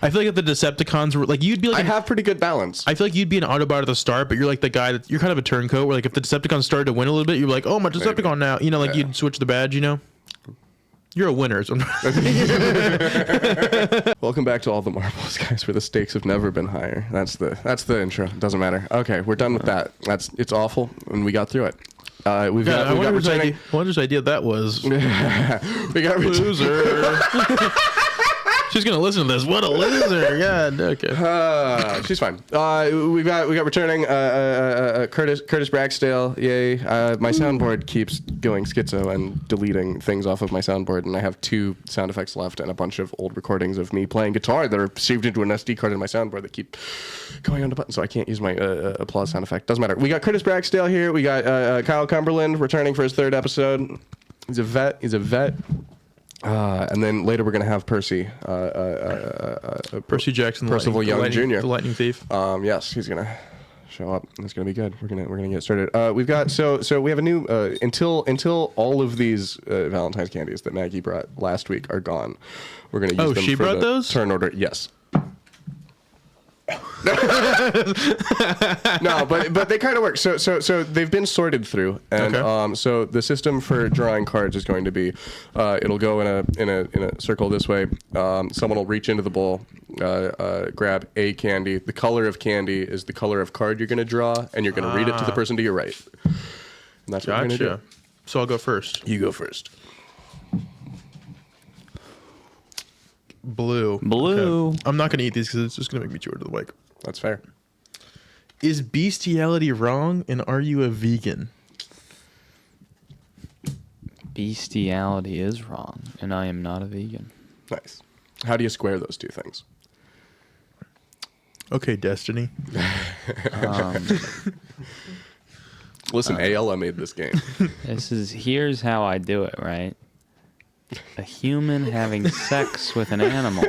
I feel like if the Decepticons were like, you'd be like, I have pretty good balance. I feel like you'd be an Autobot at the start, but you're like the guy that you're kind of a turncoat. Where like if the Decepticons started to win a little bit, you're like, oh, my Decepticon now. You know, like you'd switch the badge. You know, you're a winner. So Welcome back to All the Marbles, guys, where the stakes have never been higher. That's the intro. It doesn't matter. Okay, we're done with that. It's awful, and we got through it. I wonder whose idea that was. We got loser. She's gonna listen to this. What a loser! God, okay. She's fine. We got returning Curtis Braxdale. Yay! My soundboard keeps going schizo and deleting things off of my soundboard, and I have 2 sound effects left and a bunch of old recordings of me playing guitar that are saved into an SD card in my soundboard that keep going on the button, so I can't use my applause sound effect. Doesn't matter. We got Curtis Braxdale here. We got Kyle Cumberland returning for his 3rd episode. He's a vet. And then later we're gonna have Percy Jackson, Percival Young Jr., the Lightning Thief. Yes, he's gonna show up. It's gonna be good. We're gonna get started. We've got so we have a new until all of these Valentine's candies that Maggie brought last week are gone. We're gonna use them she for brought the those? turn order. Yes. No, but they kind of work. So they've been sorted through, and so the system for drawing cards is going to be, it'll go in a circle this way. Someone will reach into the bowl, grab a candy. The color of candy is the color of card you're going to draw, and you're going to read it to the person to your right. And that's what we're going to do. So I'll go first. You go first. Blue. Okay. I'm not gonna eat these because it's just gonna make me chew to the mic. That's fair. Is bestiality wrong, and are you a vegan? Bestiality is wrong, and I am not a vegan. Nice. How do you square those 2 things? Okay, Destiny. Listen, ALA made this game. Here's how I do it, right? A human having sex with an animal.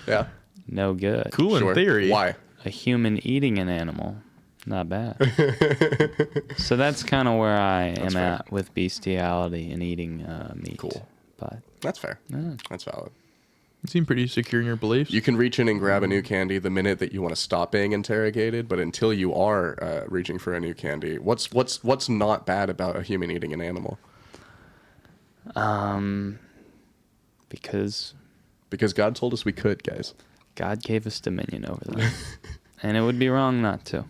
Yeah. No good. Cool in theory. Why? A human eating an animal. Not bad. So that's kind of where I am at with bestiality and eating meat. Cool. But that's fair. Yeah. That's valid. You seem pretty secure in your beliefs. You can reach in and grab a new candy the minute that you want to stop being interrogated, but until you are reaching for a new candy, what's not bad about a human eating an animal? Because God told us we could, guys. God gave us dominion over them. And it would be wrong not to.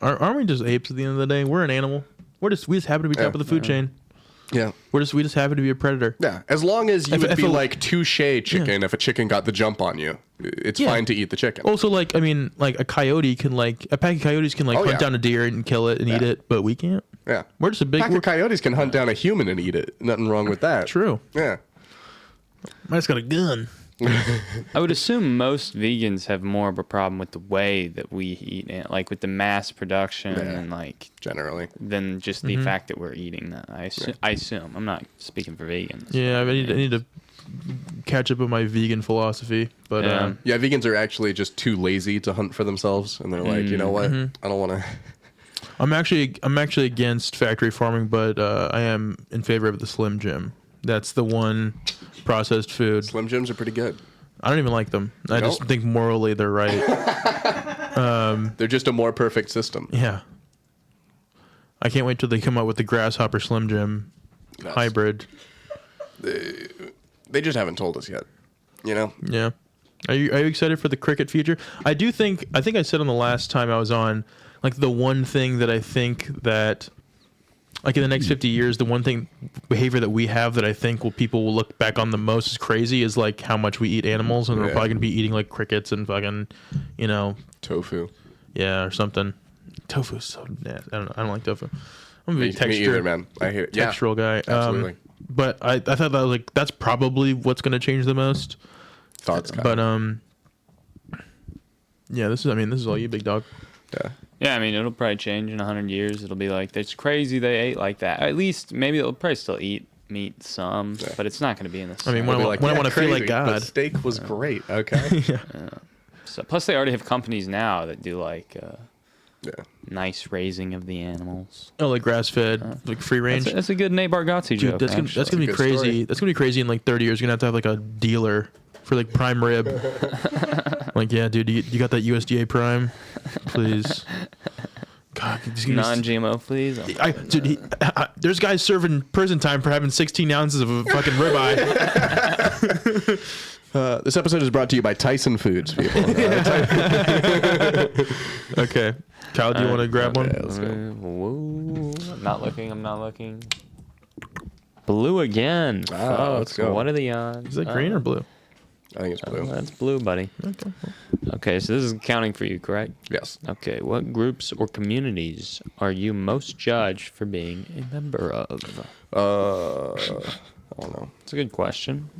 Aren't we just apes at the end of the day? We're an animal. We just happen to be top of the food chain. Yeah. We just happen to be a predator. Yeah. As long as you would be like touche chicken if a chicken got the jump on you. It's fine to eat the chicken. Also, like, I mean, like a coyote can a pack of coyotes can hunt down a deer and kill it and eat it, but we can't. Yeah. We're just a big pack of coyotes can hunt down a human and eat it. Nothing wrong with that. True. Yeah. I just got a gun. I would assume most vegans have more of a problem with the way that we eat, like with the mass production and like generally, than just the fact that we're eating that. I assume. I'm not speaking for vegans. Yeah, I need to catch up with my vegan philosophy, but yeah, vegans are actually just too lazy to hunt for themselves, and they're like, you know what, I don't want to. I'm actually against factory farming, but I am in favor of the Slim Jim. That's the one processed food. Slim Jims are pretty good. I don't even like them. I just think morally they're right. They're just a more perfect system. Yeah. I can't wait till they come out with the Grasshopper Slim Jim hybrid. They just haven't told us yet. You know? Yeah. Are you excited for the cricket feature? I think I said on the last time I was on, like, the one thing that I think that, like, in the next 50 years, the one thing behavior that we have that I think people will look back on the most as crazy is like how much we eat animals, and we're probably gonna be eating like crickets and fucking, tofu. Yeah, or something. Tofu's so nasty. I don't like tofu. I'm a big me either, man. I hate it. Textural guy. Absolutely. But I thought that was like that's probably what's gonna change the most. Thoughts, Kyle. But yeah, this is all you, big dog. Yeah. Yeah, I mean, it'll probably change in 100 years. It'll be like, it's crazy they ate like that. At least, maybe they'll probably still eat meat some, but it's not going to be in the same. I mean, when I want to feel like God. The steak was great, okay? Yeah. So, plus, they already have companies now that do, like, nice raising of the animals. Oh, like grass-fed, like free range? That's a good Nate Bargatze joke, that's going to be crazy. Story. That's going to be crazy in, like, 30 years. You're going to have like, a dealer for, like, prime rib. Like, yeah, dude, you got that USDA Prime? Please. God, Non-GMO, please. Dude, there's guys serving prison time for having 16 ounces of a fucking ribeye. This episode is brought to you by Tyson Foods, people. Okay. Kyle, do you want to grab one? Let's go. Whoa. I'm not looking. Blue again. Wow, let's go. What are the odds? Is that green or blue? I think it's blue. That's blue, buddy. Okay. Okay, so this is counting for you, correct? Yes. Okay, what groups or communities are you most judged for being a member of? I don't know. It's a good question.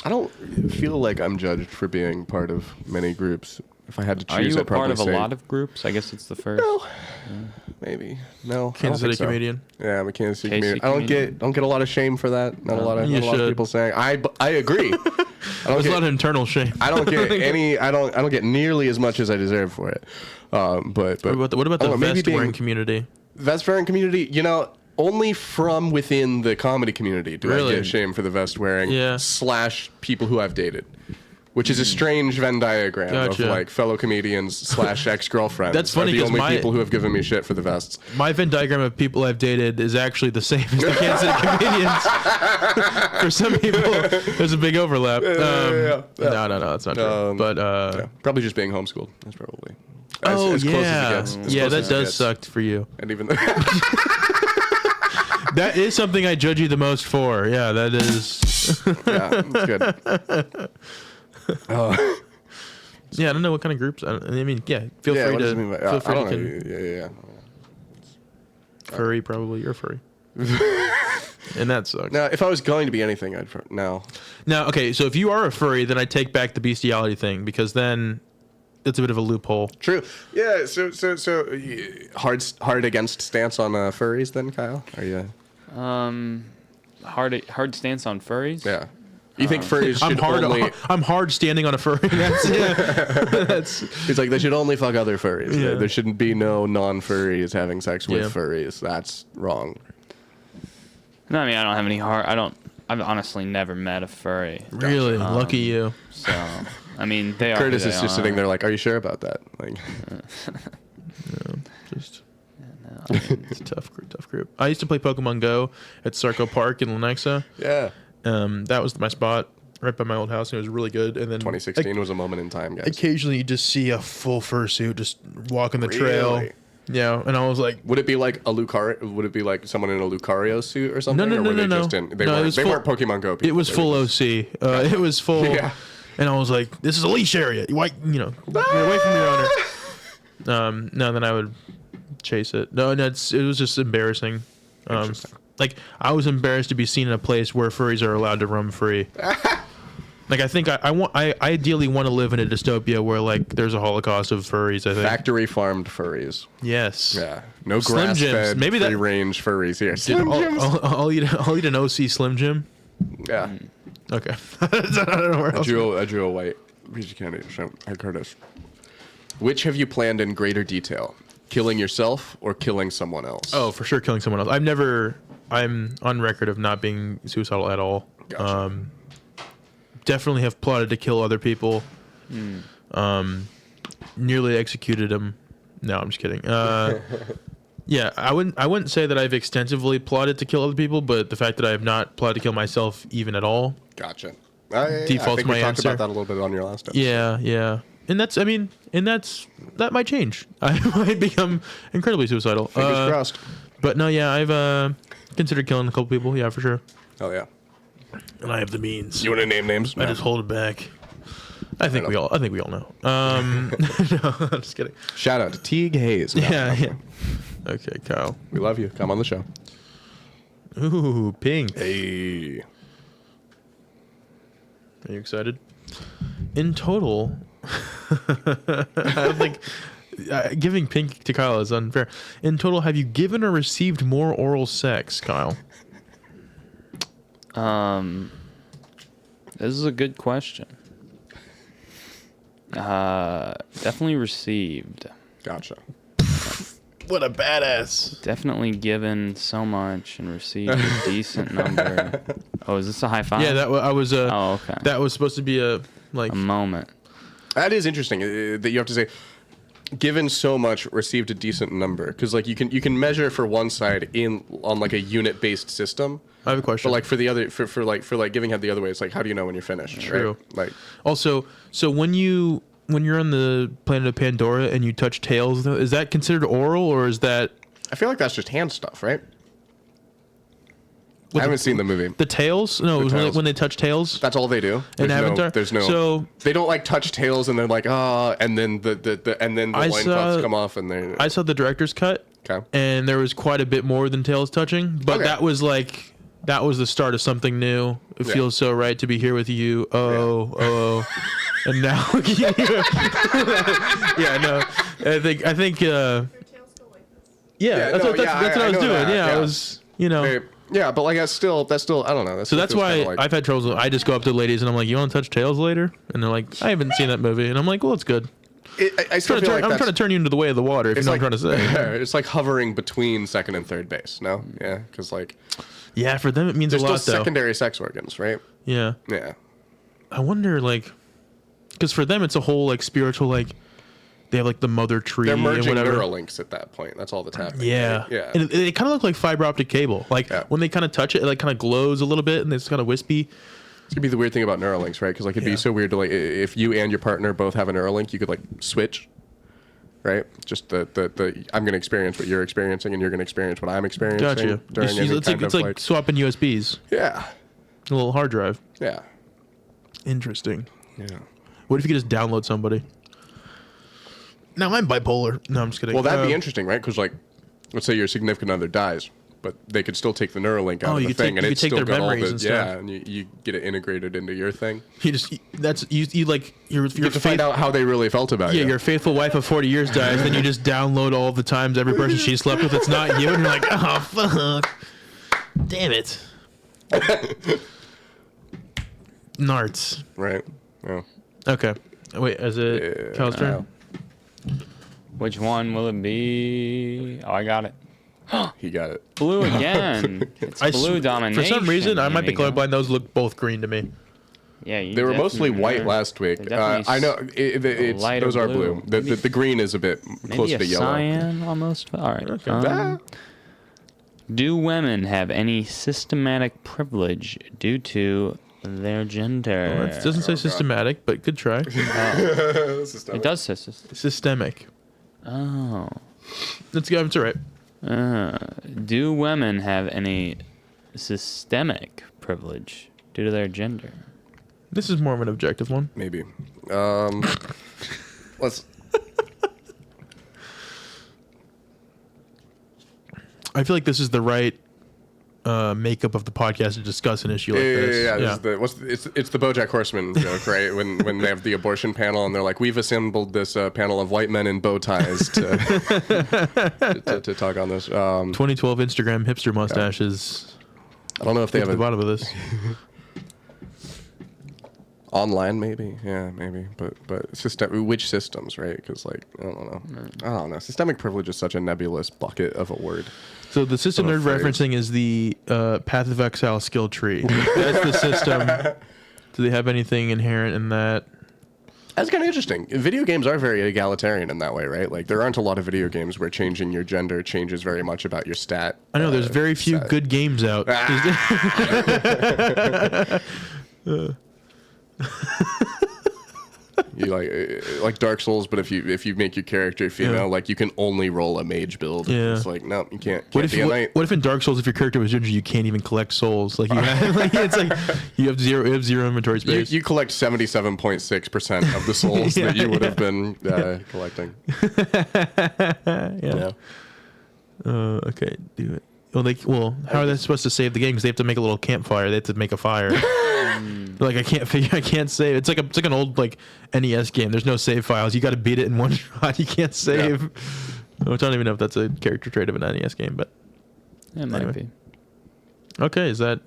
I don't feel like I'm judged for being part of many groups. If I had to choose, Are you a I'd probably part of a say lot of groups? I guess it's the first. No. Maybe. No. Kansas City comedian. Yeah, I'm a Kansas City KC comedian. I don't get a lot of shame for that. Not a lot of You not a lot of should. people saying. I agree. I There's a lot don't of internal shame. I don't get any. I don't get nearly as much as I deserve for it. But What about I the don't know, maybe vest wearing being- community? vest wearing community, only from within the comedy community do Really? I get shame for the vest wearing Yeah. / people who I've dated. Which is a strange Venn diagram Gotcha. of like fellow comedians / ex-girlfriends. That's funny are the 'cause only my- people who have given me shit for the vests. My Venn diagram of people I've dated is actually the same as the Kansas City comedians. For some people, there's a big overlap. yeah. No, that's not true. But Yeah, probably just being homeschooled. That's probably yeah, as close as it gets. As yeah, close that as it does gets. suck for you. And even though That is something I judge you the most for. Yeah, that is. yeah, it's good. Yeah, I don't know what kind of groups. I mean, yeah, feel Yeah, free what does to it mean by, feel I free don't to know. Yeah. furry. Probably you're furry, and that sucks. Now, if I was going to be anything, I'd no. Now, okay, so if you are a furry, then I take back the bestiality thing because then it's a bit of a loophole. True. Yeah. So hard against stance on furries then, Kyle? Are you? Hard stance on furries. Yeah. You think furries should only? I'm hard standing on a furry. That's It's like they should only fuck other furries. Yeah. There shouldn't be no non-furries having sex with Yeah. furries. That's wrong. No, I mean I don't have any I've honestly never met a furry. really lucky you. So I mean they are. Curtis who is they just are. sitting there like, "Are you sure about that?" Like, Just it's a tough group. I used to play Pokemon Go at Sarco Park in Lenexa. yeah. That was my spot right by my old house, and it was really good. And then 2016 was a moment in time, guys. occasionally you just see a full fursuit just walking the trail. Really? Yeah, and I was like, Would it be like a Lucario? Would it be like someone in a Lucario suit or something? No, or were they no. Just in, they No, it weren't, was they full- weren't Pokemon Go people. it was They full were just- OC. It was full. Yeah. And I was like, this is a leash area. Get away from your owner. No, then I would chase it. No, it was just embarrassing. Interesting. Like I was embarrassed to be seen in a place where furries are allowed to roam free. Like I think I ideally want to live in a dystopia where like there's a holocaust of furries. I think. Factory farmed furries. Yes. Yeah. No Slim grass Jims. fed, Maybe that- free range furries here. Dude, Slim Jims. I'll eat an OC Slim Jim. Yeah. Okay. I don't know where I else. drew a white piece of candy. So I Curtis. Which have you planned in greater detail? Killing yourself or killing someone else? Oh, for sure, killing someone else. I'm on record of not being suicidal at all. Gotcha. Definitely have plotted to kill other people. Nearly executed them. No, I'm just kidding. Yeah, I wouldn't say that I've extensively plotted to kill other people, but the fact that I have not plotted to kill myself even at all. Gotcha. Defaults I think my we talked answer. about that a little bit on your last episode. Yeah. And that might change. I might become incredibly suicidal. Fingers crossed. But no, yeah, I've considered killing a couple people. Yeah, for sure. Oh yeah. And I have the means. You want to name names? I just hold it back. I think we all know. No, I'm just kidding. Shout out to Teague Hayes. No, Yeah. Okay, Kyle. We love you. Come on the show. Ooh, pink. Hey. Are you excited? In total, I don't think giving pink to Kyle is unfair. In total, have you given or received more oral sex, Kyle? This is a good question. Definitely received. Gotcha. What a badass. Definitely given so much and received a decent number. Oh, is this a high five? Yeah, I was. Oh, okay. That was supposed to be a A moment. That is interesting that you have to say, given so much, received a decent number, because like you can measure for one side on like a unit based system. I have a question. But like for the other for like giving head the other way, it's like how do you know when you're finished? True. Right? Like Also, so when you're on the planet of Pandora and you touch tails, is that considered oral or is that? I feel like that's just hand stuff, right? I haven't seen the movie. The tails? No, it was tails. when they touch tails. That's all they do. In Avatar? There's no. So they don't like touch tails and they're like and then the loincloths come off and they're. I saw the director's cut. Okay. And there was quite a bit more than tails touching, but Okay. that was the start of something new. It feels so right to be here with you. Oh. And now, yeah, no, I think. Yeah, that's what I was doing. I was, Yeah, but like that's still I don't know. So that's why I've had troubles. I just go up to ladies and I'm like, "You want to touch tails later?" And they're like, "I haven't seen that movie." And I'm like, "Well, it's good." I still feel like I'm trying to turn you into the way of the water. If you know what I'm trying to say. It's like hovering between second and third base. No, yeah, because like Yeah, for them it means a there's lot. still Though. secondary sex organs, right? Yeah. Yeah. I wonder, because for them it's a whole spiritual they have the mother tree. They're merging and whatever. Neuralinks at that point. That's all that's happening. Yeah, Right? Yeah. And it kind of look like fiber optic cable. When they kind of touch it, it kind of glows a little bit, and it's kind of wispy. It's gonna be the weird thing about Neuralinks, right? Because it'd be so weird to if you and your partner both have a Neuralink, you could switch, right? Just the I'm gonna experience what you're experiencing, and you're gonna experience what I'm experiencing. Gotcha. During any It's kind of like swapping USBs. Yeah. A little hard drive. Yeah. Interesting. Yeah. What if you could just download somebody? No, I'm bipolar. No, I'm just kidding. Well, that'd be interesting, right? Because let's say your significant other dies, but they could still take the Neuralink out of the thing, and it's still got all the and you get it integrated into your thing. You your You get to find out how they really felt about you. Yeah, your faithful wife of 40 years dies, then you just download all the times every person she slept with that's not you, and you're like, oh fuck, damn it, narts. Right. Yeah. Okay. Wait, is it Cal's turn? Which one will it be? Oh, I got it. He got it. Blue again. It's blue domination. For some reason, I might be Amigo. colorblind. Those look both green to me. Yeah, you They were mostly definitely white are. last week. They're definitely I know lighter those are blue. blue. The green is a bit Maybe closer a to yellow. cyan almost. All right. Ah. Do women have any systematic privilege due to their gender? Well, it doesn't say systematic, but good try. It does say Systemic. Oh. That's good. It's all right. Do women have any systemic privilege due to their gender? This is more of an objective one. Maybe. Let's. I feel like this is the right makeup of the podcast to discuss an issue like this. Yeah. It's the BoJack Horseman joke, right? When they have the abortion panel and they're like, we've assembled this panel of white men in bow ties to talk on this. 2012 Instagram hipster mustaches. I don't know if they have At the bottom of this. online, maybe. Yeah, maybe. But which systems, right? Because I don't know. Systemic privilege is such a nebulous bucket of a word. So the system they're referencing is the Path of Exile skill tree. That's the system. Do they have anything inherent in that? That's kind of interesting. Video games are very egalitarian in that way, right? Like there aren't a lot of video games where changing your gender changes very much about your stat. I know there's very few good games out. You like Dark Souls, but if you make your character female, you can only roll a mage build. Yeah. It's like no, you can't What if be a knight. what if in Dark Souls, if your character was ginger, you can't even collect souls? Like you have, it's like you have zero inventory space. You collect 77.6% of the souls that you would have been collecting. Yeah. Okay. Do it. Well, how are they supposed to save the game? Because they have to make a little campfire. They have to make a fire. Like I can't save. It's like an old NES game. There's no save files. You got to beat it in one shot. You can't save. Yeah. Which I don't even know if that's a character trait of an NES game, but It might be. okay. Is that?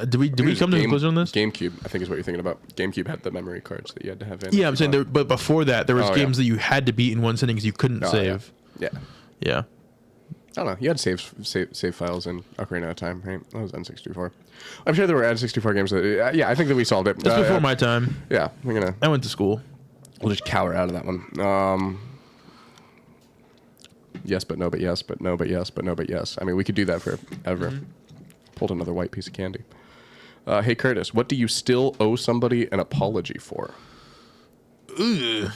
Do we come to a conclusion on this? GameCube, I think is what you're thinking about. GameCube had the memory cards that you had to have in. Yeah, I'm saying but before that, there was games that you had to beat in one sitting because you couldn't save. Yeah. Yeah. I don't know. You had save files in Ocarina of Time, right? That was N64. I'm sure there were N64 games that. I think that we solved it. That's before my time. Yeah, we're gonna. I went to school. We'll just cower out of that one. Yes, but no, but yes, but no, but yes, but no, but yes. I mean, we could do that forever. Pulled another white piece of candy. Hey, Curtis, what do you still owe somebody an apology for? I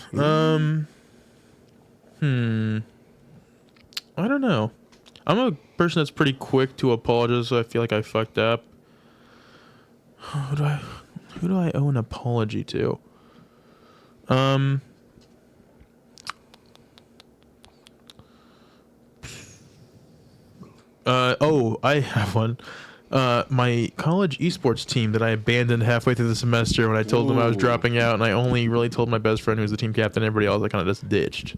don't know. I'm a person that's pretty quick to apologize, so I feel like I fucked up. Who do I owe an apology to? I have one. My college esports team that I abandoned halfway through the semester when I told them I was dropping out, and I only really told my best friend who was the team captain. Everybody else I kind of just ditched.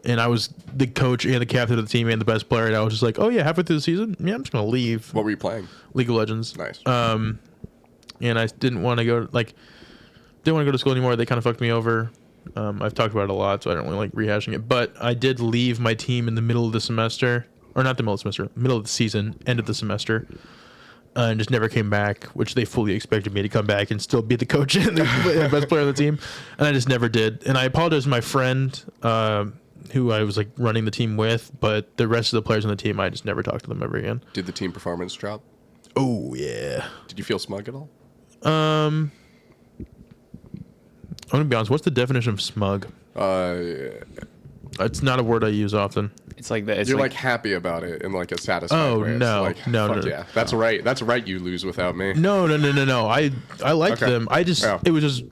And I was the coach and the captain of the team and the best player, and I was just like, oh yeah, halfway through the season, yeah, I'm just gonna leave. What were you playing? League of Legends. Nice. And I didn't want to go to school anymore. They kind of fucked me over. I've talked about it a lot, so I don't really like rehashing it. But I did leave my team in the middle of the semester, or not the middle of the semester, middle of the season, end of the semester, and just never came back. Which they fully expected me to come back and still be the coach and the best player on the team, and I just never did. And I apologize to my friend, who I was like running the team with, but the rest of the players on the team, I just never talked to them ever again. Did the team performance drop? Oh yeah. Did you feel smug at all? I'm gonna be honest. What's the definition of smug? It's not a word I use often. It's like that. You're like happy about it in like a satisfied way. It's No, like, no, fuck no. yeah, that's right. That's right. You lose without me. No. I liked Okay. them. I just it was just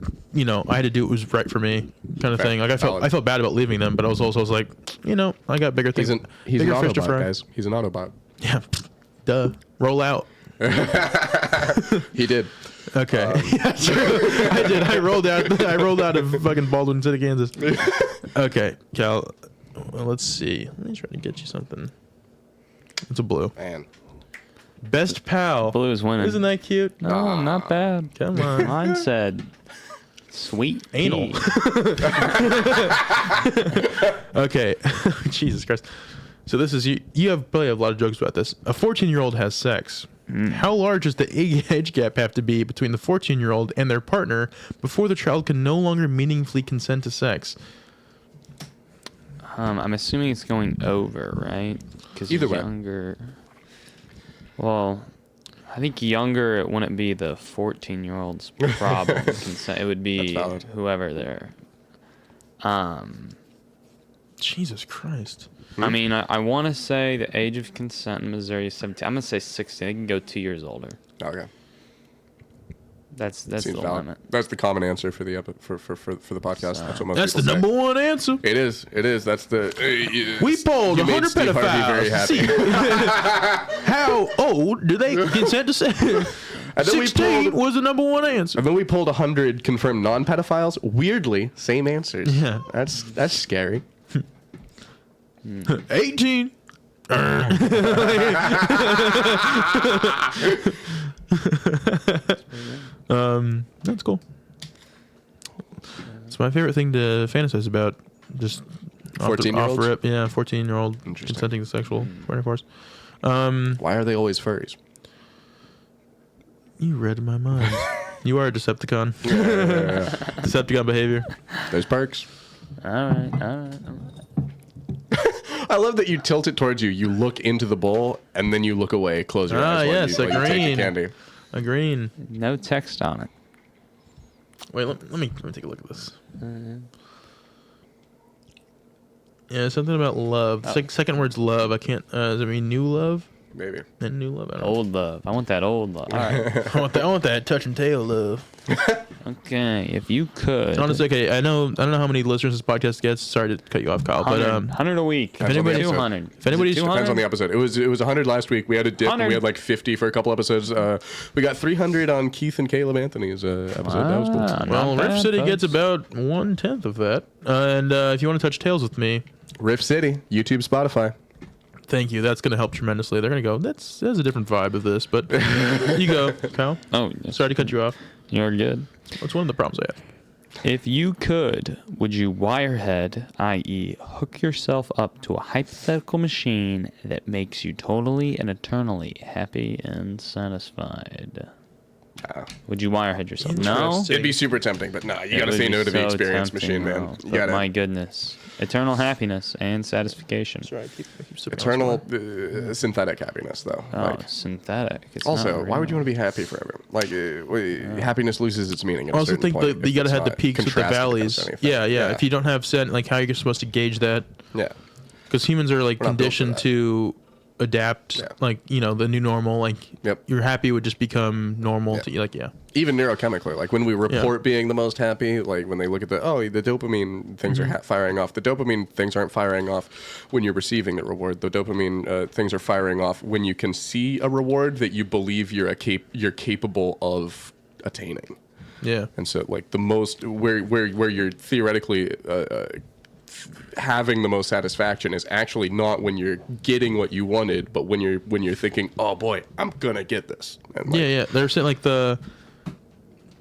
I had to do what was right for me, kind of Fair. thing. Like I felt bad about leaving them, but I was like I got bigger things. He's an bigger fish to Autobot, fry. guys. He's an Autobot. Yeah, duh. Roll out. He did. Okay. Yeah, true. I did. I rolled out of fucking Baldwin City, Kansas. Okay, Cal. Well, let's see. Let me try to get you something. It's a blue. Man. Best pal. Blue is winning. Isn't that cute? No, not bad. Come on. Mine said sweet Anal. tea. Okay. Jesus Christ. So this is you have probably have a lot of jokes about this. A 14-year-old has sex. How large does the age gap have to be between the 14-year-old and their partner before the child can no longer meaningfully consent to sex? I'm assuming it's going over, right? Because Either way. younger. Well, I think younger it wouldn't be the 14-year-old's problem. Consent. It would be That's valid. whoever there. Jesus Christ. I mean, I want to say the age of consent in Missouri is 17. I'm gonna say 16. They can go 2 years older. Okay. That's the Seems valid. limit. That's the common answer for the for the podcast. That's what most That's the people say. number one answer. It is. That's the. We polled You made 100 Steve Harvey very pedophiles. happy. See how old do they consent to sex? And then we 16 pulled- was the number one answer. And then we pulled 100 confirmed non-pedophiles. Weirdly, same answers. Yeah. That's scary. 18. That's cool. It's my favorite thing to fantasize about. Just 14-year-olds? off rip, yeah, 14-year-old Interesting. consenting to sexual intercourse. Why are they always furries? You read my mind. You are a Decepticon. Yeah. Decepticon behavior. There's perks. All right. I love that you tilt it towards you. You look into the bowl and then you look away. Close your eyes. Yes, while you take the agreed. candy. A green. No text on it. Wait, let me take a look at this. Yeah, something about love. The second word's love. I can't. Does it mean new love? Maybe. And new love. I don't know. Old love. I want that old love. All right. I want that touch and tail love. Okay. If you could. Honestly, okay. I don't know how many listeners this podcast gets. Sorry to cut you off, Kyle, 100, but 100 a week. Depends on the episode. 200. If anybody's- Is it Depends on 200? the episode. It was 100 last week. We had a dip. And we 100. had like 50 for a couple episodes. We got 300 on Keith and Caleb Anthony's episode. That was cool. Wow. well, Not Rift bad, City folks. gets about 1/10 of that. And if you want to touch tails with me, Rift City, YouTube, Spotify. thank you. That's going to help tremendously. They're going to go. That's a different vibe of this, but you go, Kyle. Oh, yes. Sorry to cut you off. You're good. That's one of the problems I have. If you could, would you wirehead, i.e., hook yourself up to a hypothetical machine that makes you totally and eternally happy and satisfied? Would you wirehead yourself? No. Interesting. It'd be super tempting, but nah, you It gotta would say be no to the so experience tempting, machine, man. though. You But gotta. my goodness, eternal happiness and satisfaction. That's right. I keep sipping on Eternal this synthetic happiness, though. Oh, Like, synthetic. It's also, not why would you real. want to be happy forever? Like, happiness loses its meaning. At I a also certain think point that you if got to it's have the not peaks with the contrasted valleys. against anything. Yeah. If you don't have like how you're supposed to gauge that, yeah, because humans are like We're not built for conditioned that. to adapt, Yeah. like the new normal. Like Yep. you're happy would just become normal Yeah. to you. Like even neurochemically, like when we report being the most happy, like when they look at the dopamine things Mm-hmm. are firing off. The dopamine things aren't firing off when you're receiving the reward. The dopamine things are firing off when you can see a reward that you believe you're capable of attaining. yeah. And so, like the most where you're theoretically having the most satisfaction is actually not when you're getting what you wanted, but when you're thinking, oh boy, I'm gonna get this. And like, Yeah. They're saying like the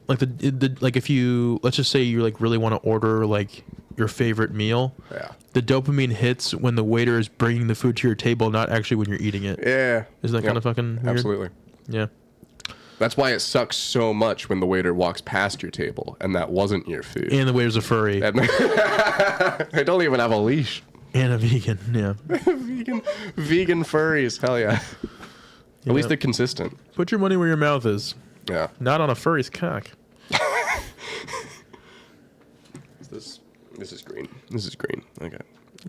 if you, let's just say you like really want to order like your favorite meal. Yeah. The dopamine hits when the waiter is bringing the food to your table, not actually when you're eating it. Yeah. Isn't that kind of fucking weird? Absolutely. Yeah. That's why it sucks so much when the waiter walks past your table and that wasn't your food. And the waiter's a furry And they don't even have a leash. and a vegan. Yeah. Vegan furries, hell yeah. At least they're consistent. Put your money where your mouth is. Yeah. Not on a furry's cock. This is green. This is green. Okay.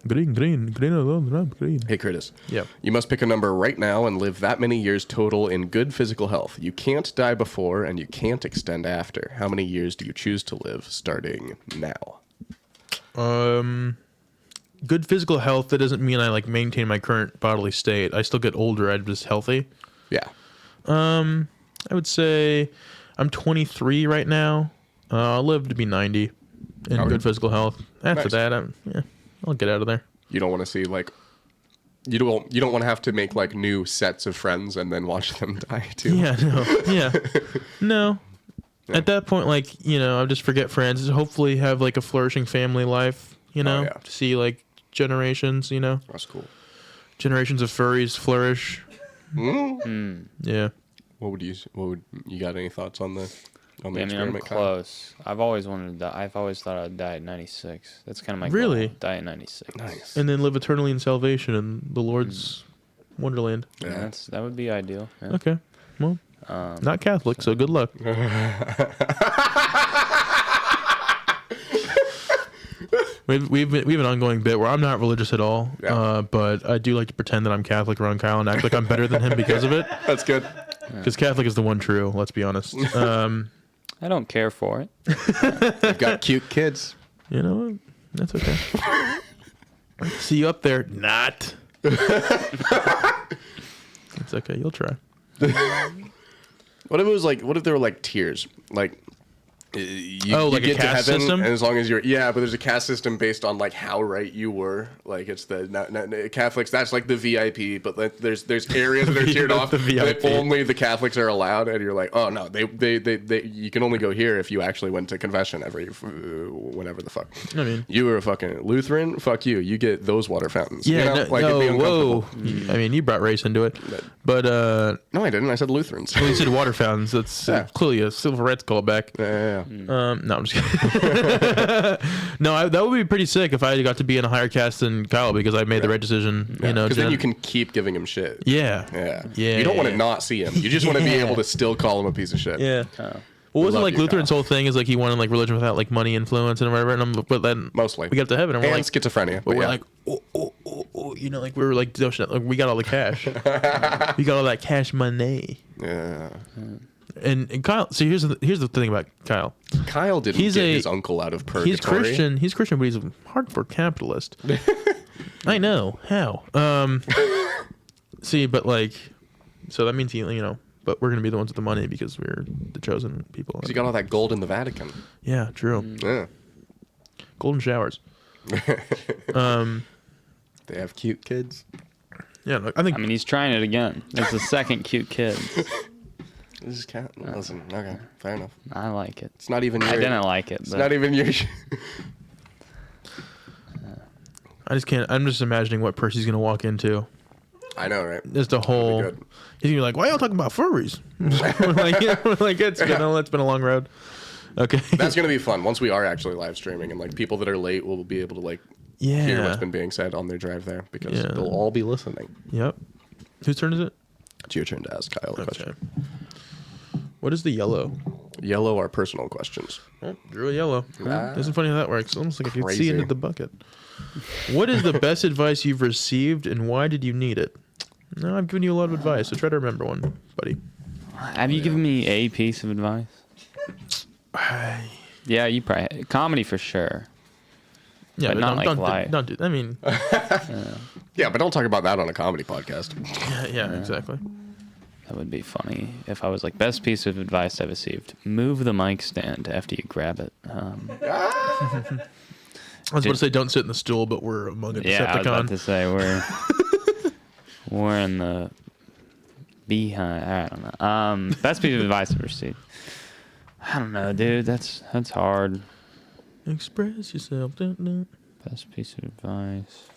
Green. Green. Hey, Curtis. Yeah. You must pick a number right now and live that many years total in good physical health. You can't die before and you can't extend after. How many years do you choose to live starting now? Good physical health. That doesn't mean I like maintain my current bodily state. I still get older. I'm just healthy. Yeah. I would say I'm 23 right now. I'll live to be 90 in Okay. good physical health. After Nice. that, I'll get out of there. You don't want to see like you don't want to have to make like new sets of friends and then watch them die too. Yeah, no. At that point, like I'll just forget friends. Hopefully, have like a flourishing family life. yeah. To see like generations. That's cool. Generations of furries flourish. Yeah. What would you got any thoughts on the I mean, I'm experiment? Kyle? close. I've always wanted to die. I've always thought I'd die at 96. That's kind of my Really? goal. Die at 96. Nice. And then live eternally in salvation in the Lord's wonderland. Yeah, that would be ideal. Yeah. Okay. Well, not Catholic, so good luck. We have an ongoing bit where I'm not religious at all, Yeah. but I do like to pretend that I'm Catholic around Kyle and act like I'm better than him because of it. That's good. Because Catholic is the one true. Let's be honest. I don't care for it. You've got cute kids. You know what? That's okay. See you up there. Not. It's okay. You'll try. What if it was like? What if there were like tiers? Like, you like a get to caste heaven, system? and as long as you're but there's a caste system based on like how right you were. Like it's the Catholics. That's like the VIP, but like, there's areas that are tiered off The that VIP. only the Catholics are allowed, and you're like, oh no, they you can only go here if you actually went to confession every whenever the fuck. I mean, You were a fucking Lutheran. Fuck you. You get those water fountains. yeah. You know? No, it'd be whoa. uncomfortable. I mean, you brought race into it, but No, I didn't. I said Lutherans. well, you said water fountains. That's clearly a civil rights callback. Yeah. No, I'm just kidding. No, that would be pretty sick if I got to be in a higher caste than Kyle because I made the right decision. Because then you can keep giving him shit. Yeah. You don't want to not see him. You just want to be Yeah. able to still call him a piece of shit. Yeah. Oh. Well, wasn't love like you, Lutheran's Kyle. whole thing is like he wanted like religion without like money influence and whatever. But then Mostly. we got to heaven and we're And like schizophrenia. but But we're yeah. like oh, like we were like we got all the cash. We got all that cash money. Yeah. And Kyle, so here's the thing about Kyle. Kyle didn't He's get a- his uncle out of purgatory. He's Christian, but he's a hardcore capitalist. I know how. See, but like, so that means but we're gonna be the ones with the money because we're the chosen people. 'Cause you got all that gold in the Vatican. Yeah, true. Yeah. Golden showers. They have cute kids. Yeah, look, I think I mean, he's trying it again. It's the second cute kid. This is cat. Listen, okay, fair enough. I like it. It's not even your. I didn't like it. It's But not even your. I just can't. I'm just imagining what Percy's gonna walk into I know, right? Just a whole. good. He's gonna be like, "Why y'all talking about furries?" we're like it's been a long road. Okay. That's gonna be fun once we are actually live streaming, and like people that are late will be able to like hear what's been being said on their drive there because they'll all be listening. Yep. Whose turn is it? It's your turn to ask Kyle a question. What is the yellow? Yellow are personal questions. Oh, drew a yellow. Isn't funny how that works. Almost like I could see Crazy. into the bucket. What is the best advice you've received, and why did you need it? No, I've given you a lot of advice, so try to remember one, buddy. Have you given me a piece of advice? Yeah, you probably comedy for sure. Yeah, But not like light. don't do. I mean, Yeah, but don't talk about that on a comedy podcast. yeah, exactly. That would be funny if I was like, best piece of advice I've received: move the mic stand after you grab it. I was about to say don't sit in the stool, but we're among a Decepticon. Yeah, I was about to say we're in the behind. I don't know. Best piece of advice I've received. I don't know, dude. That's hard. Express yourself. Best piece of advice.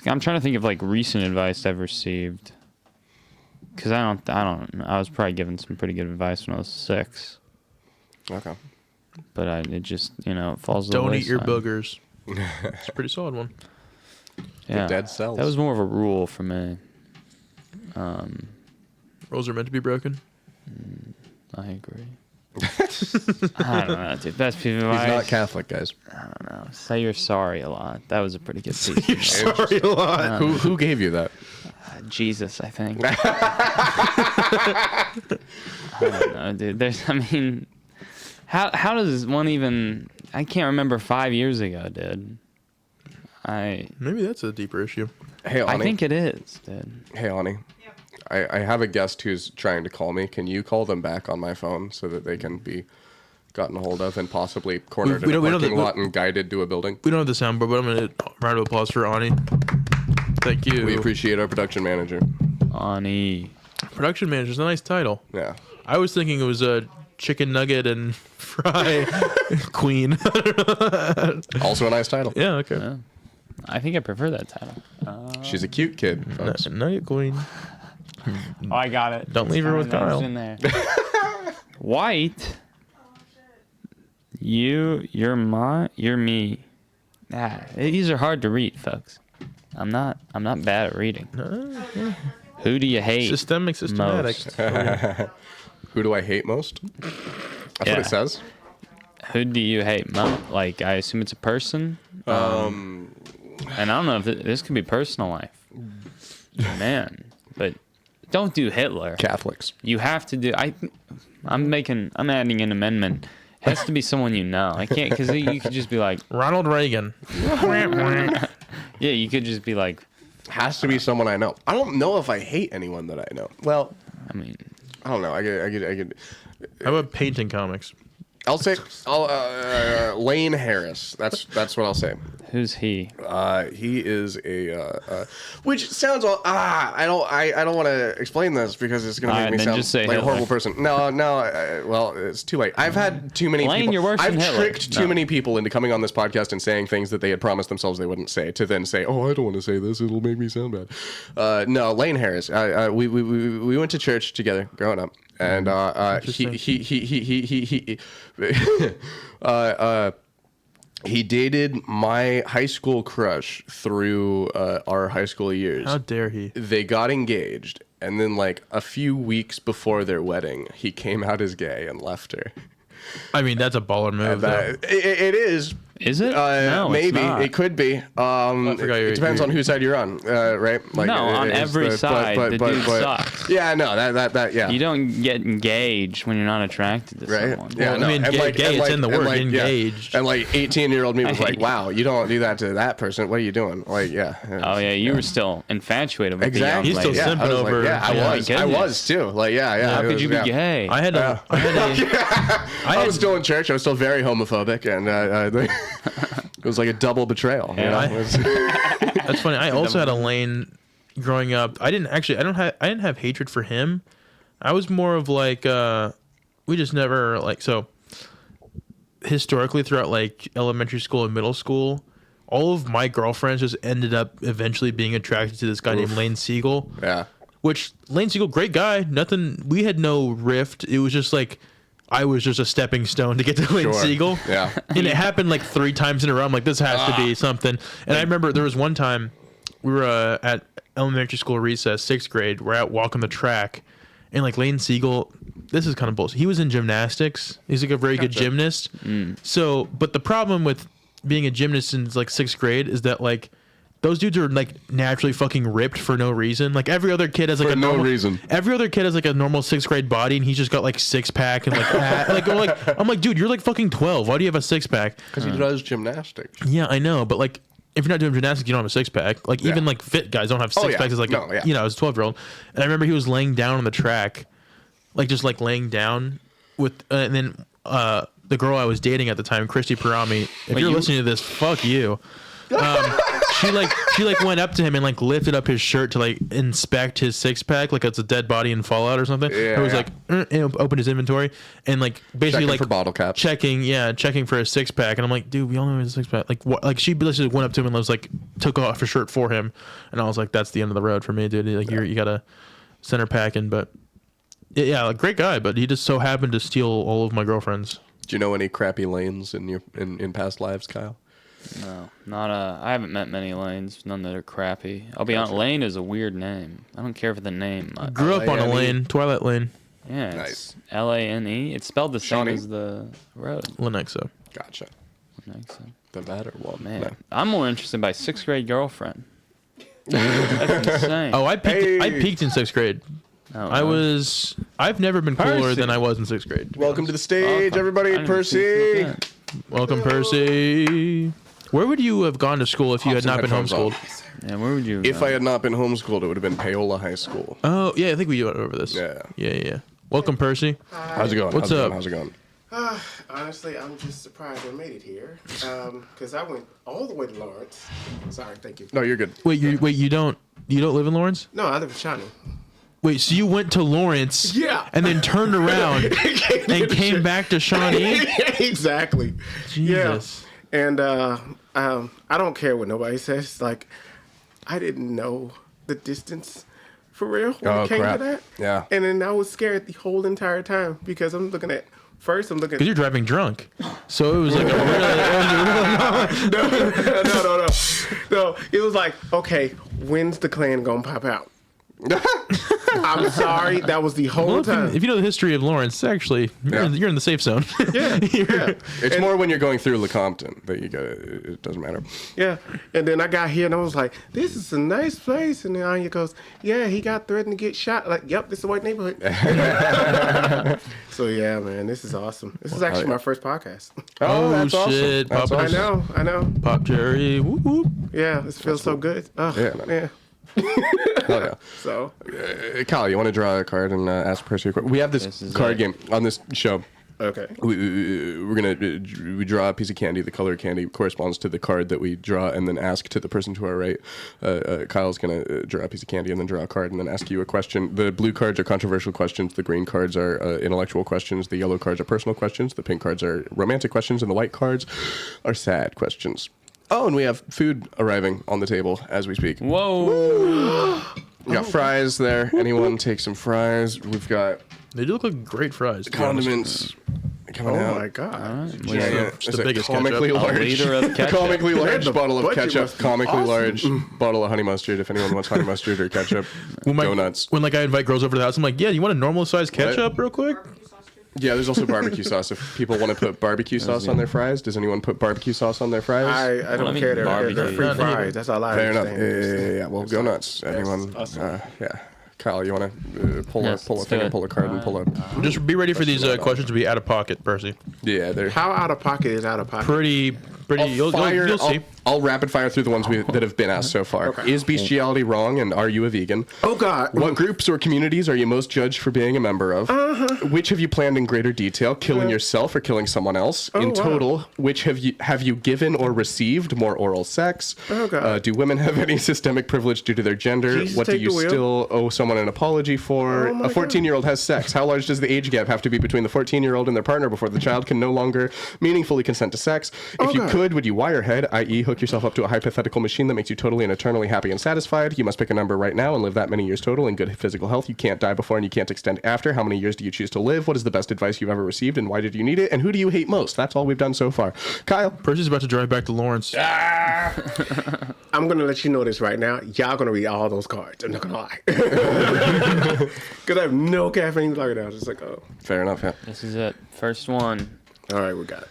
I'm trying to think of like recent advice I've received. Cause I don't know. I was probably given some pretty good advice when I was 6. Okay. But it just, it falls to the Don't eat your wayside. boogers. It's a pretty solid one. Yeah. dead cells. That was more of a rule for me. Rules are meant to be broken. I agree. I don't know, dude. Best piece of advice. He's not Catholic, guys. I don't know. Say you're sorry a lot. That was a pretty good piece of advice. Sorry a lot. Who gave you that? Jesus, I think. I don't know, dude. How does one even... I can't remember 5 years ago, dude. Maybe that's a deeper issue. Hey, Ani. I think it is, dude. Hey, Ani. I have a guest who's trying to call me. Can you call them back on my phone so that they can be gotten a hold of and possibly cornered in a parking lot and guided to a building? We don't have the soundboard, but I'm going to round of applause for Ani. Thank you. We appreciate our production manager. Ani. Production manager's a nice title. Yeah. I was thinking it was a chicken nugget and fry queen. Also a nice title. Yeah, okay. Yeah. I think I prefer that title. She's a cute kid, folks. Nugget queen. Oh, I got it. Don't leave her with Kyle. In there. White. You're me. These are hard to read, folks. I'm not bad at reading. Who do you hate? Systematic. most? Who do I hate most? That's what it says. Who do you hate most? Like, I assume it's a person. And I don't know if this could be personal life. Man, but don't do Hitler. Catholics. You have to do. I'm adding an amendment. It has to be someone you know. I can't, because you could just be like Ronald Reagan. yeah, you could just be like, Has to be someone I know. I don't know if I hate anyone that I know. Well, I mean, I don't know. I could. How about painting comics? I'll say Lane Harris. That's what I'll say. who's he? He is a which sounds all I don't want to explain this because it's gonna make me then sound just say like a horrible Hitler. person. No, well, it's too late. I've had too many Lane, people. you're worse than I've Hitler. tricked too many people into coming on this podcast and saying things that they had promised themselves they wouldn't say, to then say, "Oh, I don't want to say this; it'll make me sound bad." No, Lane Harris. We went to church together growing up, and he dated my high school crush through our high school years. How dare he? They got engaged, and then like a few weeks before their wedding, he came out as gay and left her. I mean, that's a baller move. though. It is. Is it? No, maybe it's not. it could be. It depends on whose side you're on, right? Like, No, on it's every side, the dude sucks. Yeah, no, that yeah. You don't get engaged when you're not attracted to Right? someone. Yeah, Well, no. I mean, and gay, it's in the word, yeah. engaged. And like 18-year-old me was I like, hate "Wow, you don't do that to that person. What are you doing?" Like, yeah. Oh yeah, you were still infatuated with Exactly. He's the still young lady. simping I was over- Like, yeah, Oh my I goodness. was too. Like, yeah. How it could was- you be yeah. gay? I had a. I was still in church. I was still very homophobic, and it was like a double betrayal. You Yeah. know? It was- That's funny. I also had a Lane growing up. I didn't have hatred for him. I was more of like we just never like so historically throughout like elementary school and middle school, all of my girlfriends just ended up eventually being attracted to this guy named Lane Siegel. Yeah. Which Lane Siegel, great guy. Nothing. We had no rift. It was just like I was just a stepping stone to get to Lane Siegel. Yeah. And it happened like 3 times in a row. I'm like, this has to be something. And I remember there was one time we were at elementary school recess, 6th grade. We're out walking the track, and like Lane Siegel, this is kind of bullshit. He was in gymnastics. He's like a very good gymnast. So, but the problem with being a gymnast in like 6th grade is that like those dudes are like naturally fucking ripped for no reason. Like every other kid has like every other kid has like a normal 6th grade body, and he's just got like 6-pack and like I'm like, dude, you're like fucking 12. Why do you have a 6-pack? Because he does gymnastics. Yeah, I know, but like if you're not doing gymnastics, you don't have a 6-pack. Like even like fit guys don't have 6-packs. It's like you know, as a 12-year-old. And I remember he was laying down on the track, like just like laying down with, and then the girl I was dating at the time, Christy Parami. If you're listening to this, fuck you. She went up to him and like lifted up his shirt to like inspect his 6-pack, like it's a dead body in Fallout or something. Yeah, it was like opened his inventory and like basically checking for bottle caps, checking for his 6-pack. And I'm like, dude, we all know his 6-pack. Like what? Like she basically went up to him and was like took off her shirt for him, and I was like, that's the end of the road for me, dude. Like you gotta center packing, but yeah, like great guy, but he just so happened to steal all of my girlfriends. Do you know any crappy lanes in your in past lives, Kyle? No, not I haven't met many Lanes. None that are crappy. I'll be honest. Lane is a weird name. I don't care for the name. Grew up on a lane, Twilight Lane. Yeah, it's nice. Lane. It's spelled the same Shawnee. as the road. Lenexa. Gotcha. Lenexa. The matter, well, Man, no. I'm more interested by 6th grade girlfriend. That's insane. Oh, I peaked in 6th grade. Oh, I've never been cooler Percy. than I was in 6th grade. Welcome to the stage, Welcome. everybody. I didn't see Percy. that. Welcome, Percy. Where would you have gone to school if you had Pops not been and headphones homeschooled? Yeah, where would you? If I had not been homeschooled, it would have been Paola High School. Oh, yeah, I think we went over this. Yeah. Welcome, Percy. How's it going? What's up? How's it going? Honestly, I'm just surprised I made it here. Because I went all the way to Lawrence. Sorry, thank you. No, you're good. Wait, you don't live in Lawrence? No, I live in Shawnee. Wait, so you went to Lawrence, Yeah. and then turned around and came back to Shawnee? Exactly. Jesus. Yeah. And I don't care what nobody says. Like, I didn't know the distance for real when it came crap. to that. Yeah. And then I was scared the whole entire time because I'm looking at. First, I'm looking. Because you're driving drunk, so it was like a really. No. It was like, okay, when's the Klan gonna pop out? I'm sorry, that was the whole time. If you know the history of Lawrence, actually, you're in the safe zone. Yeah. It's more when you're going through Lecompton that you go. It doesn't matter. Yeah. And then I got here and I was like, this is a nice place. And then Anya goes, yeah, he got threatened to get shot. Like, yep, this is a white neighborhood. So yeah, man, this is awesome. This is actually my first podcast. Oh, that's shit! Awesome. That's awesome. I know. Pop cherry. Whoop, whoop. Yeah, this feels so good. Oh, Yeah, no. yeah. Hell yeah. So Kyle, you want to draw a card and ask Percy a question? We have this card game on this show. okay. We're gonna we draw a piece of candy. The color of candy corresponds to the card that we draw, and then ask to the person to our right. Kyle's gonna draw a piece of candy and then draw a card and then ask you a question. The blue cards are controversial questions. The green cards are intellectual questions. The yellow cards are personal questions. The pink cards are romantic questions, and the white cards are sad questions. Oh, and we have food arriving on the table as we speak. Whoa. We got fries there. Anyone take some fries? We've got They do look like great fries. to be honest. condiments coming Oh out. my god. It's the biggest comically ketchup. large, liter of ketchup. comically large the bottle of budget ketchup, must be comically awesome. large bottle of honey mustard. If anyone wants honey mustard or ketchup, donuts. When like I invite girls over to the house, I'm like, yeah, you want a normal size ketchup, real quick? Yeah, there's also barbecue sauce. If people want to put barbecue sauce on their fries, does anyone put barbecue sauce on their fries? I don't care. They're barbecue. free fries. That's all I Fair enough. understand. Yeah. Well, go nuts. Anyone? awesome. Yeah. Kyle, you want to pull Yes, a let's thing do and it. pull a card and pull a. Just be ready for these questions to be out of pocket, Percy. Yeah, they're. How out of pocket is out of pocket? Pretty. You'll see. I'll rapid fire through the ones that have been asked so far. Okay. Is bestiality wrong, and are you a vegan? Oh God. What groups or communities are you most judged for being a member of? Which have you planned in greater detail, killing yourself or killing someone else? In wow. total, which have you given or received more oral sex? Oh, God. Do women have any systemic privilege due to their gender? Jesus, What do take you the wheel. still owe someone an apology for? Oh, my A 14-year-old has sex. How large does the age gap have to be between the 14-year-old and their partner before the child can no longer meaningfully consent to sex? If you God. could, would you wirehead, i.e. hook hook yourself up to a hypothetical machine that makes you totally and eternally happy and satisfied. You must pick a number right now and live that many years total in good physical health. You can't die before and you can't extend after. How many years do you choose to live? What is the best advice you've ever received and why did you need it? And who do you hate most? That's all we've done so far. Kyle. Percy's about to drive back to Lawrence. I'm gonna let you know this right now. Y'all gonna read all those cards. I'm not gonna lie, because I have no caffeine right now. Just like, oh, Fair enough, yeah. This is it. First one. all right, we got it.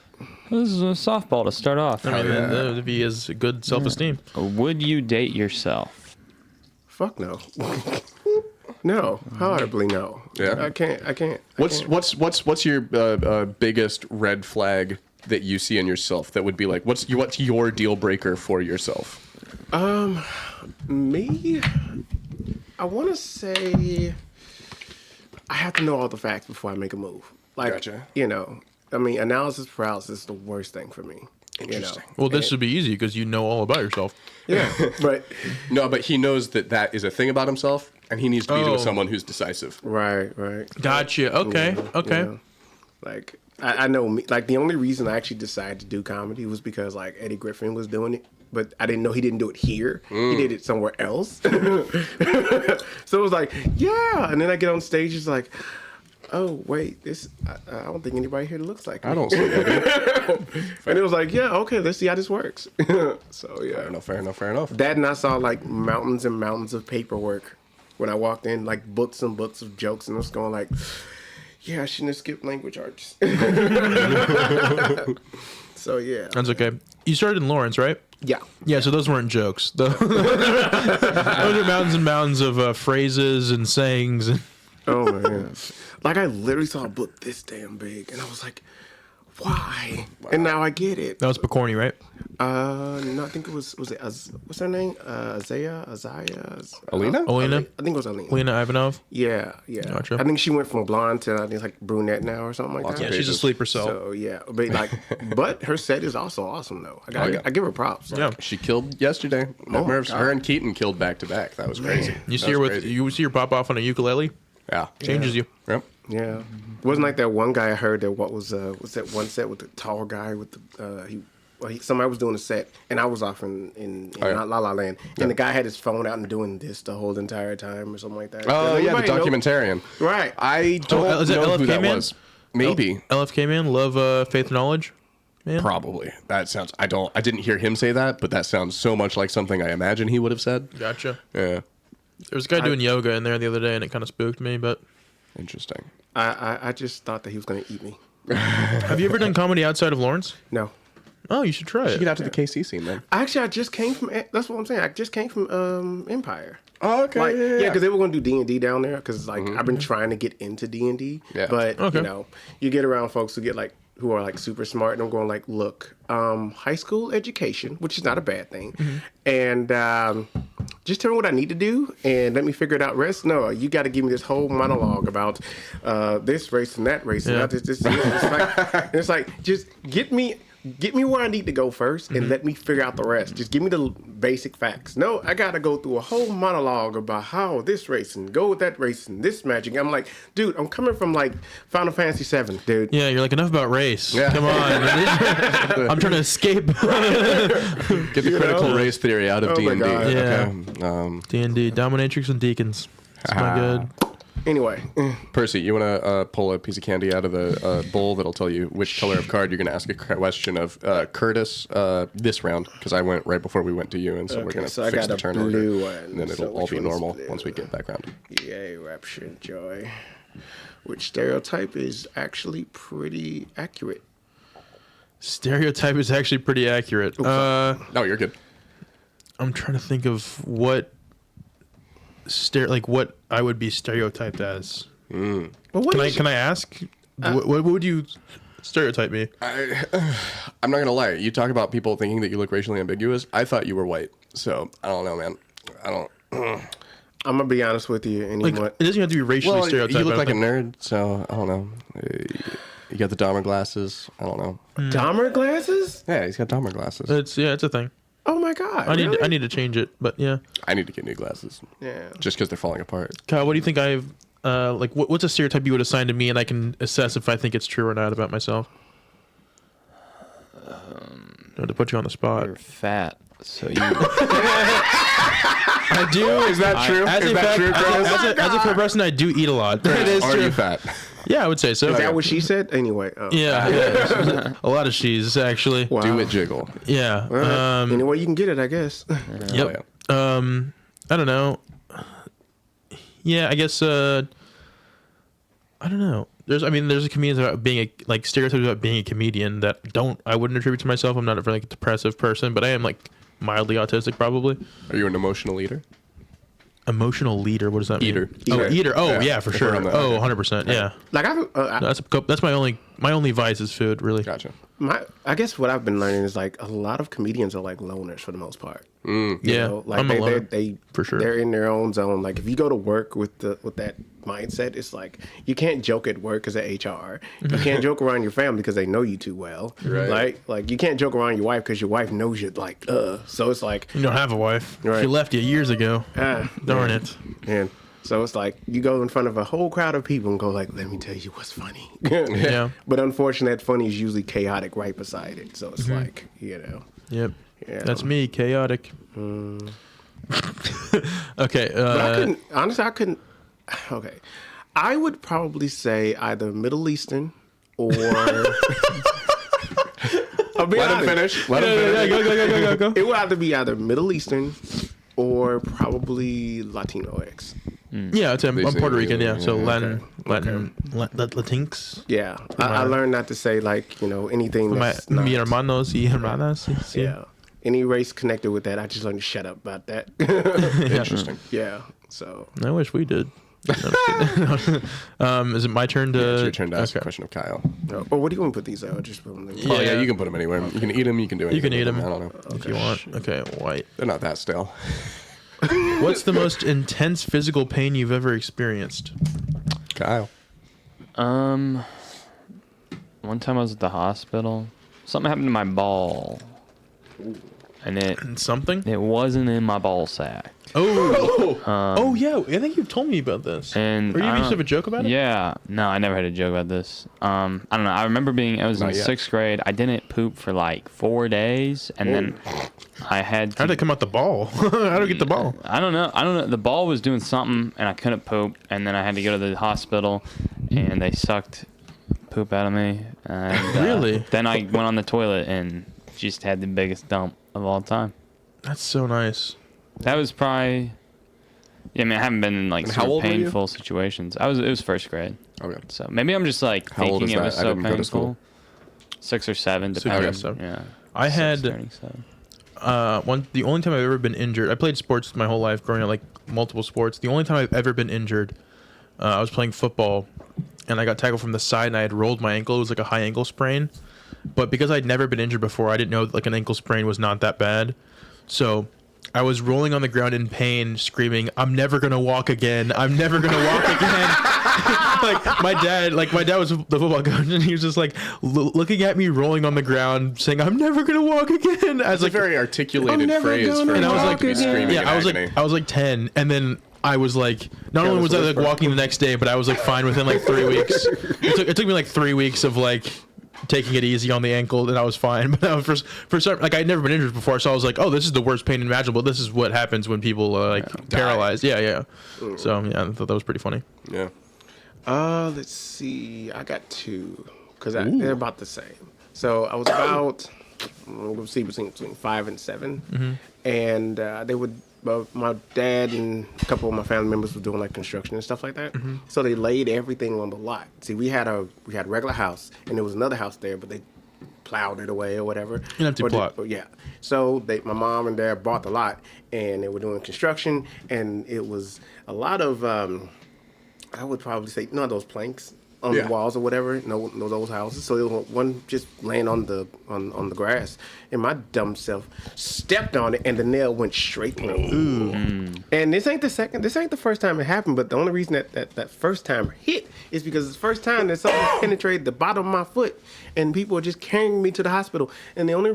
This is a softball to start off. I mean, if he has good self-esteem. Would you date yourself? Fuck no. No, horribly no. Yeah? I can't. What's your biggest red flag that you see in yourself that would be like, what's your deal breaker for yourself? Me? I want to say I have to know all the facts before I make a move. Like, Gotcha. you know, I mean, analysis paralysis is the worst thing for me. Interesting. Well, this should be easy because you know all about yourself. Yeah, but No, but he knows that is a thing about himself, and he needs to be with someone who's decisive. right. Gotcha. Okay. Okay. Yeah. Like I know me. Like the only reason I actually decided to do comedy was because like Eddie Griffin was doing it, but I didn't know he didn't do it here. He did it somewhere else. So it was like, yeah. And then I get on stage, it's like, oh wait, this I don't think anybody here looks like me. I don't see Eddie. And it was like, yeah, okay, let's see how this works. So yeah, Fair enough. that and I saw like mountains and mountains of paperwork when I walked in, like books and books of jokes, and I was going like, yeah, I shouldn't have skipped language arts. So yeah, That's okay. You started in Lawrence, right? yeah. Yeah, so those weren't jokes. Those are mountains and mountains of phrases and sayings. Oh man, like I literally saw a book this damn big, and I was like, why? And now I get it. That was Picorni, right? No, I think it was it what's her name? Isaiah. Alina? Alina? I think it was Alina. Alina Ivanov? Yeah. Gotcha. I think she went from blonde to I think like brunette now or something like Lots that. of Yeah, she's a sleeper cell. So yeah, but like, but her set is also awesome though. I give her props. Like, Yeah. She killed yesterday. my God. Her and Keaton killed back to back. That was crazy. You That see her was with crazy. you see her pop off on a ukulele? Yeah. Changes you. Yep. Yeah, wasn't like that one guy I heard that what's that one set with the tall guy with the somebody was doing a set and I was off in yeah. La La Land and the guy had his phone out and doing this the whole entire time or something like that. Oh Does yeah, the anybody know? documentarian. Right. I don't is that know who LFK that man? was. Maybe. LFK man, love, faith, and knowledge. Man. Probably. That sounds. I didn't hear him say that, but that sounds so much like something I imagine he would have said. Gotcha. Yeah. There was a guy doing yoga in there the other day, and it kind of spooked me. But Interesting. I just thought that he was gonna eat me. have you ever done comedy outside of Lawrence? No. Oh, you should try Get it. out to the KC scene then. Actually, I just came from. That's what I'm saying. I just came from Empire. Oh, okay. Like, yeah, because they were going to do D&D down there. Because like I've been trying to get into D&D, Yeah. but Okay. you know, you get around folks who are like super smart, and I'm going like, look, high school education, which is not a bad thing, and just tell me what I need to do and let me figure it out. Rest, no, you got to give me this whole monologue about this race and that race and Yeah. that. It's like just get me where I need to go first and let me figure out the rest. Just give me the basic facts. No, I got to go through a whole monologue about how this race and go with that race and this magic. I'm like, dude, I'm coming from like Final Fantasy VII, dude. Yeah, you're like, enough about race. Yeah. Come on. I'm trying to escape. Get the critical race theory out of Oh my D&D. God. Yeah. Okay. D&D, dominatrix and deacons. That's my good. Anyway, Percy, you want to pull a piece of candy out of the bowl that'll tell you which color of card you're going to ask a question of Curtis this round, because I went right before we went to you, and so we're Okay, going to so I fix got the a turn blue order, one. and then So it'll all which be one's normal blue? once we get back around. yay, rapture and joy. Which stereotype is actually pretty accurate. Stereotype is actually pretty accurate. No, you're good. I'm trying to think of what what I would be stereotyped as. But what is Can I ask? What would you stereotype me? I'm not going to lie. You talk about people thinking that you look racially ambiguous. I thought you were white, so I don't know, man. I don't. I'm gonna be honest with you. Like, Anyone, it doesn't have to be racially Well, stereotyped. you look I like a don't think. nerd, so I don't know. You got the Dahmer glasses. I don't know. Dahmer glasses? Yeah, he's got Dahmer glasses. It's a thing. Oh my god! I really? need to change it, but yeah. I need to get new glasses Yeah. just because they're falling apart. Kyle, what do you think I've what's a stereotype you would assign to me, and I can assess if I think it's true or not about myself? Not to put you on the spot. You're fat, so you. I do. Is that true? As Is a that fat, true, Chris? as a fat person, I do eat a lot. It is Are you fat? Yeah, I would say so. Is that what she said? Anyway. Yeah, a lot of she's actually. Wow. Do it jiggle. Yeah. Well, any way you can get it, I guess. Yep. I don't know. Yeah, I guess. I don't know. There's a comedians about being stereotypes about being a comedian that I wouldn't attribute to myself. I'm not a very depressive person, but I am mildly autistic probably. Are you an emotional eater? Emotional leader. What does that mean? Eater. Oh, eater. Oh, Yeah. yeah, for If sure. we're on that, Oh, okay. 100%. Yeah. Like That's my only vice is food, really. Gotcha. I guess what I've been learning is a lot of comedians are loners for the most part. You Yeah, know, I'm a loner, they for sure. They're in their own zone. If you go to work with that mindset, it's you can't joke at work because of HR. You can't joke around your family because they know you too well. Right. You can't joke around your wife because your wife knows you. So it's You don't have a wife. Right. She left you years ago. Darn it. And so it's you go in front of a whole crowd of people and go let me tell you what's funny. Yeah. But unfortunately, that funny is usually chaotic right beside it. So it's Yep. Yeah. That's me, chaotic. Okay. But I couldn't. Okay. I would probably say either Middle Eastern or. I'll be Let him honest. finish. Let him finish. Go. It would have to be either Middle Eastern or probably Latino X. Yeah, I'm They say Puerto Rican. Yeah, so yeah, Latinx. Yeah. I learned not to say anything that's not. Mi hermanos y hermanas. Sí. Yeah. Any race connected with that, I just learned to shut up about that. Interesting. Yeah. So. I wish we did. No, I'm just kidding. Is it my turn to? Yeah, it's your turn to ask a okay. question of Kyle. Or what do you want to put these out? Just put them in. Yeah. Oh yeah, you can put them anywhere. You can eat them. You can do anything. You can eat with them. I don't know. If you want. Okay, white. They're not that stale. What's the most intense physical pain you've ever experienced? Kyle. One time I was at the hospital. Something happened to my ball, and Something? it wasn't in my ball sack. Oh yeah, I think you've told me about this. And or you I used to don't- have a joke about it? Yeah, no, I never had a joke about this. I don't know. I remember I was in Not yet. 6th grade. I didn't poop for 4 days, and then I had to. How'd it come out the ball? How'd it get the ball? I don't know. The ball was doing something, and I couldn't poop, and then I had to go to the hospital, and they sucked poop out of me. And, Really? Then I went on the toilet and just had the biggest dump of all time. That's so nice. That was probably. Yeah, I mean, I haven't been in how super old were you? painful situations. It was 1st grade. Okay. So maybe I'm just How old thinking is it that? was I so didn't go to school. painful. 6 or 7, 6 or depending. 7. Yeah. I 6 had turning 7. the only time I've ever been injured. I played sports my whole life, growing up, multiple sports. The only time I've ever been injured, I was playing football, and I got tackled from the side, and I had rolled my ankle. It was a high ankle sprain, but because I'd never been injured before, I didn't know an ankle sprain was not that bad. So I was rolling on the ground in pain, screaming, "I'm never gonna walk again! I'm never gonna walk again!" my dad was the football coach, and he was just looking at me rolling on the ground, saying, "I'm never gonna walk again." As It's a very articulated never phrase gonna for and I was anyone to be screaming in yeah, agony. I was 10, and then I was not only was I whisper. walking the next day, but I was fine within 3 weeks. It took me 3 weeks of taking it easy on the ankle, and I was fine. But I was for some I'd never been injured before, so I was oh, this is the worst pain imaginable. This is what happens when people paralyzed. Yeah. So yeah, I thought that was pretty funny. Yeah. Let's see. I got 2 because they're about the same. So I was about, let's see, between 5 and 7, and they would. My dad and a couple of my family members were doing construction and stuff like that. So they laid everything on the lot. See, we had a regular house, and there was another house there, but they plowed it away or whatever. An empty plot. Yeah. So my mom and dad bought the lot, and they were doing construction, and it was a lot of. I would probably say none of those planks on Yeah. the walls or whatever. No those houses. So there was one just laying on the grass, and my dumb self stepped on it, and the nail went straight through. And this ain't the first time it happened. But the only reason that first time hit is because it's the first time that something penetrated the bottom of my foot, and people were just carrying me to the hospital. And the only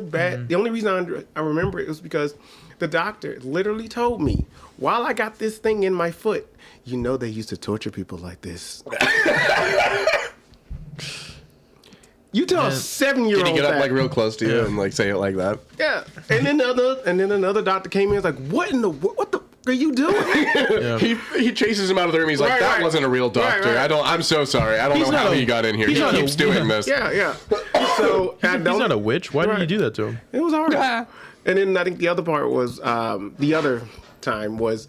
reason I remember it was because the doctor literally told me while I got this thing in my foot, they used to torture people like this. You tell a And- 7-year-old Did he get up that. like real close to you and like say it like that? Yeah, and then another doctor came in and was like, what the are you doing? Yeah. He chases him out of the room. He's like, Right, that right. wasn't a real doctor. Right, right. I'm so sorry. I don't He's know not how a- he got in here. he's He not a- keeps doing this. Yeah. So He's not a witch. Why did you do that to him? It was hard. And then I think the other part was the other time was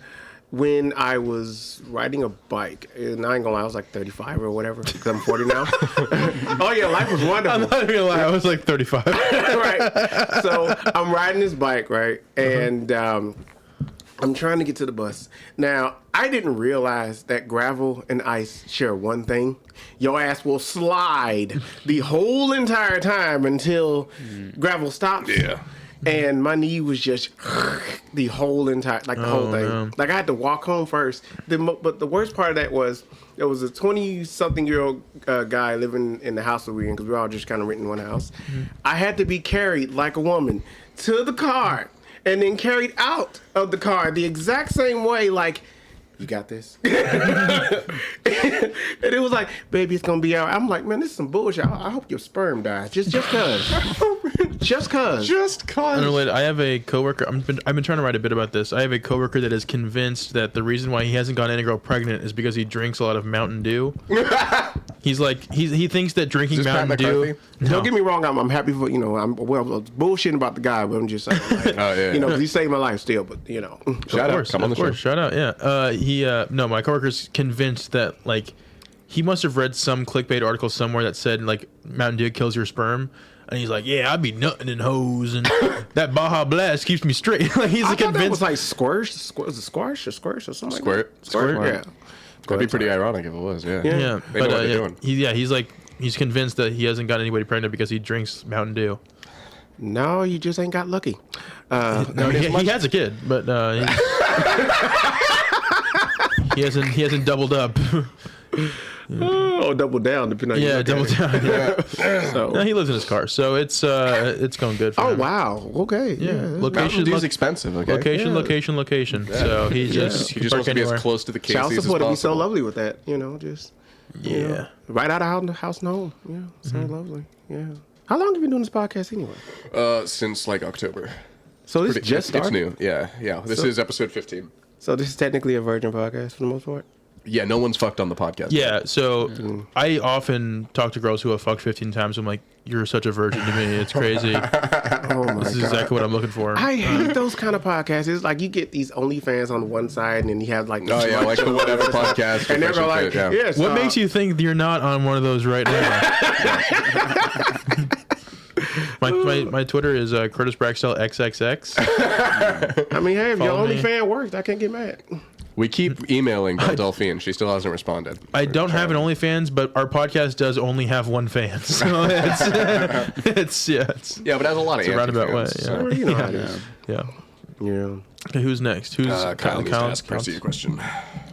when I was riding a bike. And I ain't gonna lie, I was like 35 or whatever because I'm 40 now. Oh yeah, life was wonderful. I'm not gonna lie. I was like 35. Right. So I'm riding this bike, right, and I'm trying to get to the bus. Now I didn't realize that gravel and ice share one thing. Your ass will slide the whole entire time until gravel stops. Yeah. And my knee was just the whole entire, like the whole thing. no. Like I had to walk home first. But the worst part of that was there was a 20-something-year-old guy living in the house that we were in because we were all just kind of renting one house. I had to be carried like a woman to the car and then carried out of the car the exact same way. Like, you got this. And it was like, baby, it's gonna be all right. I'm like, man, this is some bullshit. I hope your sperm dies. Just cause. Just cause. Just cause. Unrelated, I have a coworker. I've been trying to write a bit about this. I have a coworker that is convinced that the reason why he hasn't gotten any girl pregnant is because he drinks a lot of Mountain Dew. He's like he thinks that drinking Is this Pat Mountain Dew. McCarthy? No. Don't get me wrong. I'm happy for I'm bullshitting about the guy, but I'm just saying, like, Oh, yeah. because he saved my life still. But Shout Of out. course, Come on the of course. show. Shout out. Yeah. No, my coworker's convinced that like he must have read some clickbait article somewhere that said like Mountain Dew kills your sperm. And he's like, yeah, I be nutting in hoes, and that Baja Blast keeps me straight. Like he's I thought that convinced. was like squirt. Was it squash or squirt or something? Squirt. Like that? Squirt. Squirt. Yeah. That'd be pretty ironic if it was. Yeah. yeah, They know but what they're doing. he's like he's convinced that he hasn't got anybody pregnant because he drinks Mountain Dew. No, you just ain't got lucky. No, he has a kid, but he hasn't doubled up. Oh, double down depending on Yeah, you double look at it. down. So. No, he lives in his car, so it's going good for Oh him. wow. Okay. Yeah, Mountain location, Dew's expensive. Okay. location, Yeah. location. So he just He just wants to be as close to the Child Caseys as support would be so possible. lovely with that. Just Yeah. right out of house and home. Yeah, so lovely. Yeah. How long have you been doing this podcast anyway? Since like October. So this Pretty- just it's started. new. Yeah. This is episode 15. So this is technically a virgin podcast for the most part. Yeah, no one's fucked on the podcast. Yeah, so I often talk to girls who have fucked 15 times. I'm like, you're such a virgin to me. It's crazy. Oh my This is god. exactly what I'm looking for. I hate those kind of podcasts. It's like you get these OnlyFans on one side, and then you have like Oh yeah, like the whatever podcast. and they're Profession like, Fit, yes. What makes you think you're not on one of those right now? my Twitter is Curtis Braxell XXX. I mean, hey, if your Follow me. OnlyFans works, I can't get mad. We keep emailing Belle Delphine. She still hasn't responded. I don't have an OnlyFans, but our podcast does only have one fan. So it's Yeah, but it has a lot of a roundabout way. anti-fans, Yeah. Well, you know how it is. Yeah. Yeah. Okay, who's next? Who's Kyle needs to Kyle- ask Percy a question.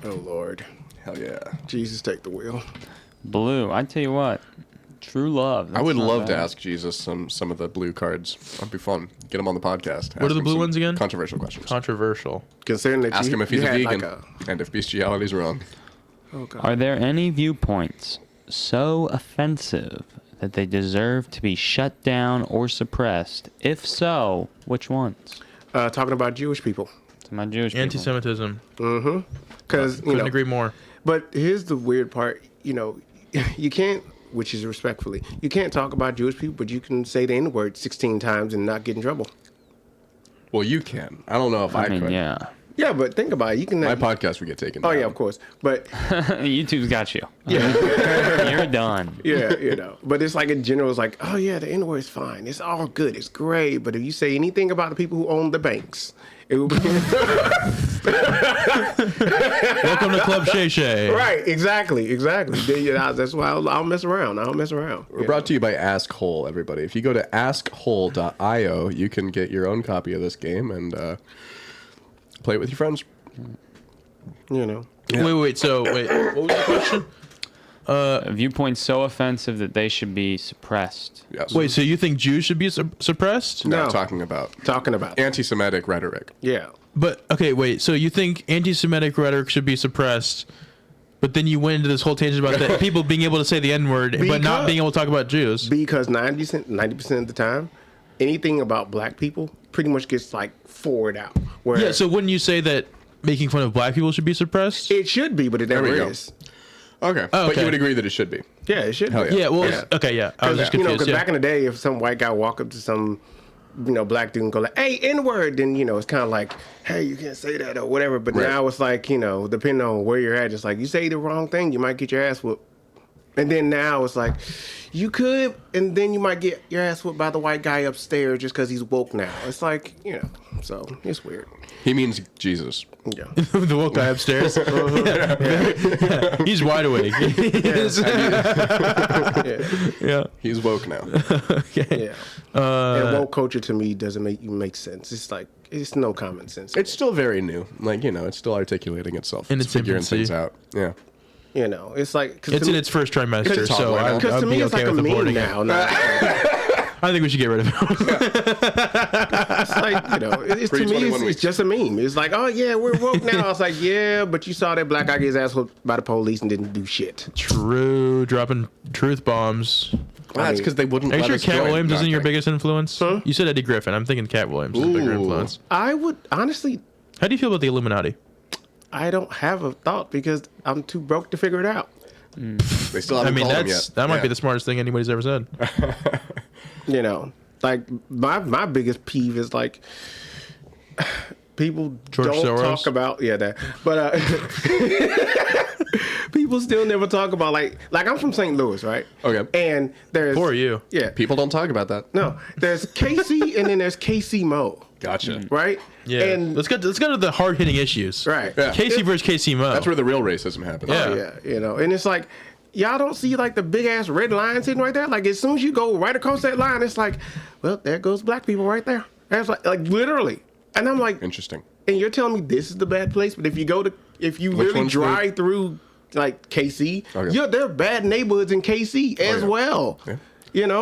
Oh Lord, Hell yeah. Jesus, take the wheel. Blue. I tell you what, true love. I would that's not love to bad. ask Jesus some of the blue cards. That'd be fun. Get him on the podcast. What are the blue ones again? Controversial questions. Controversial. Considering that Ask you, him if he's you a had vegan like and if bestiality's wrong. oh God. Are there any viewpoints so offensive that they deserve to be shut down or suppressed? If so, which ones? Talking about Jewish people. To my Jewish people. Anti-Semitism. Because Couldn't agree more. But here's the weird part. You can't, which is respectfully, you can't talk about Jewish people, but you can say the N word 16 times and not get in trouble. Well, you can. I don't know if I, I mean, could. yeah. Yeah, but think about it. You can. My podcast would get taken Oh down. yeah, of course. But YouTube's got you. yeah, You're done. yeah. But it's like in general, it's like, oh yeah, the N word is fine. It's all good. It's great. But if you say anything about the people who own the banks, it will be Welcome to Club Shay Shay. right. Exactly. That's why I'll mess around. We're brought to you by Ask Hole, everybody. If you go to askhole.io, you can get your own copy of this game and play it with your friends. Wait. So, what was the question? A viewpoint so offensive that they should be suppressed. Yes. Wait, so you think Jews should be suppressed? No, No. talking about Talking about anti-Semitic rhetoric. yeah. But okay, wait. So you think anti-Semitic rhetoric should be suppressed, But then you went into this whole tangent about that people being able to say the N-word, but not being able to talk about Jews. Because 90% of the time, anything about black people pretty much gets like forward out. Where Yeah, so wouldn't you say that making fun of black people should be suppressed? it should be, but it never we go. is. Okay. Oh, But okay. you would agree that it should be. Yeah, it should Hell be. Yeah, well, Yeah. okay, yeah. I was just You know, confused. because yeah. back in the day, if some white guy walk up to some, black dude and go like, "Hey, N-word," then it's kind of like, "Hey, you can't say that" or whatever. But Right. now it's like, depending on where you're at, it's like you say the wrong thing, you might get your ass whooped. And then now it's like, you could, and then you might get your ass whooped by the white guy upstairs just because he's woke now. It's like, so it's weird. He means Jesus. Yeah. The woke guy upstairs. Yeah. He's wide awake. Yeah. He's woke now. Okay. Yeah. And woke culture to me doesn't make sense. It's like, it's no common sense. It's still very new. Like, it's still articulating itself. In It's its figuring infancy. things out. Yeah. It's like, cause It's to in me- its first trimester, It's a so toddler now. I'd Because to me, be it's okay like a with meme aborting it. now. I think we should get rid of it. It's like, it's to me, Pre-21 it's weeks. just a meme. It's like, oh yeah, we're woke now. It's like, yeah, but you saw that black guy get his ass whooped by the police and didn't do shit. True. Dropping truth bombs. Well, that's because they wouldn't Are you let sure us Cat join. Williams No, isn't your I'm kidding. biggest influence? Huh? You said Eddie Griffin. I'm thinking Cat Williams is a bigger Ooh. influence. I would honestly, How do you feel about the Illuminati? I don't have a thought because I'm too broke to figure it out. They still I haven't mean, called him yet. that might be Yeah. the smartest thing anybody's ever said. Like my biggest peeve is like people George don't Soros? talk about that, but people still never talk about like I'm from St. Louis, right? Okay. And there's Poor you. Yeah. People don't talk about that. No, there's KC and then there's KC Mo, Gotcha. right? Yeah. And let's go to the hard hitting issues. right. Yeah. Casey versus Casey Mo. That's where the real racism happens. Yeah. Yeah, and it's like y'all don't see like the big ass red line sitting right there. Like as soon as you go right across that line, it's like, well, there goes black people right there. That's like literally. And I'm like, Interesting. and you're telling me this is the bad place, but if you literally one's drive through like KC, Okay. there are bad neighborhoods in KC as yeah. well. Yeah.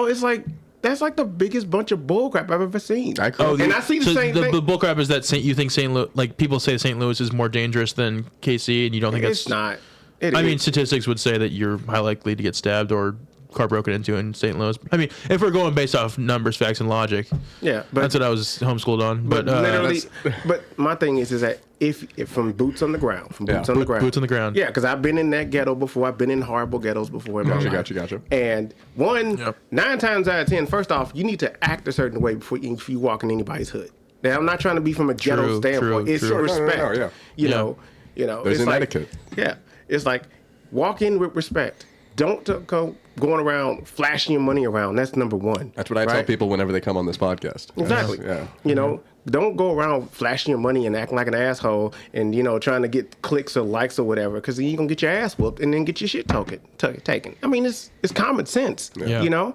It's like that's like the biggest bunch of bullcrap I've ever seen. I agree. and I see the same thing. The bullcrap is that you think St. Louis, like people say St. Louis is more dangerous than KC, and you don't think It's that's not. I mean, statistics would say that you're high likely to get stabbed or car broken into in St. Louis. I mean, if we're going based off numbers, facts, and logic, yeah, but that's what I was homeschooled on. But But literally, but my thing is that if from boots on the ground, boots on the ground. yeah, because I've been in that ghetto before. I've been in horrible ghettos before in my life. Gotcha. And 9 times out of 10, first off, you need to act a certain way if you walk in anybody's hood. Now, I'm not trying to be from a ghetto True, standpoint. true, It's true. respect. No, yeah. You Yeah. know. There's it's an like, etiquette. Yeah, it's like walk in with respect. Don't go going around flashing your money around. That's number one. That's what I tell right? people whenever they come on this podcast. Exactly. Yeah. Don't go around flashing your money and acting like an asshole and, trying to get clicks or likes or whatever, because then you're going to get your ass whooped and then get your shit taken. I mean, it's common sense, Yeah.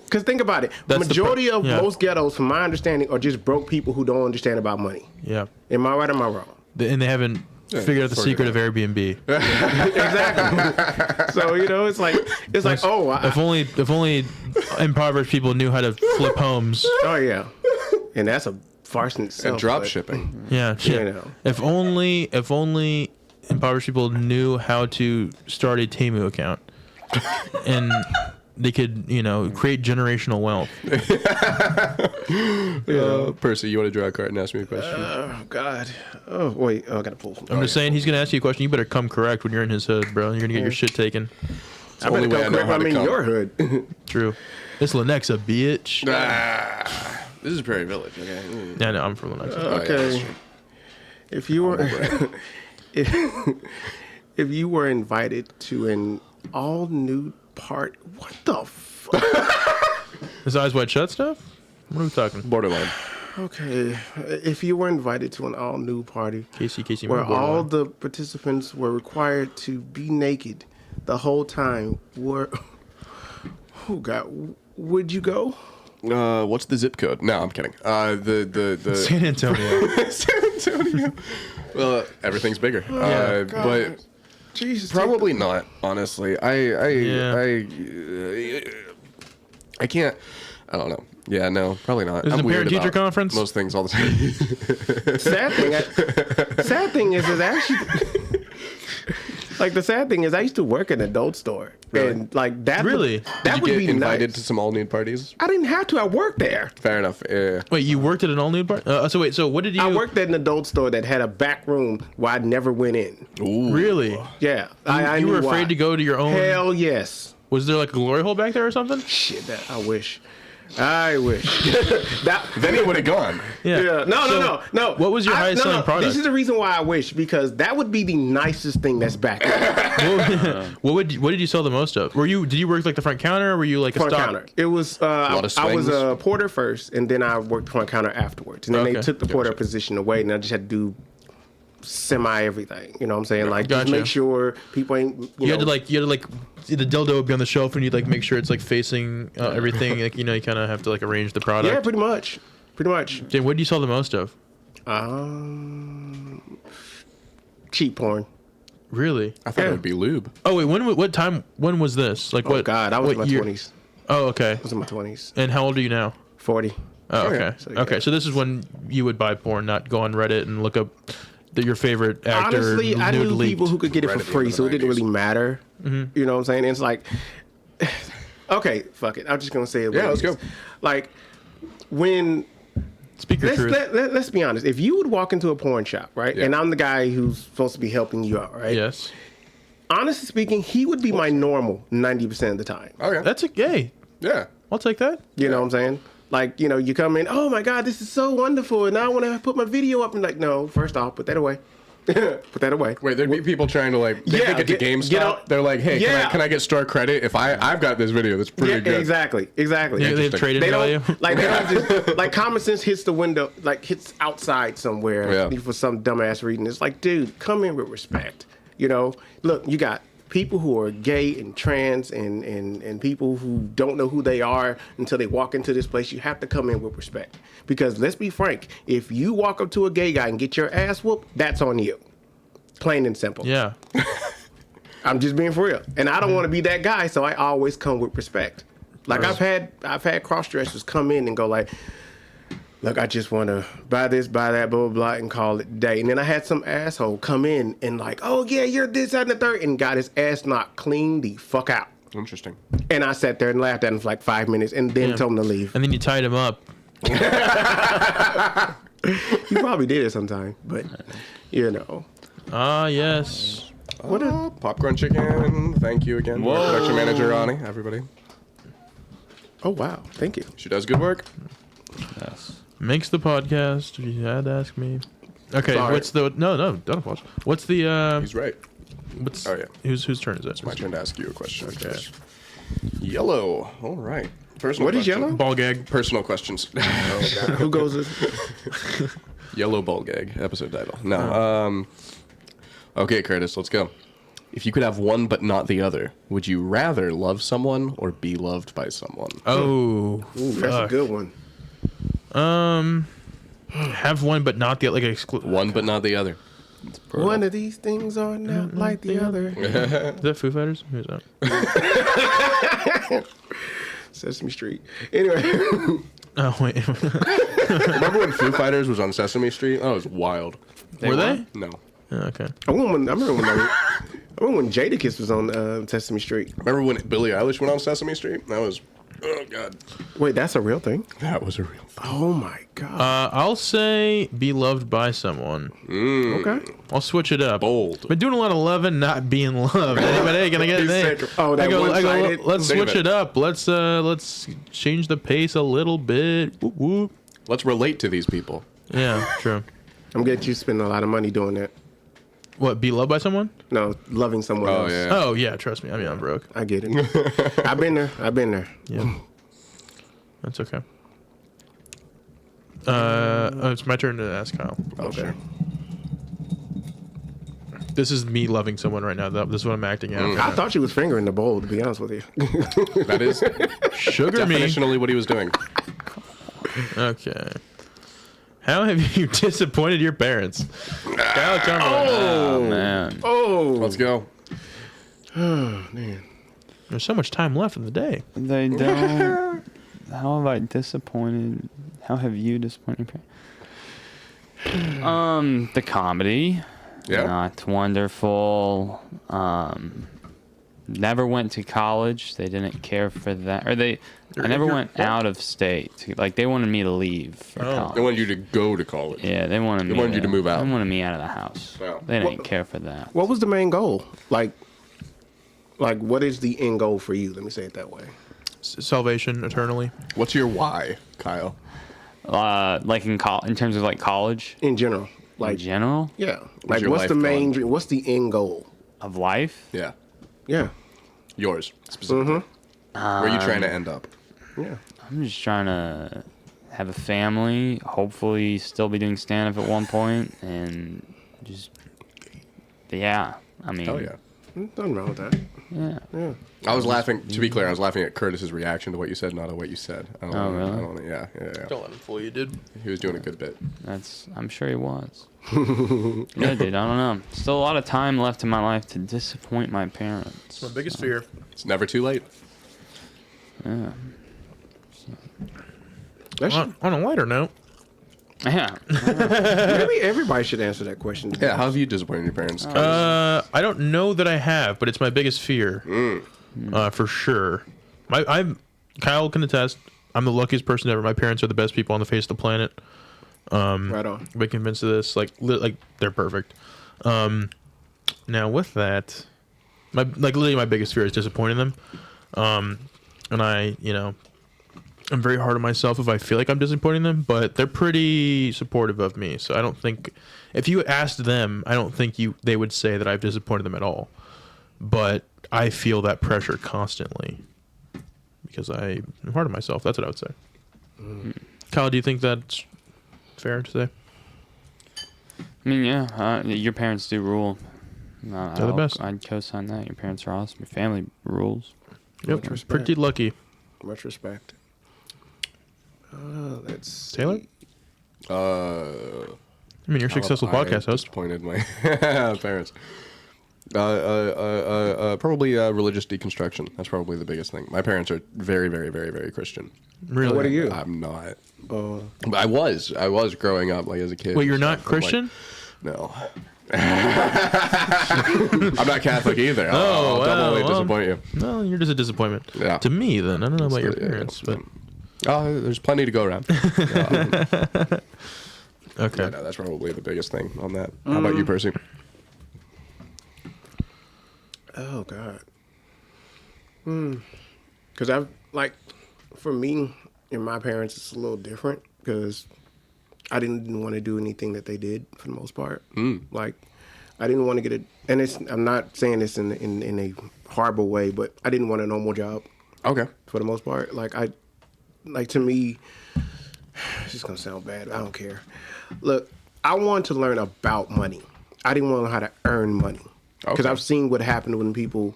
Because think about it. The That's the majority of yeah. most ghettos, from my understanding, are just broke people who don't understand about money. yeah, Am I right or am I wrong? and they haven't figured out the figured secret it of Airbnb. Exactly. So, it's like, If only impoverished people knew how to flip homes. oh, yeah. And that's a farce in itself. And drop but- shipping. Yeah, You know. If only impoverished people knew how to start a Temu account, and they could, create generational wealth. Percy, you want to draw a card and ask me a question? Oh, God. Oh, wait. Oh, I got to pull. I'm just saying, he's gonna ask you a question. You better come correct when you're in his hood, bro. You're gonna get your shit taken. It's I the only better way I come know correct how when I'm to in come. your hood. True. It's Lenexa, bitch. This is Prairie Village, okay? Yeah, no, I'm from Lenexa. yeah, that's Okay. true. If you were if you were invited to an all nude part, what the fuck? His eyes wide shut stuff. What are we talking? Borderline. Okay, if you were invited to an all nude party Casey, where Moore, all borderline. the participants were required to be naked the whole time, oh God, would you go? What's the zip code? No, I'm kidding. The San Antonio. San Antonio. Well, everything's bigger. God. But Jesus, probably not. Honestly, I can't. I don't know. Yeah, no, probably not. Is it I'm a weird parent-teacher about conference? Most things all the time. Sad thing is actually Like the sad thing is, I used to work in an adult store, Really? and like that. Really? That Did would you be get invited nice. to some all nude parties? I didn't have to. I worked there. Fair enough. Yeah. Wait, you worked at an all nude bar? So what did you? I worked at an adult store that had a back room where I never went in. Ooh. Really? Yeah, I you knew were why. afraid to go to your own. Hell yes. Was there like a glory hole back there or something? Shit, that I wish. I wish. that Then he would have gone. Yeah. No. what was your highest selling product? This is the reason why I wish, because that would be the nicest thing that's back there. what did you sell the most of? Did you work like the front counter or were you like a Front stock? counter. It was lot of I was swings. a porter first, and then I worked front counter afterwards. And then they Okay. took the porter position away, and I just had to do semi everything. You know what I'm saying? Like Gotcha. just make sure people ain't. You had to like the dildo would be on the shelf and you'd like make sure it's like facing everything. Like you kind of have to like arrange the product. Yeah, pretty much. Jay, what did you sell the most of? Cheap porn. Really? I thought Yeah. it would be lube. Oh wait, when was this? Like Oh what? God, I was what in my year? 20s. Oh okay. I was in my 20s. And how old are you now? 40. Oh okay. yeah. So, yeah. Okay, so this is when you would buy porn, not go on Reddit and look up your favorite actor. Honestly, I nude knew leaked. people who could get it Right for at the free, end of so the it didn't 90s. really matter. Mm-hmm. You know what I'm saying? It's like, okay, fuck it. I'm just gonna say it. Yeah, what let's it is. go. Like when Speak your truth. let's be honest. If you would walk into a porn shop, right, Yeah. and I'm the guy who's supposed to be helping you out, right? Yes. Honestly speaking, he would be my normal 90% of the time. Okay. That's a gay. Yeah. I'll take that. You know what I'm saying? Like, you know, you come in, oh my God, this is so wonderful, and now I want to put my video up, and like, no, first off, put that away. Put that away. Wait, there'd be people trying to like. They Yeah, think it's a get GameStop. on- They're like, hey, Yeah. can I get store credit if I've got this video that's pretty Yeah, good. exactly. They have traded They value. don't like they don't just like common sense hits the window, like hits outside somewhere Yeah. for some dumbass reading. It's like, dude, come in with respect. You know, look, you got people who are gay and trans and people who don't know who they are until they walk into this place. You have to come in with respect, because let's be frank, if you walk up to a gay guy and get your ass whooped, that's on you. Plain and simple. Yeah. I'm just being for real, and I don't want to be that guy, so I always come with respect. Like I've had cross dressers come in and go like, look, I just want to buy this, buy that, blah blah blah, and call it a day. And then I had some asshole come in and like, oh yeah, you're this, that, and the third, and got his ass knocked clean the fuck out. Interesting. And I sat there and laughed at him for like 5 minutes, and then told him to leave. And then you tied him up. You probably did it sometime, but you know. Ah, yes. What a, Popcorn chicken. Thank you again, to our Whoa. production manager Ronnie. Everybody, oh wow, thank you. she does good work. Yes. Makes the podcast. If you had to ask me. Okay, Sorry. what's the no? Don't apologize. What's the He's right. what's Oh, yeah. whose turn is it? My turn to ask you a question. Okay. Yellow. All right. Personal What is question. yellow? Ball gag. Personal questions. Who goes this? Yellow ball gag. Episode title. No. Okay, Curtis. Let's go. If you could have one but not the other, would you rather love someone or be loved by someone? Oh, Ooh, that's a good one. have one but not the other. Like One but not the other. One of these things are not like the other. Is that Foo Fighters? Who's that? Sesame Street. Anyway. Oh wait, Remember when Foo Fighters was on Sesame Street? That was wild. were they? No. Oh, okay. I remember when Jadakiss was on Sesame Street. Remember when Billie Eilish went on Sesame Street? That was, oh god, Wait, that's a real thing? that was a real thing. Oh my god. I'll say be loved by someone. Okay. I'll switch it up. Bold. Been doing a lot of loving, not being loved. Anybody, hey, can I get He's it? sick. Oh, that I go, one-sided? let's Think of switch it. it up. Let's change the pace a little bit. Whoop, whoop. Let's relate to these people. Yeah, true. I'm getting you spending a lot of money doing that. What? Be loved by someone? No, loving someone Oh else. yeah. Oh yeah, trust me. I mean, I'm broke. I get it. I've been there. Yeah, that's okay. It's my turn to ask Kyle. Oh, sure. This is me loving someone right now. This is what I'm acting out. I thought you was fingering the bowl, to be honest with you. That is Sugar me. definitionally what he was doing. Okay. How have you disappointed your parents? Kyle Cumberland. Oh man. Oh. Let's go. Man. There's so much time left in the day. They don't. How have I disappointed? How have you disappointed your parents? The comedy. Yeah. Not wonderful. Never went to college. They didn't care for that. I never went out of state. Like, they wanted me to leave for college. They wanted you to go to college. Yeah, they wanted you to move out. They wanted me out of the house. Wow. They didn't care for that. What was the main goal? Like, what is the end goal for you? Let me say it that way. Salvation eternally. What's your why, Kyle? Like in terms of like college In general, in like, general yeah, like your what's the life main going? dream? What's the end goal? of life. Yeah. Yeah, Yours, specifically. Where are you trying to end up? yeah. I'm just trying to have a family. Hopefully, still be doing stand up at one point, and just yeah. I mean, Oh, yeah. Nothing wrong with that. yeah. Yeah. I was laughing, to be clear, I was laughing at Curtis's reaction to what you said, not at what you said. I don't Oh, know, really? I don't know. Yeah. Don't let him fool you, dude. He was doing a good bit. I'm sure he was. Yeah, dude. I don't know. Still a lot of time left in my life to disappoint my parents. It's my biggest fear. It's never too late. Yeah. That should, On a lighter note, Yeah. maybe everybody should answer that question. Yeah, how have you disappointed your parents? I don't know that I have, but it's my biggest fear, for sure. Kyle can attest. I'm the luckiest person ever. My parents are the best people on the face of the planet. Right on. I've been convinced of this. Like they're perfect. Now with that, literally my biggest fear is disappointing them. And I'm very hard on myself if I feel like I'm disappointing them, but they're pretty supportive of me. So I don't think, if you asked them, I don't think they would say that I've disappointed them at all. But I feel that pressure constantly because I am hard on myself. That's what I would say. Kyle, do you think that's fair to say? I mean, yeah. Your parents do rule. They're the best. I'd co-sign that. Your parents are awesome. Your family rules. Yep, respect. pretty lucky. Much respect. Let's Taylor? see. I mean, you're a successful I podcast host. disappointed my parents. Probably religious deconstruction. That's probably the biggest thing. My parents are very, very, very, very Christian. Really? What are you? I'm not. But I was growing up, like as a kid. Wait, you're and not stuff. I'm like, Christian? no. I'm not Catholic either. I'll wow, doubly well, disappoint you. No, you're just a disappointment. Yeah. To me, then. I don't know about your Yeah, parents, but there's plenty to go around. okay. Yeah, no, that's probably the biggest thing on that. How about you, Percy? Oh God. Because I've for me and my parents, it's a little different because I didn't want to do anything that they did for the most part. Like, I didn't want to get it, and I'm not saying this in a horrible way, but I didn't want a normal job Okay. for the most part. To me, it's just gonna sound bad. I don't care. Look, I wanted to learn about money. I didn't want to know how to earn money because Okay. I've seen what happened when people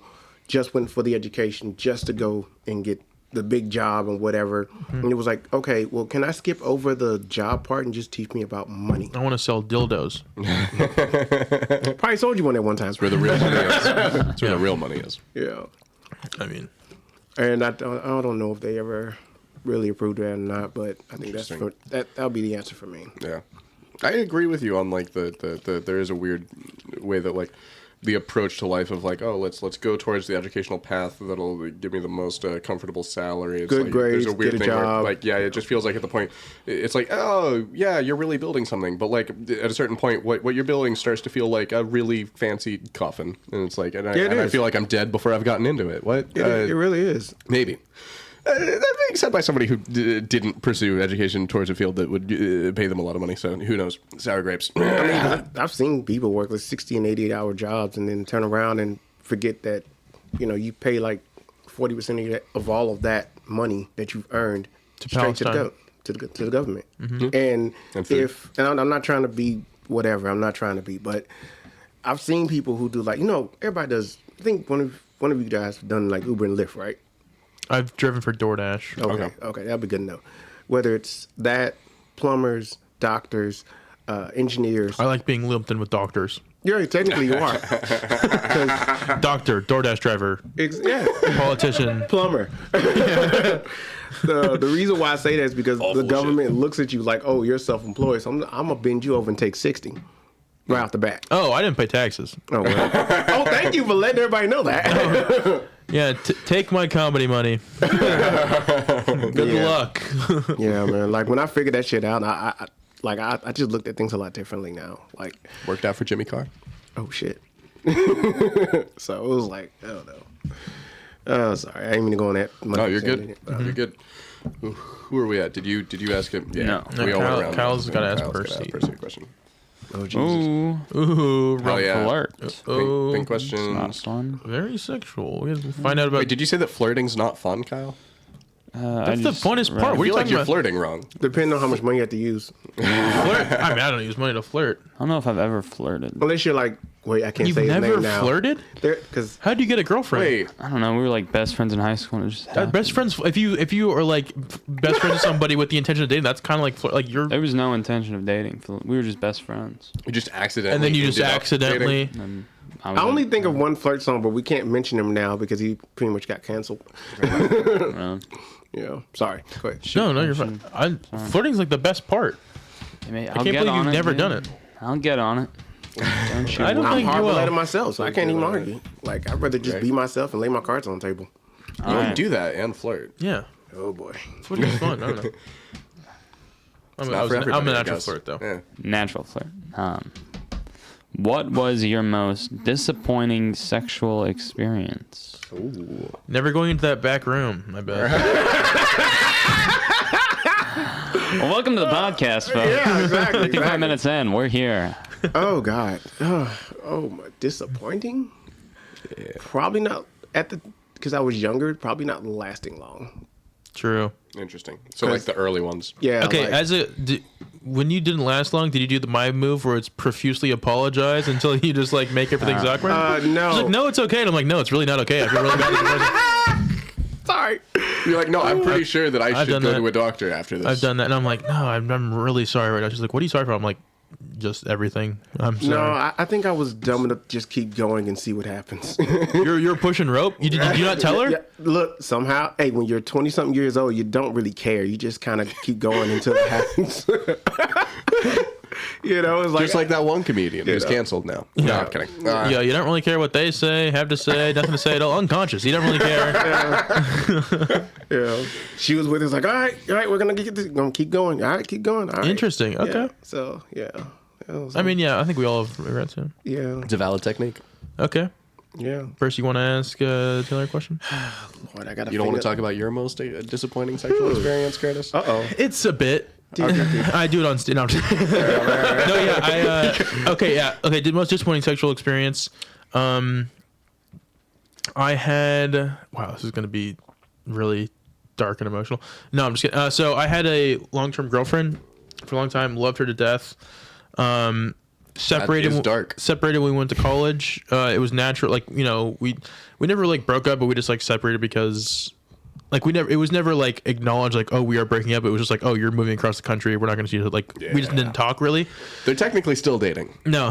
just went for the education just to go and get the big job and whatever. And it was like, okay, well, can I skip over the job part and just teach me about money? I want to sell dildos. Probably sold you one at one time. Where the real money is. That's where the real money is. Yeah. I mean, And I don't know if they ever really approved of that or not, but I think that'll be the answer for me. Yeah, I agree with you on like the there is a weird way that like the approach to life of like, oh, let's go towards the educational path that'll give me the most comfortable salary. It's Good like, grades, there's a weird get a thing where, job. like, yeah, it just feels like at the point it's like, oh yeah, you're really building something, but like at a certain point what you're building starts to feel like a really fancy coffin, and it's like, and I feel like I'm dead before I've gotten into it. What? It really is. Maybe. That being said by somebody who didn't pursue education towards a field that would pay them a lot of money, so who knows? Sour grapes. I mean, I've seen people work like 60 and 88-hour jobs and then turn around and forget that, you pay like 40% of all of that money that you've earned straight to Palestine. the government. And And food. I'm not trying to be whatever. I'm not trying to be, but I've seen people who do like, everybody does. I think one of you guys have done like Uber and Lyft, right? I've driven for DoorDash. Okay, that'd be good to know. Whether it's that, plumbers, doctors, engineers. I like being lumped in with doctors. Yeah, technically you are. Doctor, DoorDash driver, Yeah, politician. plumber. The reason why I say that is because the government looks at you like, oh, you're self-employed, so I'm gonna bend you over and take 60. right off the bat. Oh, I didn't pay taxes. Oh, well. Oh, thank you for letting everybody know that. Yeah, take my comedy money. Good Yeah. luck. Yeah, man. Like when I figured that shit out, I just looked at things a lot differently now. Like, Worked out for Jimmy Carr. oh shit. So it was like, I don't know. Oh, sorry, I didn't mean to go on that. No, you're good. You're good. Who are we at? Did you ask him? Yeah, No. we all went Kyle- around. Kyle's gotta ask Kyle's gotta Percy. Percy a question. Oh Jesus. Ooh, Ooh, Oh yeah. flirt. Pink questions. Not fun. very sexual. We have to find out about. Wait, did you say that flirting's not fun, Kyle? That's the funnest part. I What are you feel like talking you're about? flirting wrong. Depending on how much money you have to use. Flirt? I mean, I don't use money to flirt. I don't know if I've ever flirted. Unless you're like, wait, I can't You've say his never name now. flirted? Because How'd you get a girlfriend? Wait, I don't know. We were like best friends in high school, and it just happened. Best friends. If you are like best friends with somebody with the intention of dating, that's kind of like like you're. There was no intention of dating. We were just best friends. you just accidentally. And then you just ended up accidentally. dating? And I only think of one flirt song, but we can't mention him now because he pretty much got canceled. Yeah, sorry. Go ahead. No, you're fine. Flirting's like the best part. I mean, I can't believe you've never done it. I'll get on it. Don't shoot I don't me. I'm think you hard will. at myself, so I can't even argue. Like, I'd rather just be myself and lay my cards on the table. You can do that and flirt. Yeah, Oh boy. flirting's fun. I don't know. It's not for everybody, I'm a I natural guess. flirt though. Yeah. Natural flirt. What was your most disappointing sexual experience? Never going into that back room. I bet. Well, welcome to the podcast, folks. Yeah, exactly. 55 minutes in, we're here. Oh God. Oh my, disappointing. Yeah. Probably not because I was younger. Probably not lasting long. True. Interesting. So like the early ones. Yeah. Okay, like- when you didn't last long, did you do my move where it's profusely apologize until you just like make everything awkward? no. She's like, no, it's okay. And I'm like, no, it's really not okay. I feel really bad. As a person. Sorry. You're like, no, I'm pretty sure that I I've should done go that. to a doctor after this. I've done that, and I'm like, no, I'm really sorry right now. She's like, what are you sorry for? I'm like, just everything. I'm sorry. No, I think I was dumb enough to just keep going and see what happens. You're pushing rope. Did you not tell her? Yeah, look, somehow, hey, when you're 20-something years old, you don't really care. You just kind of keep going until it happens. You know, it's like Just like that one comedian who's canceled now. No, I'm kidding. Yeah, you don't really care what they say, have to say, nothing to say at all. Unconscious. You don't really care. Yeah. She was with us like, all right, we're gonna get this, gonna keep going. All right, keep going. All right. Interesting. Okay. Yeah. So yeah. It was, I mean, yeah, I think we all have regrets. Yeah. yeah, It's a valid technique. Okay. yeah. First, you want to ask Taylor a question? Lord, I gotta. You don't want to talk about your most disappointing sexual experience, Curtis? oh. It's a bit. I do it on stage. No, I'm just- no, yeah. Okay, yeah. Okay, the most disappointing sexual experience. I had. Wow, this is going to be really dark and emotional. No, I'm just kidding. So I had a long-term girlfriend for a long time. Loved her to death. Separated. That is dark. Separated when we went to college. It was natural. Like, you know, we never like broke up, but we just like separated because. Like it was never like acknowledged like, oh, we are breaking up. It was just like, oh, you're moving across the country. We're not going to see you. Like we just didn't talk really. They're technically still dating. No,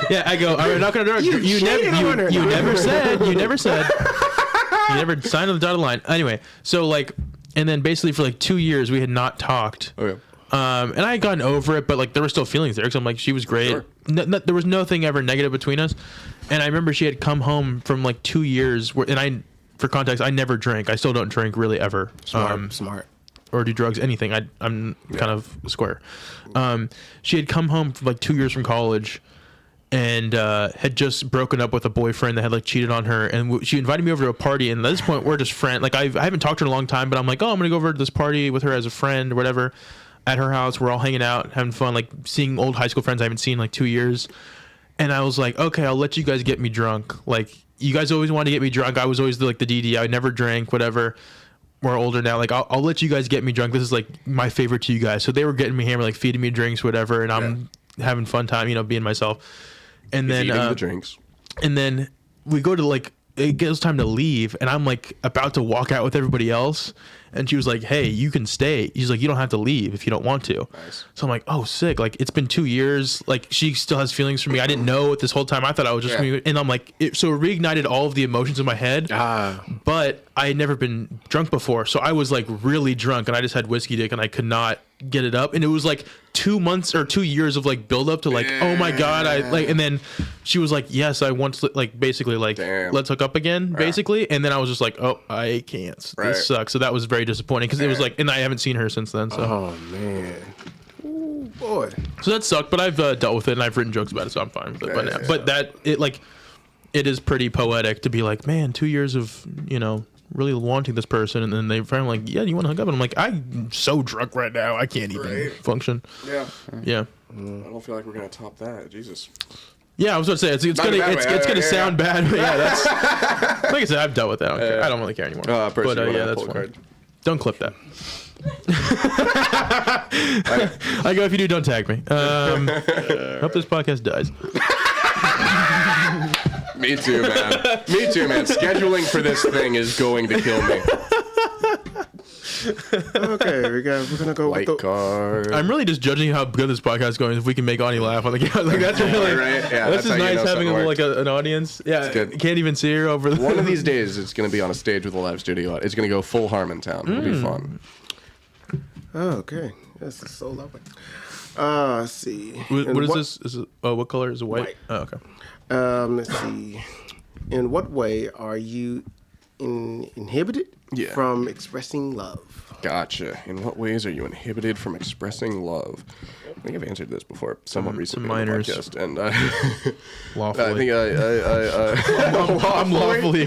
yeah. I go, I'm not going to do it. You never said. You never signed on the dotted line. Anyway, so like, and then basically for like 2 years we had not talked. Okay. And I had gotten over it, but like there were still feelings there because I'm like, she was great. Sure. There was nothing ever negative between us. And I remember she had come home from like 2 years for context, I never drink. I still don't drink really ever. Smart. Or do drugs, anything. I'm kind of square. She had come home from like 2 years from college and had just broken up with a boyfriend that had like cheated on her. And she invited me over to a party. And at this point, we're just friends. Like I haven't talked to her in a long time, but I'm like, oh, I'm going to go over to this party with her as a friend or whatever at her house. We're all hanging out, having fun, like seeing old high school friends I haven't seen in like 2 years. And I was like, okay, I'll let you guys get me drunk. Like, you guys always wanted to get me drunk. I was always the DD. I never drank, whatever. We're older now. Like, I'll let you guys get me drunk. This is like my favorite to you guys. So they were getting me hammered, like feeding me drinks, whatever. And I'm having fun time, you know, being myself. And then, Eating the drinks. and then we go to like, it gets time to leave. And I'm like about to walk out with everybody else. And she was like, hey, you can stay. She's like, you don't have to leave if you don't want to. Nice. So I'm like, oh, sick. Like, it's been 2 years. Like, she still has feelings for me. I didn't know it this whole time. I thought I was just Yeah. and I'm like, so it reignited all of the emotions in my head. But I had never been drunk before. So I was like really drunk and I just had whiskey dick and I could not get it up, and it was like 2 months or 2 years of like build up to like, oh my god, I like, and then she was like, yes, I want to, like, basically like, let's hook up again, basically, and then I was just like, oh, I can't, this sucks. So that was very disappointing because it was like, and I haven't seen her since then. So Oh man, ooh, boy. so that sucked, but I've dealt with it and I've written jokes about it, so I'm fine with it. But that it like, it is pretty poetic to be like, man, 2 years of, you know, really wanting this person, and then they finally like, yeah, you want to hook up? And I'm like, I'm so drunk right now, I can't even function. Yeah. Yeah. I don't feel like we're gonna top that. Jesus. Yeah, I was going to say it's gonna sound bad, but yeah, that's like I said, I've dealt with that. I don't really care anymore. But yeah, that's fine. Don't clip that. I go, if you do, don't tag me. Hope this podcast dies. Me too, man. Me too, man. Scheduling for this thing is going to kill me. Okay, we're gonna go White with the card. I'm really just judging how good this podcast is going. If we can make Ani laugh on the couch, like that's really right. Yeah, this is how you nice know having something like an audience. Yeah, good. Can't even see her over. One of these days, it's going to be on a stage with a live studio. It's going to go full Harmontown. It'll be fun. Okay, this is so lovely. Let's see. What is this? Is it, what color is it? White. White. Oh, okay. Let's see. In what way are you inhibited from expressing love? Gotcha. In what ways are you inhibited from expressing love? I think I've answered this before somewhat recently on the minors. podcast, and Lawfully. I think I'm lawfully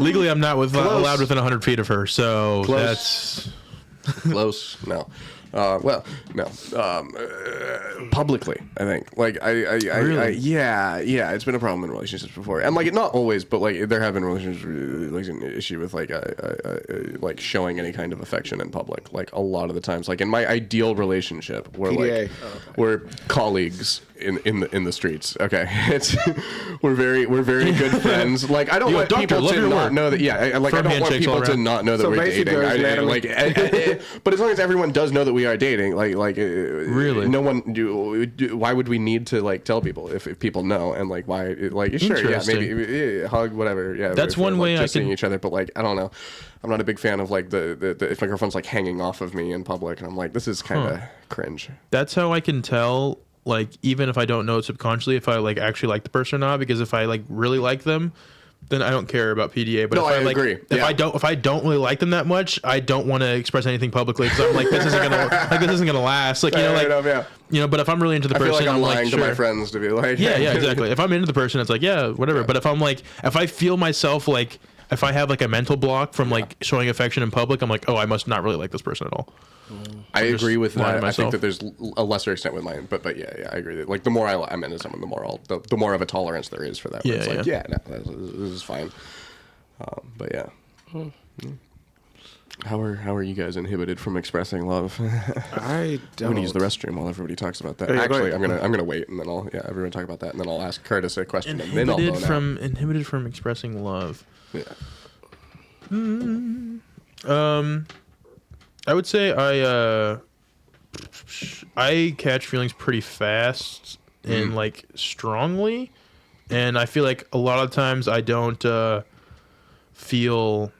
legally, I'm not allowed within 100 feet of her, so that's close. No. Well, no. Publicly, I think. Like, Really? yeah. It's been a problem in relationships before, and like, not always, but like, there have been relationships like an issue with like showing any kind of affection in public. Like a lot of the times, like in my ideal relationship, we're PDA. we're colleagues in the streets. Okay, we're very good friends. Like I don't want doctor, people love to your not work. know that. Yeah, I don't want handshakes people all to around. not know that So we're basically, dating. there's But as long as everyone does know that we are dating, Really? no one why would we need to like tell people if people know? And like why sure, yeah, maybe hug, whatever. Yeah, That's one way I just seeing can- each other, but like I don't know. I'm not a big fan of like the if my girlfriend's like hanging off of me in public, and I'm like, this is kind of cringe. that's how I can tell. Like, even if I don't know it subconsciously, if I like actually like the person or not, because if I like really like them, then I don't care about PDA. But No, if I like, agree. If I don't really like them that much, I don't want to express anything publicly because I'm like, this isn't gonna last. Like, you know, like, you know. But if I'm really into the I person, feel like I'm lying like, to my sure. friends to be like, Yeah, exactly. If I'm into the person, it's like, yeah, whatever. But if I'm like, if I feel myself like, if I have like a mental block from like showing affection in public, I'm like, oh, I must not really like this person at all. I agree with lying to that. I think myself. that there's a lesser extent with mine, but yeah, I agree. That, like the more I'm into someone, the more of a tolerance there is for that. Where it's like, no, this is fine. But yeah. How are you guys inhibited from expressing love? I I'm don't. gonna use the restroom while everybody talks about that. Yeah, go Actually, ahead. I'm gonna wait and then everyone talk about that, and then I'll ask Curtis a question, and then I'll Inhibited from expressing love. Yeah. I would say I catch feelings pretty fast and like strongly, and I feel like a lot of times I don't feel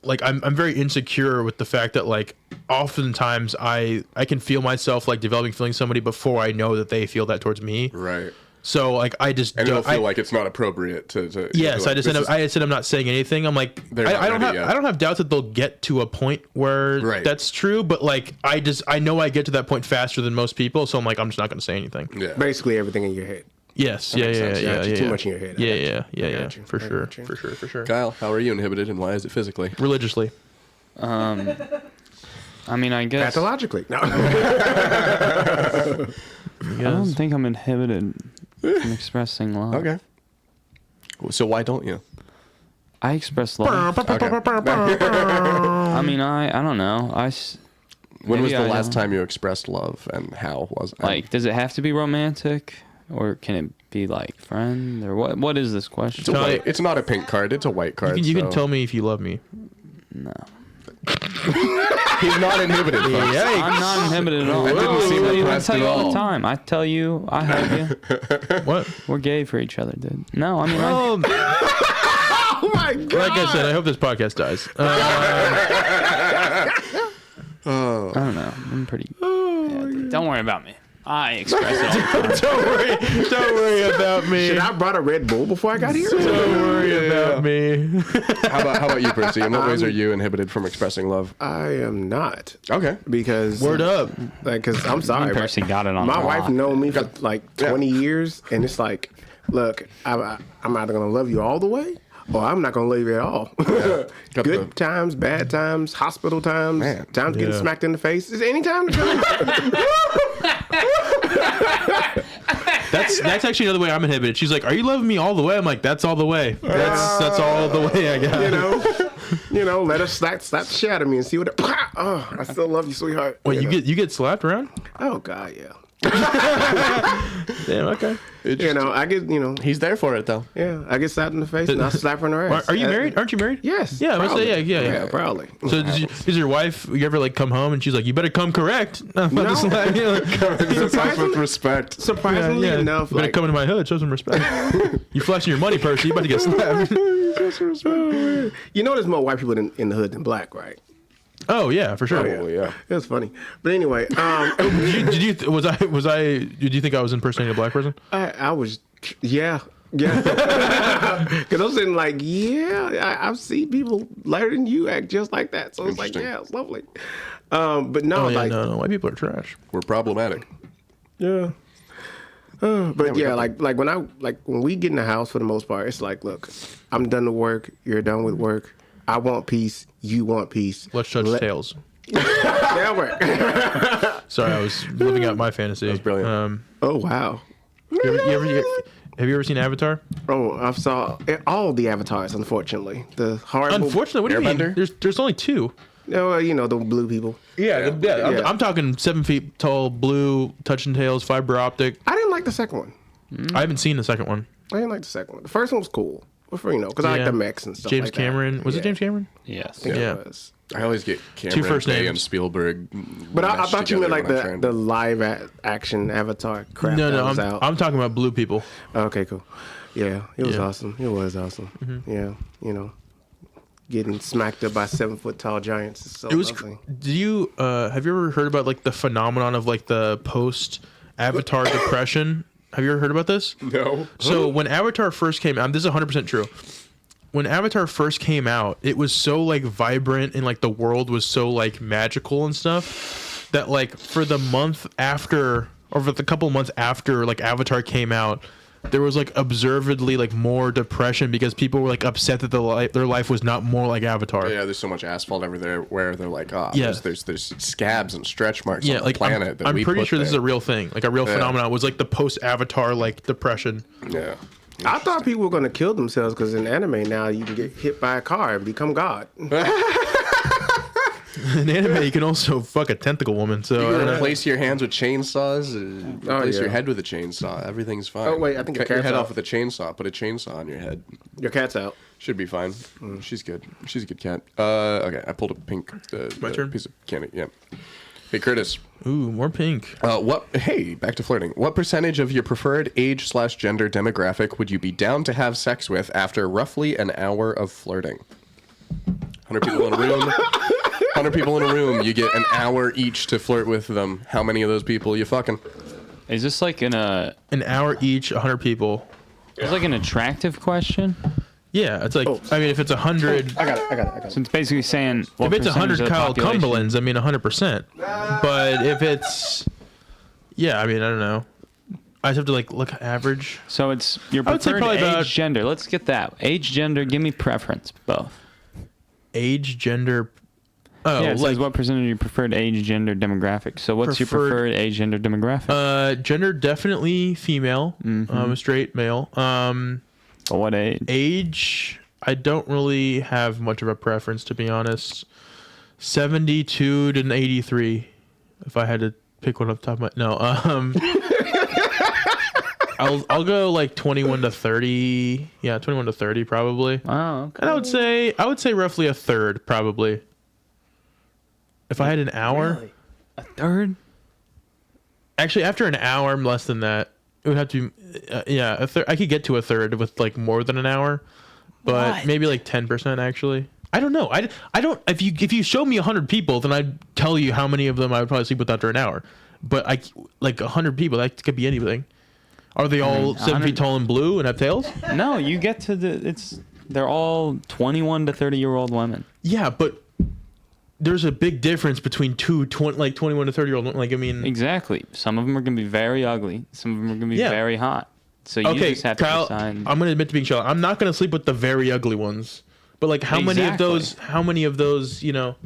like I'm very insecure with the fact that like oftentimes I can feel myself like developing feelings for somebody before I know that they feel that towards me. Right. So like I just And don't it'll feel like it's not appropriate to yes, like, I just said I'm not saying anything. I'm like They're not I don't have ready yet. I don't have doubts that they'll get to a point where Right. that's true, but like I know I get to that point faster than most people, so I'm like I'm just not going to say anything. Yeah. Basically everything in your head. Yes, makes sense. yeah, Too much in your head. I Yeah, got yeah, got you. for I sure, got you. for sure. Kyle, how are you inhibited, and why is it physically? Religiously. I mean, I guess Pathologically. No. I don't think I'm inhibited from expressing love. Okay. So why don't you? I express love. Okay. I mean, I don't know. When was Maybe the I last don't. time you expressed love, and how was it? Like, does it have to be romantic, or can it be like friend, or what? What is this question? It's, it's not a pink card. It's a white card. You can so- tell me if you love me. No, He's not inhibited. Folks. I'm not inhibited at all. That didn't seem I impressed tell at you all all. the time. I tell you, I hug you. What? We're gay for each other, dude. No, I mean, Oh, Oh my god! Like I said, I hope this podcast dies. I don't know. I'm pretty. Don't worry about me. I express it all the time. Don't worry about me. Should I brought a Red Bull before I got here? Don't worry about me. How about you, Percy? In what ways are you inhibited from expressing love? I am not. Okay. Because Word up. like, cause I'm sorry, Percy got it on my the wife lock. known me for like 20 years, and it's like, look, I'm either gonna love you all the way, or I'm not gonna love you at all. Got Good the- times, bad times, hospital times, Man. times getting Yeah. smacked in the face. Is any time to come? That's actually another way I'm inhibited. She's like, "Are you loving me all the way?" I'm like, "That's all the way. That's all the way I got." you know, let her slap the shit out of me and see what. Oh, I still love you, sweetheart. Wait, know? you get slapped around? Oh God, yeah. Damn. Okay. You know, I get, you know, He's there for it, though. yeah, I get slapped in the face and I slap her in her ass. Are you married? Aren't you married? Yes. Yeah, I was proudly. say yeah. proudly. So does your wife? You ever like come home and she's like, "You better come correct." I'm about to No. slap you. With respect. Surprisingly enough, You better like, come into my hood, show some respect. You flashing your money, Percy. You about to get slapped. you know, there's more white people in the hood than black, right? Oh yeah, for sure. Oh, yeah. It was funny, but anyway, Did you did you think I was impersonating a black person? I was, yeah. Because I was saying like, yeah, I've seen people lighter than you act just like that. So it's like, Interesting. yeah, it's lovely. But no, Oh yeah, like, no, white people are trash. We're problematic. yeah. But yeah, like when we get in the house, for the most part, it's like, look, I'm done with work. You're done with work. I want peace. You want peace. Let's judge tails. Yeah, work. Sorry, I was living out my fantasy. That was brilliant. Oh wow. Have you ever seen Avatar? Oh, I saw all the avatars. Unfortunately, the horrible. Unfortunately, what do you mean? Airbender? There's only two. No, you know the blue people. Yeah, Yeah. I'm talking 7 feet tall, blue, touching tails, fiber optic. I didn't like the second one. I haven't seen the second one. I didn't like the second one. The first one was cool. Well, for, you know, because I like Yeah. the mechs and stuff. James like that. Cameron. Was it Yeah. James Cameron? Yes. I think Yeah. it was. I always get Cameron, first Bay, names. and Spielberg. But I meshed thought you meant together like when I'm the trying to- live action Avatar crap. No, that no, was out. I'm talking about blue people. Okay, cool. Yeah, it was Yeah. awesome. It was awesome. Yeah, you know, getting smacked up by 7 foot tall giants is so It was. lovely. Do you have you ever heard about like the phenomenon of like the post Avatar depression? Have you ever heard about this? No. So when Avatar first came out, this is 100% true. When Avatar first came out, it was so like vibrant and like the world was so like magical and stuff that like for the month after or for the couple months after like Avatar came out, there was like observedly like more depression because people were like upset that their life was not more like Avatar. Yeah, there's so much asphalt everywhere where they're like, Yeah. there's scabs and stretch marks Yeah, on like the planet that I'm we pretty put sure this is there. a real thing, like a real phenomenon. Was like the post Avatar like depression. Yeah. I thought people were gonna kill themselves because in anime now you can get hit by a car and become God. In anime, you can also fuck a tentacle woman. So I You don't can know. replace your hands with chainsaws. Replace yeah. your head with a chainsaw. Everything's fine. Oh, wait, I think your cut your cat's head out. off with a chainsaw. Put a chainsaw on your head. Your cat's out. Should be fine. She's good. She's a good cat. Okay, I pulled a pink My turn? piece of candy. Yeah. Hey, Curtis. Ooh, more pink. Hey, back to flirting. What percentage of your preferred age/gender demographic would you be down to have sex with after roughly an hour of flirting? 100 people in a room. 100 people in a room. You get an hour each to flirt with them. How many of those people are you fucking? Is this like an Hour each, 100 people. it's like an attractive question? Yeah, it's like I mean, if it's 100, I got it. So it's basically saying what if it's percentage 100 of the Kyle population- Cumberlands, I mean 100%. But if it's, yeah, I mean I don't know. I just have to like look average. So it's your I would say preferred probably age, about- gender. Let's get that. Age, gender, give me preference, both. Age, gender. Oh, Yeah, it like says what percentage of your preferred age, gender, demographic. So what's your Preferred- preferred age, gender, demographic? gender definitely female. I'm a straight male. But what age? Age, I don't really have much of a preference to be honest. 72 to 83, if I had to pick one off the top of my no. I'll go like 21 to 30. Yeah, 21 to 30 probably. Oh, okay. And I would say roughly a third probably. If I had an hour, A third? actually after an hour, I'm less than that. It would have to be, yeah, a third. I could get to a third with like more than an hour. but What? maybe like 10% actually. I don't know. I don't. If you show me 100 people, then I'd tell you how many of them I would probably sleep with after an hour. But like 100 people, that could be anything. Are they all 7 feet tall and blue and have tails? No, you get to they're all 21 to 30-year-old women. Yeah, but there's a big difference between 21 to 30-year-old. Like, I mean, Exactly. Some of them are going to be very ugly. Some of them are going to be very hot. So you okay, just have Kyle, to decide. I'm going to admit to being shallow. I'm not going to sleep with the very ugly ones. But like, how many of those? How many of those? You know.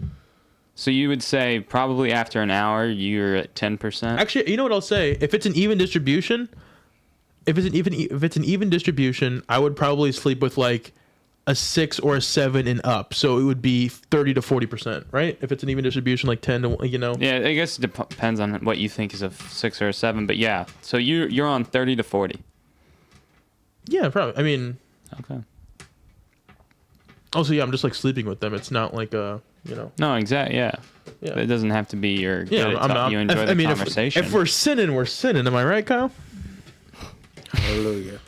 So you would say probably after an hour you're at 10%. Actually, you know what I'll say? If it's an even distribution, if it's an even distribution, I would probably sleep with like a 6 or a 7 and up. So it would be 30 to 40%, right? If it's an even distribution, like 10 to, you know. Yeah, I guess it depends on what you think is a 6 or a 7, but yeah. So you're on 30 to 40. Yeah, probably. I mean, Okay. also, yeah, I'm just like sleeping with them. It's not like a, you know. No, exactly. Yeah. Yeah. It doesn't have to be your. Yeah, you enjoy the conversation. If we're sinning, we're sinning. Am I right, Kyle? Hallelujah.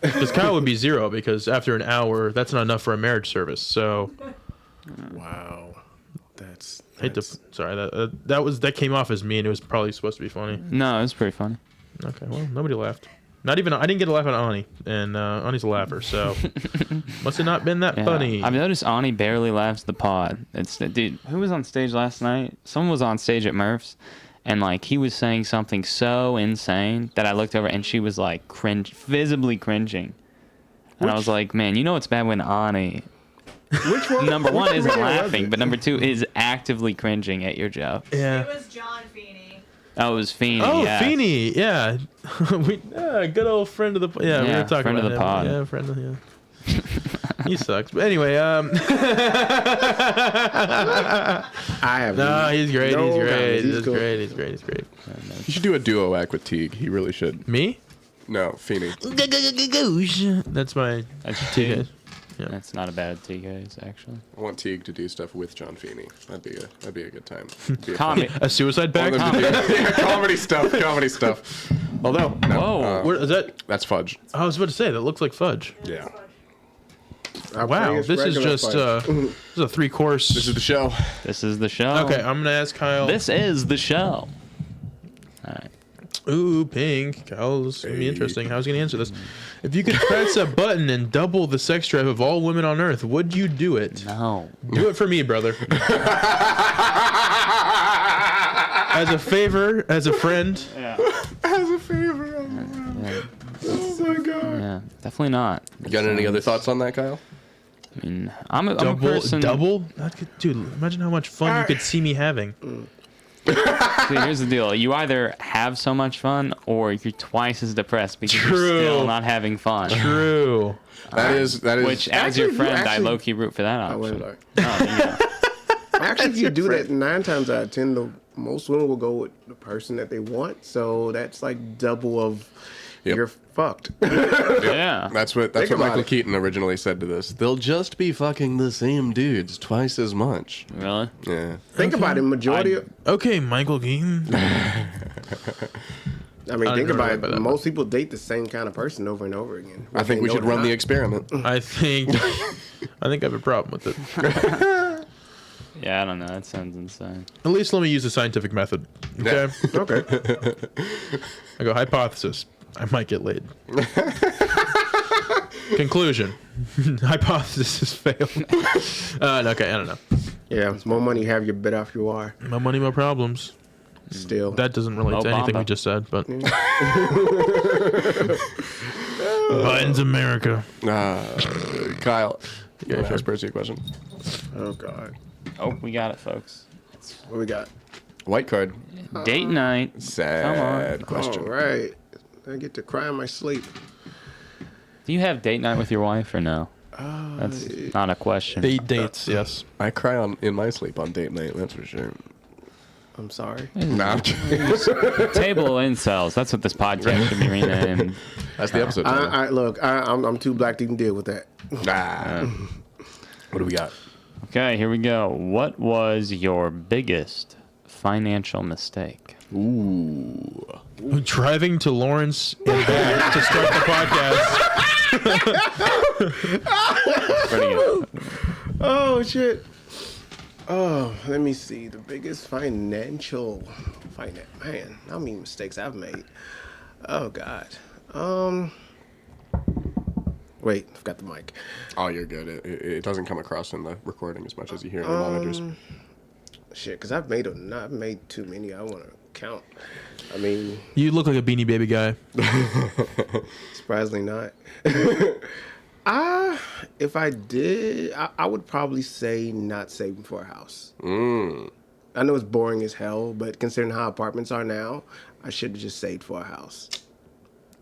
Because Kyle would be 0 because after an hour, that's not enough for a marriage service. So, Wow. That's sorry, that came off as mean. It was probably supposed to be funny. No, it's pretty funny. Okay, well, nobody laughed. Not even I didn't get a laugh at Ani, and Ani's a laugher, so must have not been that Yeah. funny. I've noticed Ani barely laughs the pod. Dude, who was on stage last night? Someone was on stage at Murph's, and like he was saying something so insane that I looked over and she was like visibly cringing. And I was like, man, you know it's bad when Ani, which one? number one, isn't man was laughing, it? but number two is actively cringing at your joke. Yeah. It was John Feeney. Oh, it was Feeney. Oh, yeah. Feeney, yeah. Good old friend of the we were talking friend about of the him. pod. Yeah, friend of he sucks. But anyway, I have he's great. no He's great. comments. He's cool. great. He's great. He's great. You should do a duo act with Teague. He really should. Me? No, Feeney. That's my That's two two. guys. That's not a bad T, guys, actually. I want Teague to do stuff with John Feeney. That'd be a good time. Be a Comedy. A suicide fun- pact? all of them to do- yeah, comedy stuff. Although, no, Whoa. What is that? that's fudge. I was about to say that looks like fudge. Yeah. I Wow, think it's this is regular just fudge. this is a 3-course. This is the show. This is the show. Okay, I'm gonna ask Kyle. This is the show. All right. Ooh, pink. Kyle's gonna be interesting. How's he gonna answer this? If you could press a button and double the sex drive of all women on Earth, would you do it? No. Do it for me, brother. As a favor, as a friend. Yeah. As a favor. Yeah. Oh my god. Yeah. Definitely not. You got any other thoughts on that, Kyle? I mean, I'm a person. Double? That could, dude, imagine how much fun you could see me having. See, here's the deal: you either have so much fun, or you're twice as depressed because True. you're still not having fun. True. That is. Which, as your Actually, friend, I actually- low key root for that I option. went like, Oh, yeah. actually, if you do that 9 times out of 10, most women will go with the person that they want. So that's like double of Yep. you're fucked. Yeah. That's what Think about Michael it. Keaton originally said to this. They'll just be fucking the same dudes twice as much. Really? Yeah. Think about it. Majority. Okay, Michael Keaton. I mean, I think don't about remember it. that. Most people date the same kind of person over and over again. I think we should run the experiment. I think I have a problem with it. Yeah, I don't know. That sounds insane. At least let me use the scientific method. Okay. Okay. I go hypothesis. I might get laid. Conclusion. Hypothesis has failed. Okay, I don't know. Yeah, the more money you have, you're better off you are. My money, my problems. Still. That doesn't relate to anything Obama. we just said, but Biden's America. Kyle, you Yeah, want to sure. ask Percy a question? Oh God. Oh, we got it, folks. What we got? White card. Date night. Sad question. All right. I get to cry in my sleep. Do you have date night with your wife or no? That's not a question. Date dates, yes. I cry in my sleep on date night, that's for sure. I'm sorry. Nah, I'm kidding. Table of incels. That's what this podcast should be renamed. That's the episode title. I'm too black to even deal with that. Nah. What do we got? Okay, here we go. What was your biggest financial mistake? Ooh. Driving to Lawrence and back to start the podcast. Pretty good. Oh shit. Oh, let me see. The biggest man, how many mistakes I've made. Oh god. Wait, I've got the mic. Oh, you're good. It doesn't come across in the recording as much as you hear in the monitors. Shit, because I've made too many. I want to count. I mean, You look like a Beanie Baby guy. surprisingly not. If I did, I would probably say not saving for a house. I know it's boring as hell, but considering how apartments are now, I should have just saved for a house.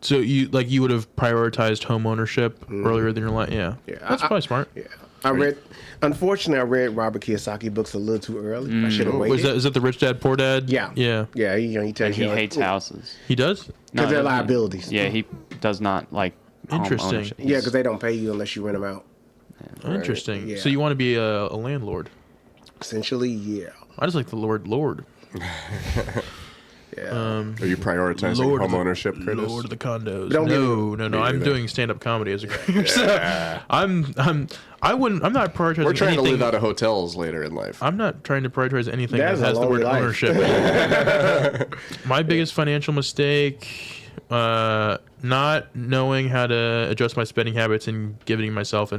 So you would have prioritized home ownership earlier than your life. Yeah. Yeah, That's probably smart. Yeah, unfortunately, I read Robert Kiyosaki books a little too early. I should have waited. Is that the Rich Dad Poor Dad? Yeah. Yeah. Yeah, he tells And he you hates houses. He does? because they're doesn't he? liabilities. Yeah, he does not like home Interesting. ownership. Yeah, because they don't pay you unless you rent them out. Interesting. Yeah. So you want to be a landlord? Essentially, yeah. I just like the word Lord. Yeah. Are you prioritizing Lord of home the- ownership, Curtis? Lord of the condos. Don't get No. I'm neither. doing stand-up comedy as a career. So I'm not prioritizing We're trying anything. to live out of hotels later in life. I'm not trying to prioritize anything That's that a has the lonely word life. ownership. My biggest financial mistake, not knowing how to adjust my spending habits and giving myself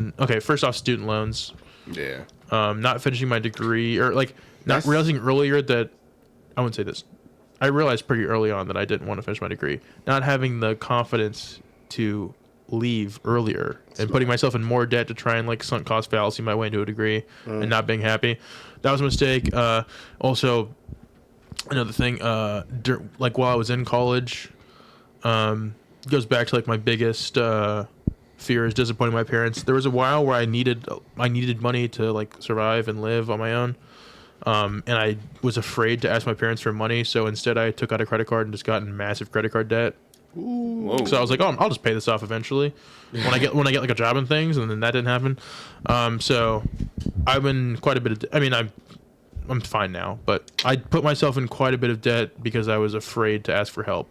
first off, student loans. Yeah. Not finishing my degree, or not That's- realizing earlier that I wouldn't say this. I realized pretty early on that I didn't want to finish my degree. Not having the confidence to leave earlier and putting myself in more debt to try and sunk cost fallacy my way into a degree and not being happy. That was a mistake. Also, another thing, while I was in college, goes back to my biggest fear is disappointing my parents. There was a while where I needed money to survive and live on my own. And I was afraid to ask my parents for money, so instead I took out a credit card and just got in massive credit card debt. Whoa. So I was like, "Oh, I'll just pay this off eventually when I get a job and things," and then that didn't happen. So I've been quite a bit of. I'm fine now, but I put myself in quite a bit of debt because I was afraid to ask for help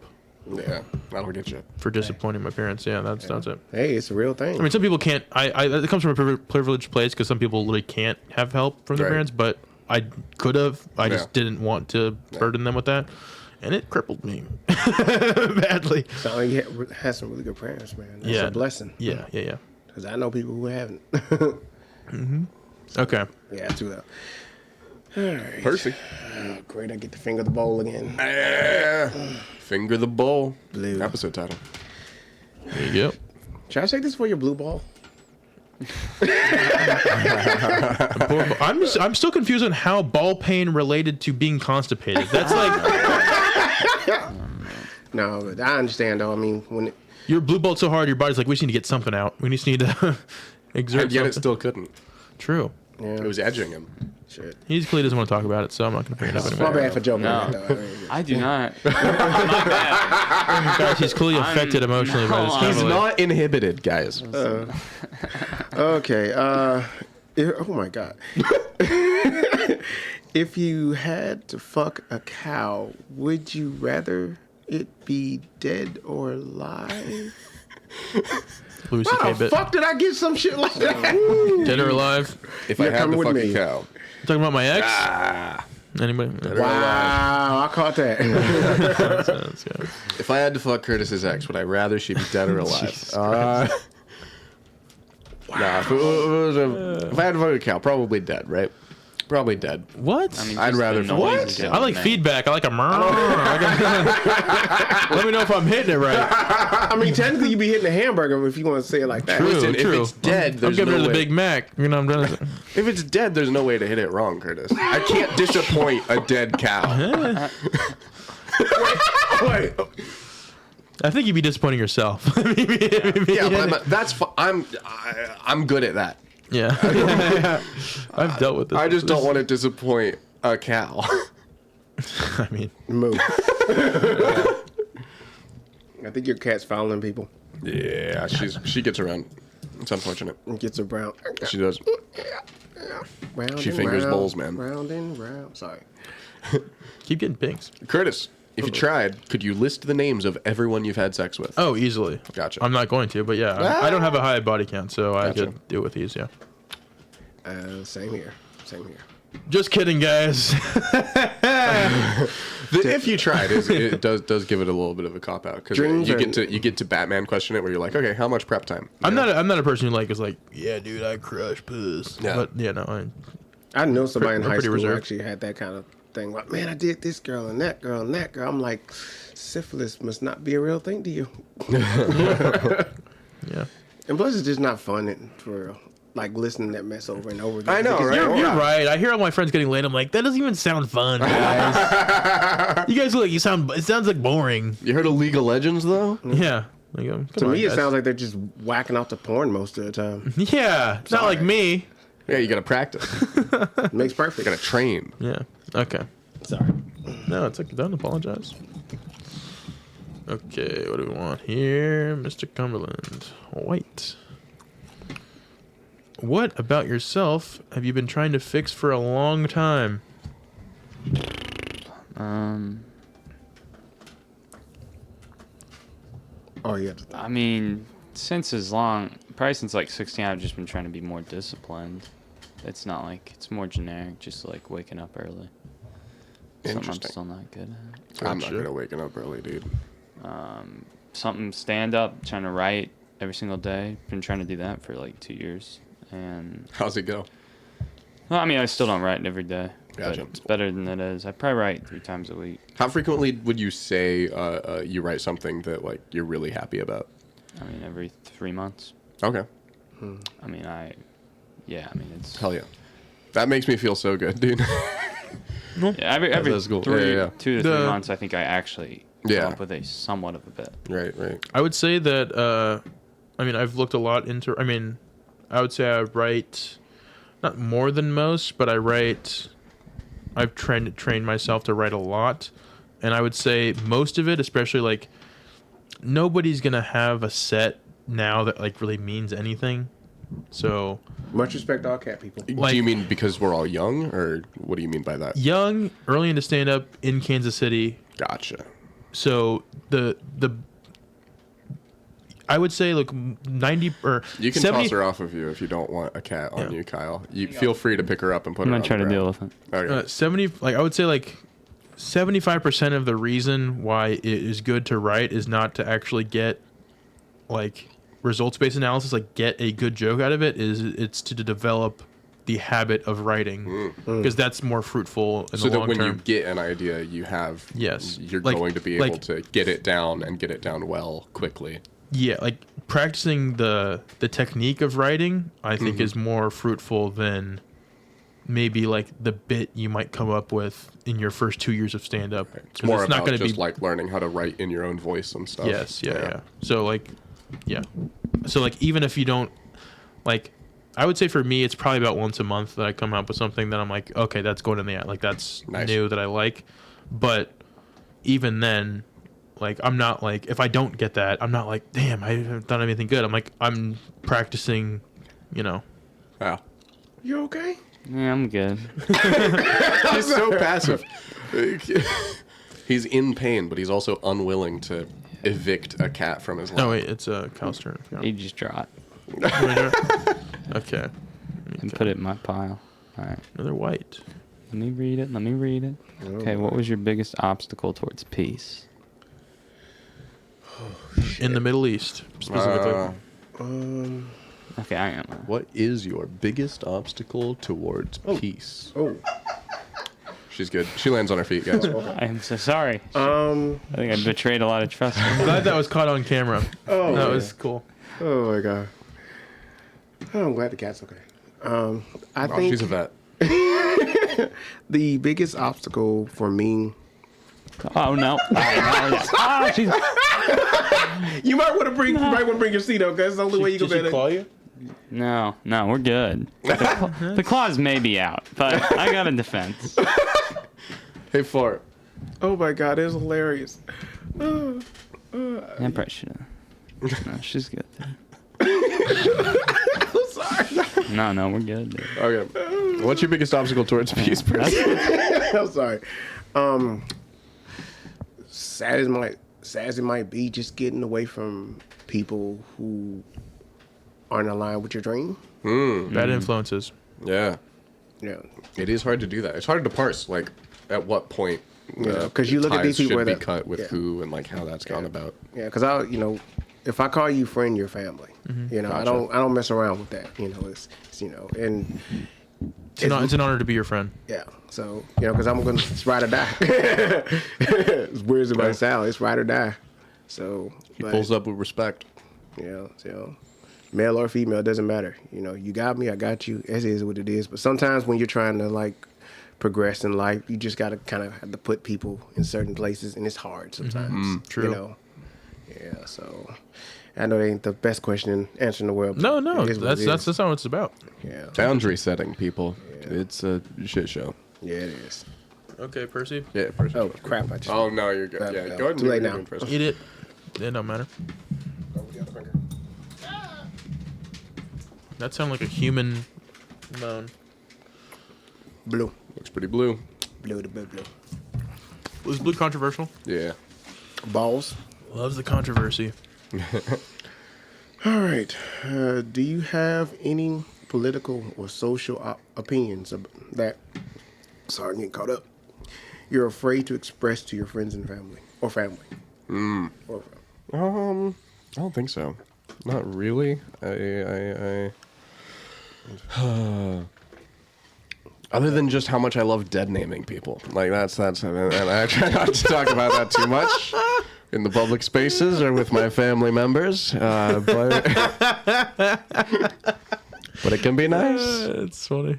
Yeah. That'll get you. for disappointing my parents. Yeah, that's it. Hey, it's a real thing. I mean, some people can't. It comes from a privileged place because some people literally can't have help from their Right. parents, but I could have. I Yeah. just didn't want to burden them with that, and it crippled me badly. Sound like you had some really good parents, man. That's Yeah. a blessing. Yeah. Because I know people who haven't. Okay. Yeah, too though. All right. Percy. Oh, great, I get to finger the bowl again. Yeah. Finger the bowl. Blue. Episode title. There you go. Should I take this for your blue ball? I'm still confused on how ball pain related to being constipated. That's No, but I understand though. I mean, when you're blue balled so hard, your body's like, we just need to get something out. We just need to exert And yet it something. still couldn't. True. yeah, It was edging him. shit. He clearly doesn't want to talk about it, so I'm not going to bring it up My anymore. bad for joking. No. on that, though. I do not. My bad. Guys, he's clearly affected emotionally by this. no, He's conversation. not inhibited, guys. Okay. Oh my god. If you had to fuck a cow, would you rather it be dead or alive? Louis How C.K. the bit. fuck did I get some shit like that? Dead or alive? If You're I had coming to with fuck me. a cow. Talking about my ex? Anybody? Wow, I caught that. That's good. If I had to fuck Curtis's ex, would I rather she be dead or alive? Jesus Nah, if I had to fuck a cow, probably dead, right? Probably dead. What? I mean, I'd just the rather- noise What? is I getting like me. feedback. I like a Let me know if I'm hitting it right. I mean, technically, you'd be hitting a hamburger if you want to say it like that. True. Listen, if it's dead, I'm there's getting no rid of the way. Big Mac. You know, I'm done. If it's dead, there's no way to hit it wrong, Curtis. I can't disappoint a dead cow. Wait, I think you'd be disappointing yourself. Yeah, but that's I'm good at that. Yeah. I've dealt with this. I just don't want to disappoint a cow. I mean, move. I think your cat's fouling people. Yeah, she gets around. It's unfortunate. It gets her brown. She does. Round She and fingers round, bowls, man. Round and round. Sorry. keep getting pings. Curtis, If you tried, could you list the names of everyone you've had sex with? Oh, easily. Gotcha. I'm not going to, but yeah, I don't have a high body count, so I Gotcha. could do it with ease. Yeah. Same here. Same here. Just kidding, guys. If you tried, it does give it a little bit of a cop out because you get to Batman question it where you're like, okay, how much prep time? I'm not a person who is like, yeah, dude, I crush puss. Yeah. But yeah, no, I know somebody in I'm high pretty school reserved. actually had that kind of thing. Like, man, I did this girl and that girl and that girl. I'm like, syphilis must not be a real thing to you. yeah. And plus, it's just not fun for real. Like listening to that mess over and over again. I know, Because right? You're right. I hear all my friends getting laid. I'm like, that doesn't even sound fun, guys. You guys look like it sounds like boring. You heard of League of Legends though? Yeah. Like, To me, it sounds like they're just whacking out to porn most of the time. Yeah. It's not like me. Yeah, you gotta practice. It makes perfect. You gotta train. Yeah. Okay. Sorry. No, it's okay. Don't apologize. Okay, what do we want here? Mr. Cumberland. White. What about yourself have you been trying to fix for a long time? Oh, yeah. I mean, probably since like 16, I've just been trying to be more disciplined. It's not like, it's more generic, just like waking up early. Something I'm Interesting. still not good at. I'm not Gotcha. gonna waking up early, dude. Something stand up, trying to write every single day. Been trying to do that for like 2 years. And, How's it go? well, I mean, I still don't write every day. Gotcha. But it's better than it is. I probably write 3 times a week. How frequently would you say you write something that like you're really happy about? I mean, every 3 months. Okay. I mean, it's... Hell yeah. That makes me feel so good, dude. Yeah, every that's cool. 3 Yeah. 2 to 3 The- months, I think I actually Yeah. come up with a somewhat of a bit. right. I would say that, I've looked a lot into, I would say I write, not more than most, but I've trained myself to write a lot. And I would say most of it, especially like, nobody's going to have a set now that like really means anything. So Much respect to all cat people. Do Like- you mean because we're all young, or what do you mean by that? young, early into stand up in Kansas City. Gotcha. So the I would say like 90 or You can 70, toss her off of you if you don't want a cat on you, Kyle. You feel free to pick her up and put I'm her going on to try the to deal ground. with it. Okay. 70 like I would say like 75% of the reason why it is good to write is not to actually get like results-based analysis, like get a good joke out of it, it's to develop the habit of writing because that's more fruitful in so the that long when you term. get an idea, you have Yes. you're Like- going to be like- able to get it down and get it down well quickly. Yeah, like practicing the technique of writing, I think is more fruitful than maybe like the bit you might come up with in your first 2 years of stand up. It's more about just like learning how to write in your own voice and stuff. Yes, yeah. So like, yeah. So like, even if you don't, like, I would say for me, it's probably about once a month that I come up with something that I'm like, okay, that's going in the, like, that's Nice. new that I like. But even then, like, I'm not like, if I don't get that, I'm not like, damn, I haven't done anything good. I'm like, I'm practicing, you know. Wow. You okay? Yeah, I'm good. He's so passive. He's in pain, but he's also unwilling to evict a cat from his life. Oh, wait, it's Kyle's turn. I forgot. He just dropped Okay. and put it in my pile. All right. Another white. Let me read it. Okay, what was your biggest obstacle towards peace? In the Middle East, specifically. Okay, I am. What is your biggest obstacle towards peace? Oh. She's good. She lands on her feet, guys. I am so sorry. Um. I think I betrayed a lot of trust. Glad that was caught on camera. Oh. That yeah. was cool. Oh my god. Oh, I'm glad the cat's okay. I Oh, think she's a vet. the biggest obstacle for me. Oh no! Oh, she's. You might want to bring your seat up, because that's the only way you can Did bet she claw it. you? No, we're good. The claws may be out, but I got a defense. Hey, fart. Oh my god, it's hilarious. Yeah, probably should have. No, she's good. I'm sorry. No, we're good. Dude. Okay. What's your biggest obstacle towards peace, Chris? I'm sorry. sad as it might be, just getting away from people who aren't aligned with your dream. Bad influences. Yeah. Yeah. It is hard to do that. It's hard to parse, like, at what point. Yeah, 'cause you look at these ties people should be that- cut with yeah. who and like how that's gone about. Yeah, because if I call you friend, you're family. You know, Gotcha. I don't mess around with that. You know, it's and It's an honor to be your friend. yeah. So because I'm gonna it's ride or die. As weird as it might sound, it's ride or die. So He but, pulls up with respect. male or female doesn't matter. You got me, I got you. It is what it is. But sometimes when you're trying to like progress in life, you just gotta kind of have to put people in certain places, and it's hard sometimes. True. Yeah. So I know it ain't the best question in answering the world. No, but it is what it that's is. not what it's about. Yeah. Boundary setting, people. It's a shit show. Yeah, it is. Okay, Percy, Yeah. Oh crap! I just. Oh no, you're good. No, Yeah, no, go ahead. too late and now. do it first. eat it. It don't matter. That sounded like a human moan. Blue. Looks pretty blue. Blue. Was blue controversial? Yeah. Balls. Loves the controversy. All right. Do you have any political or social opinions that? Sorry, I'm getting caught up. You're afraid to express to your friends and family or family. Or I don't think so. Not really. I other than just how much I love dead naming people. Like that's and I try not to talk about that too much in the public spaces or with my family members. But it can be nice. It's funny.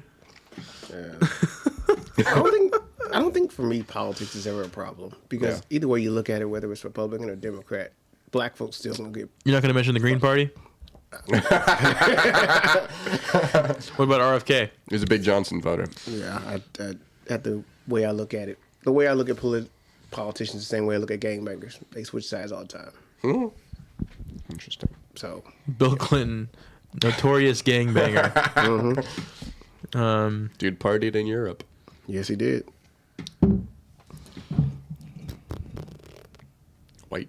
I don't think for me politics is ever a problem because Yeah. either way you look at it, whether it's Republican or Democrat, black folks still gonna get. You're not going to mention the Green Party? What about RFK? He's a big Johnson voter. Yeah, I at the way I look at it, the way I look at politicians, the same way I look at gangbangers. They switch sides all the time. Interesting. So Bill Clinton, notorious gangbanger. Dude partied in Europe. yes, he did. White.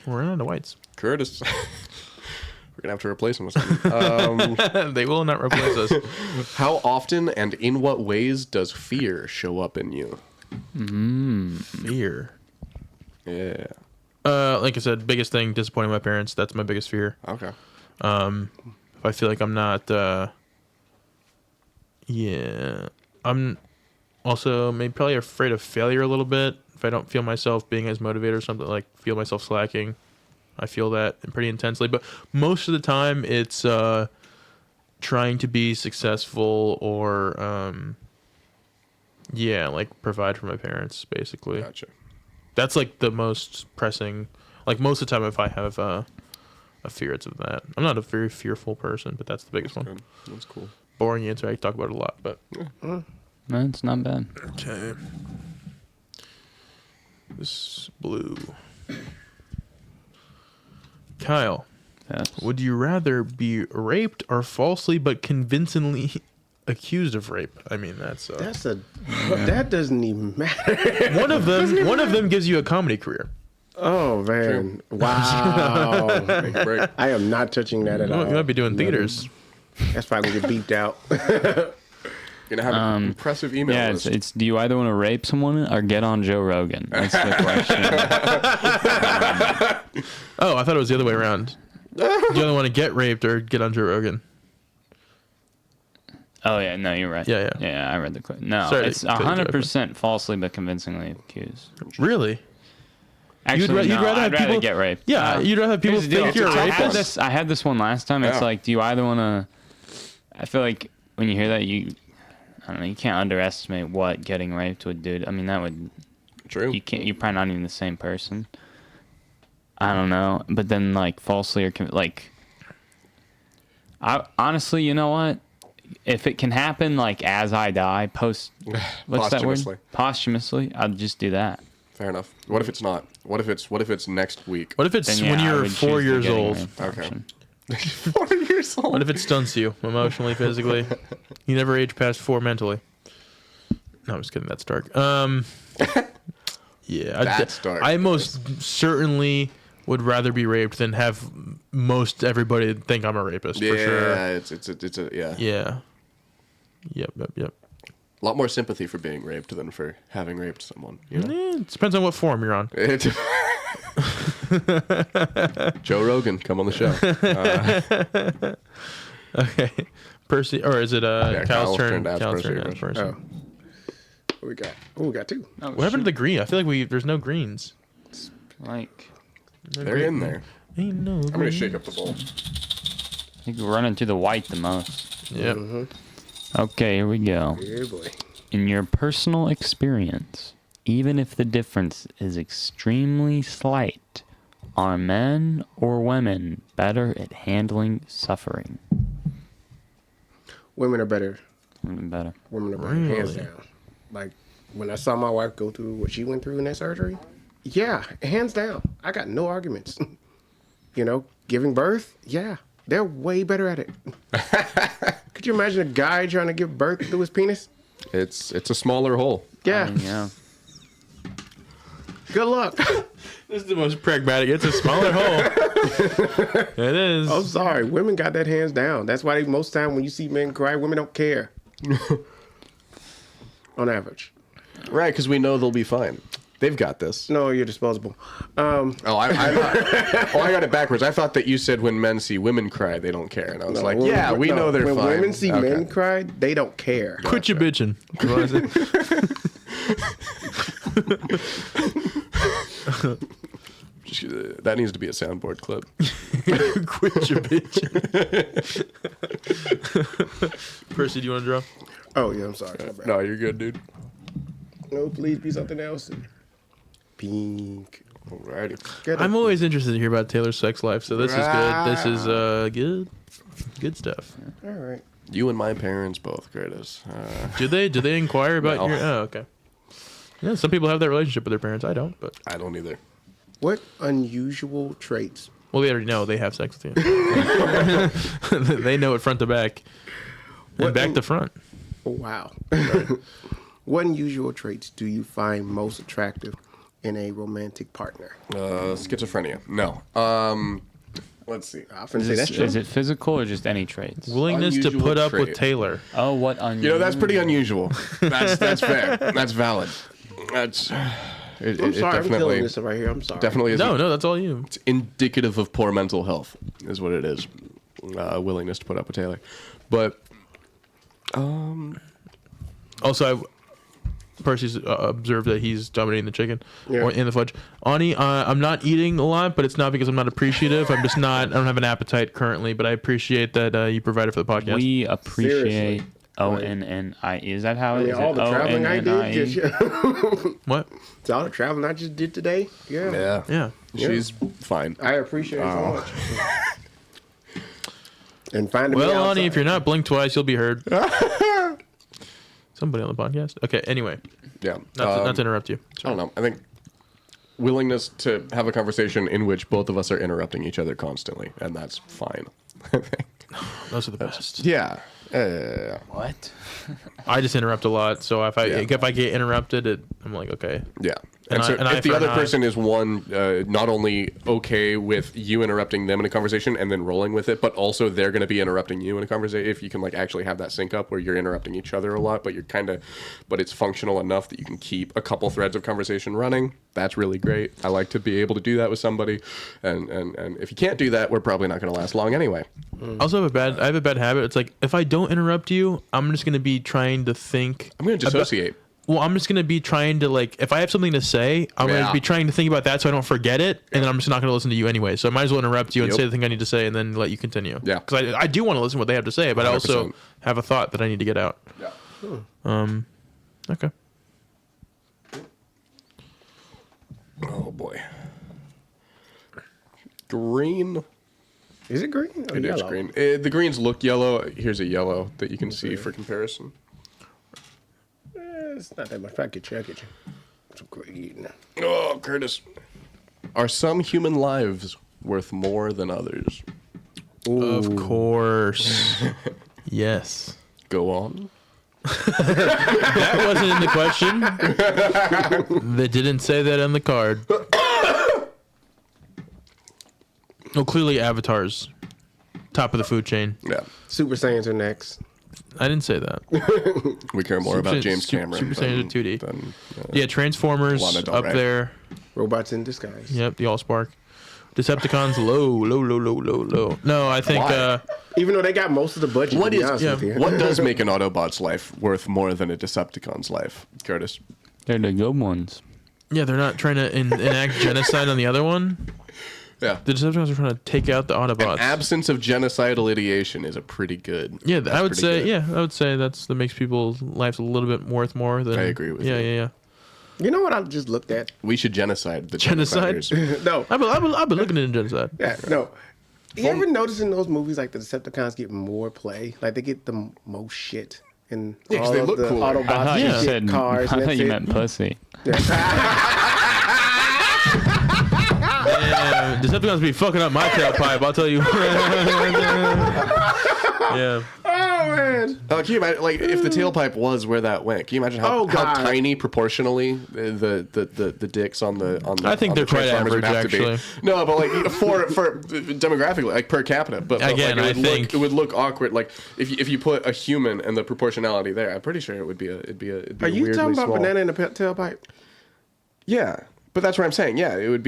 We're not the whites. Curtis. We're gonna have to replace him with something. They will not replace us. How often and in what ways does fear show up in you? Fear. Yeah. Like I said, biggest thing, disappointing my parents. That's my biggest fear. Okay. If I feel like I'm not, I'm also maybe probably afraid of failure a little bit. If I don't feel myself being as motivated or something, like feel myself slacking, I feel that pretty intensely. But most of the time, it's trying to be successful or, like provide for my parents, basically. Gotcha. That's like the most pressing. Like most of the time, if I have a fear, it's of that. I'm not a very fearful person, but that's the biggest one. Good. That's cool. Boring answer. I talk about it a lot, but No, it's not bad. okay. This blue. Kyle, Yes. would you rather be raped or falsely but convincingly accused of rape? I mean, That doesn't even matter. one of them gives you a comedy career. Oh man! Wow. Take a break. I am not touching that at all. You might be doing theaters. That's probably gonna get beeped out. You're gonna have an impressive email Yeah, list. it's do you either want to rape someone or get on Joe Rogan? That's the question. Oh, I thought it was the other way around. Do you either want to get raped or get on Joe Rogan? Oh yeah, no, you're right. Yeah. Yeah, I read the question. No, Sorry to it's cut you off. 100% falsely but convincingly accused. Really? Actually, you'd rather have I'd rather people get raped. Yeah, you'd rather have people Here's the deal. think you're a rapist. I had this one last time. It's Yeah. like, do you either want to? I feel like when you hear that, I don't know. You can't underestimate what getting raped would do. I mean, that would. True. You can't. You're probably not even the same person. I don't know, but then like falsely or like. I honestly, you know what? If it can happen like as I die, what's that Posthumously. word? Posthumously, I'll just do that. Fair enough. What if it's not? What if it's next week? What if it's Then, yeah, when I you're would 4 choose the years getting old? raped Okay. option. 4 years old. What if it stunts you emotionally, physically? You never age past 4 mentally. No, I'm just kidding. That's dark. Yeah, That's dark. I most certainly would rather be raped than have most everybody think I'm a rapist. Yeah, For sure. it's a yeah. Yeah. Yep. A lot more sympathy for being raped than for having raped someone. You know? It depends on what form you're on. Joe Rogan, come on the show. Okay. Percy, or is it Kyle's turn? to ask Kyle's Percy turn a to ask question. Percy. What we got? Oh, we got two. Oh, What happened to the green? I feel like there's no greens. Like, They're in there. Ain't no I'm gonna shake up the bowl. I think we're running to the white the most. Yep. Okay, here we go. Yeah, boy. In your personal experience, even if the difference is extremely slight, are men or women better at handling suffering? Women are better. Women better. Women are better, hands down. Like when I saw my wife go through what she went through in that surgery, yeah, hands down. I got no arguments. You know, giving birth, yeah, they're way better at it. Could you imagine a guy trying to give birth through his penis? It's a smaller hole. Yeah. I mean, yeah. Good luck. This is the most pragmatic. It's a smaller hole. It is. I'm sorry, women got that hands down. That's why most time when you see men cry, women don't care. On average. Right, because we know they'll be fine. They've got this. No, you're disposable. I got it backwards. I thought that you said when men see women cry, they don't care. And I was No, like, when- yeah, we no, know they're when fine. When women see Okay. men cry, they don't care. Quit your bitching. That needs to be a soundboard clip. Quit your bitching. Percy, do you want to draw? Oh, yeah, I'm sorry. My bad. No, you're good, dude. No, please be something else. Pink. Alrighty. Get I'm it. always interested to hear about Taylor's sex life, so this is good. This is good stuff. All right. You and my parents both, Curtis. Do they inquire about No. your? Oh, okay. Yeah, some people have that relationship with their parents. I don't, but I don't either. What unusual traits? well, they already know they have sex with you. They know it front to back, and What- back to front. Oh, wow. What unusual traits do you find most attractive in a romantic partner? Schizophrenia. No. Let's see. I often say that's true. Is it physical or just any traits? Willingness to Unusual put up with trait. Taylor. Oh, what unusual. You know, that's pretty unusual. That's fair. That's valid. That's. It I'm sorry, I'm killing definitely, this right here. I'm sorry. definitely is. No, that's all you. It's indicative of poor mental health, is what it is. Willingness to put up with Taylor, but Also, Percy's observed that he's dominating the chicken Yeah. or in the fudge. Ani, I'm not eating a lot, but it's not because I'm not appreciative. I'm just not. I don't have an appetite currently, but I appreciate that you provided for the podcast. We appreciate Seriously. ONNIE. Is that how I it mean, is? all the traveling I did, just, What? all the traveling I just did today. Yeah. yeah, Yeah. she's fine. I appreciate it so much. And finding me Well, outside. Ani, if you're not blink twice, you'll be heard. Somebody on the podcast. Okay. Anyway, Yeah, not to interrupt you. I don't know. I think willingness to have a conversation in which both of us are interrupting each other constantly, and that's fine. I think. Those are the best. Yeah. What? I just interrupt a lot, so if I Yeah. get interrupted, I'm like, okay. Yeah. An And so eye if the for other an eye. person is not only okay with you interrupting them in a conversation and then rolling with it, but also they're going to be interrupting you in a conversation. If you can like actually have that sync up where you're interrupting each other a lot, but but it's functional enough that you can keep a couple threads of conversation running. That's really great. I like to be able to do that with somebody. And if you can't do that, we're probably not going to last long anyway. I also have a bad habit. It's like if I don't interrupt you, I'm just gonna be trying to think. I'm going to dissociate. Well, I'm just gonna be trying to like if I have something to say, I'm Yeah. gonna be trying to think about that so I don't forget it, and then I'm just not gonna listen to you anyway. So I might as well interrupt you and Yep. say the thing I need to say, and then let you continue. Yeah. because I do want to listen to what they have to say, but I also 100%. have a thought that I need to get out. Yeah. Okay. Oh, boy. Green. Is it green or It is yellow? green. The greens look yellow. Here's a yellow that you can see for comparison. It's not that much. I get you. It's green. Oh, Curtis. Are some human lives worth more than others? Of course. Yes. Go on. That wasn't in the question. They didn't say that on the card. Well, clearly Avatar's top of the food chain. Yeah. Super Saiyans are next. I didn't say that. We care more about James Cameron. Super Saiyan than- 2D. than, Yeah, Transformers Lana Del up Rey. there. Robots in disguise. Yep, the Allspark. Decepticons low. No, I think Why? Even though they got most of the budget, What to be is- honest yeah, with you. What does make an Autobot's life worth more than a Decepticon's life, Curtis? They're the good ones. yeah, they're not trying to enact genocide on the other one. Yeah. The Decepticons are trying to take out the Autobots. Absence of genocidal ideation is a pretty good. Yeah, that's I would pretty say. good. Yeah, I would say that makes people's lives a little bit worth more than. I agree with yeah, you. Yeah. You know what I just looked at? We should genocide the Genocide? genociders. No. I've been looking into genocide. Yeah, no. You ever notice in those movies like the Decepticons get more play? Like they get the most shit. And Yeah, 'cause all they of look the cooler. I Autobots thought you get said. cars. I and thought that's you it. meant pussy. Yeah, Decepticons be fucking up my tailpipe. I'll tell you. Yeah. Oh man. Can you imagine, like, if the tailpipe was where that went? Can you imagine how, Oh, how God. tiny proportionally the dicks on the I think on they're the quite Transformers would average, have to be? actually. No, but like for demographically, like per capita, but Again, like, I it think- would look awkward. Like if you put a human and the proportionality there, I'm pretty sure it would be it'd be Are a you weirdly talking about small. banana in the tailpipe? Yeah. But that's what I'm saying. Yeah, if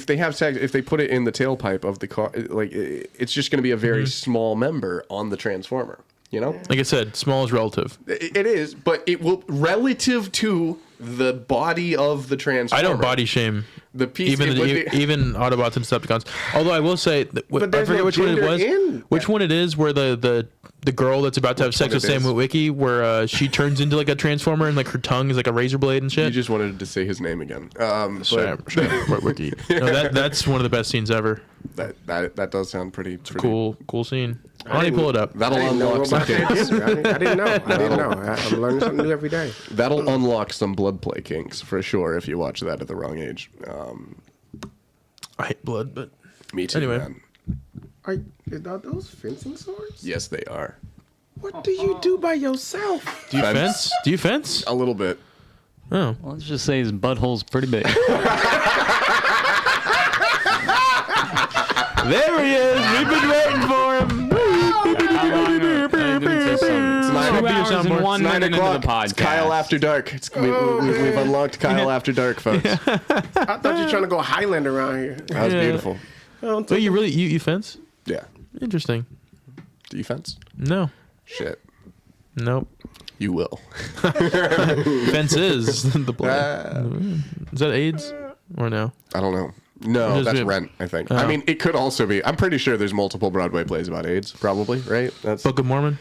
they have sex, if they put it in the tailpipe of the car, like it's just going to be a very small member on the Transformer. You know, Like I said, small is relative. it is, but it will relative to the body of the Transformer. I don't body shame the piece. even it would be- even Autobots and Decepticons. Although I will say, that, I there's forget no which one it gender was. in Which that. one it is where the girl that's about to have sex one with it Sam is? Witwicky, where she turns into like a Transformer and like her tongue is like a razor blade and You shit. just wanted to say his name again. Sam Witwicky. No, that's one of the best scenes ever. That does sound pretty Cool scene. Why don't you pull it up? That'll I didn't know unlock some about that kinks. either. I didn't know. I'm learning something new every day. That'll unlock some blood play kinks for sure if you watch that at the wrong age. I hate blood, but Me too. Anyway. Man. Are those fencing swords? Yes, they are. What do you do by yourself? do you Fence. fence? Do you fence? A little bit. Oh, Well, let's just say his butthole's pretty big. there he is. We've been waiting for him. It's 9 2 hours and soundboard. 1 9 minute into the o'clock. podcast. It's Kyle After Dark. We've unlocked Kyle After Dark, folks. I thought you were trying to go Highlander around here. That was Yeah. beautiful. Wait, you really you fence? Yeah. Interesting. Do you fence? No. Shit. Nope. You will. Fence is the play. Is that AIDS or no? I don't know. No, Just that's be- Rent, I think. I mean, it could also be. I'm pretty sure there's multiple Broadway plays about AIDS, probably, right? That's Book of Mormon.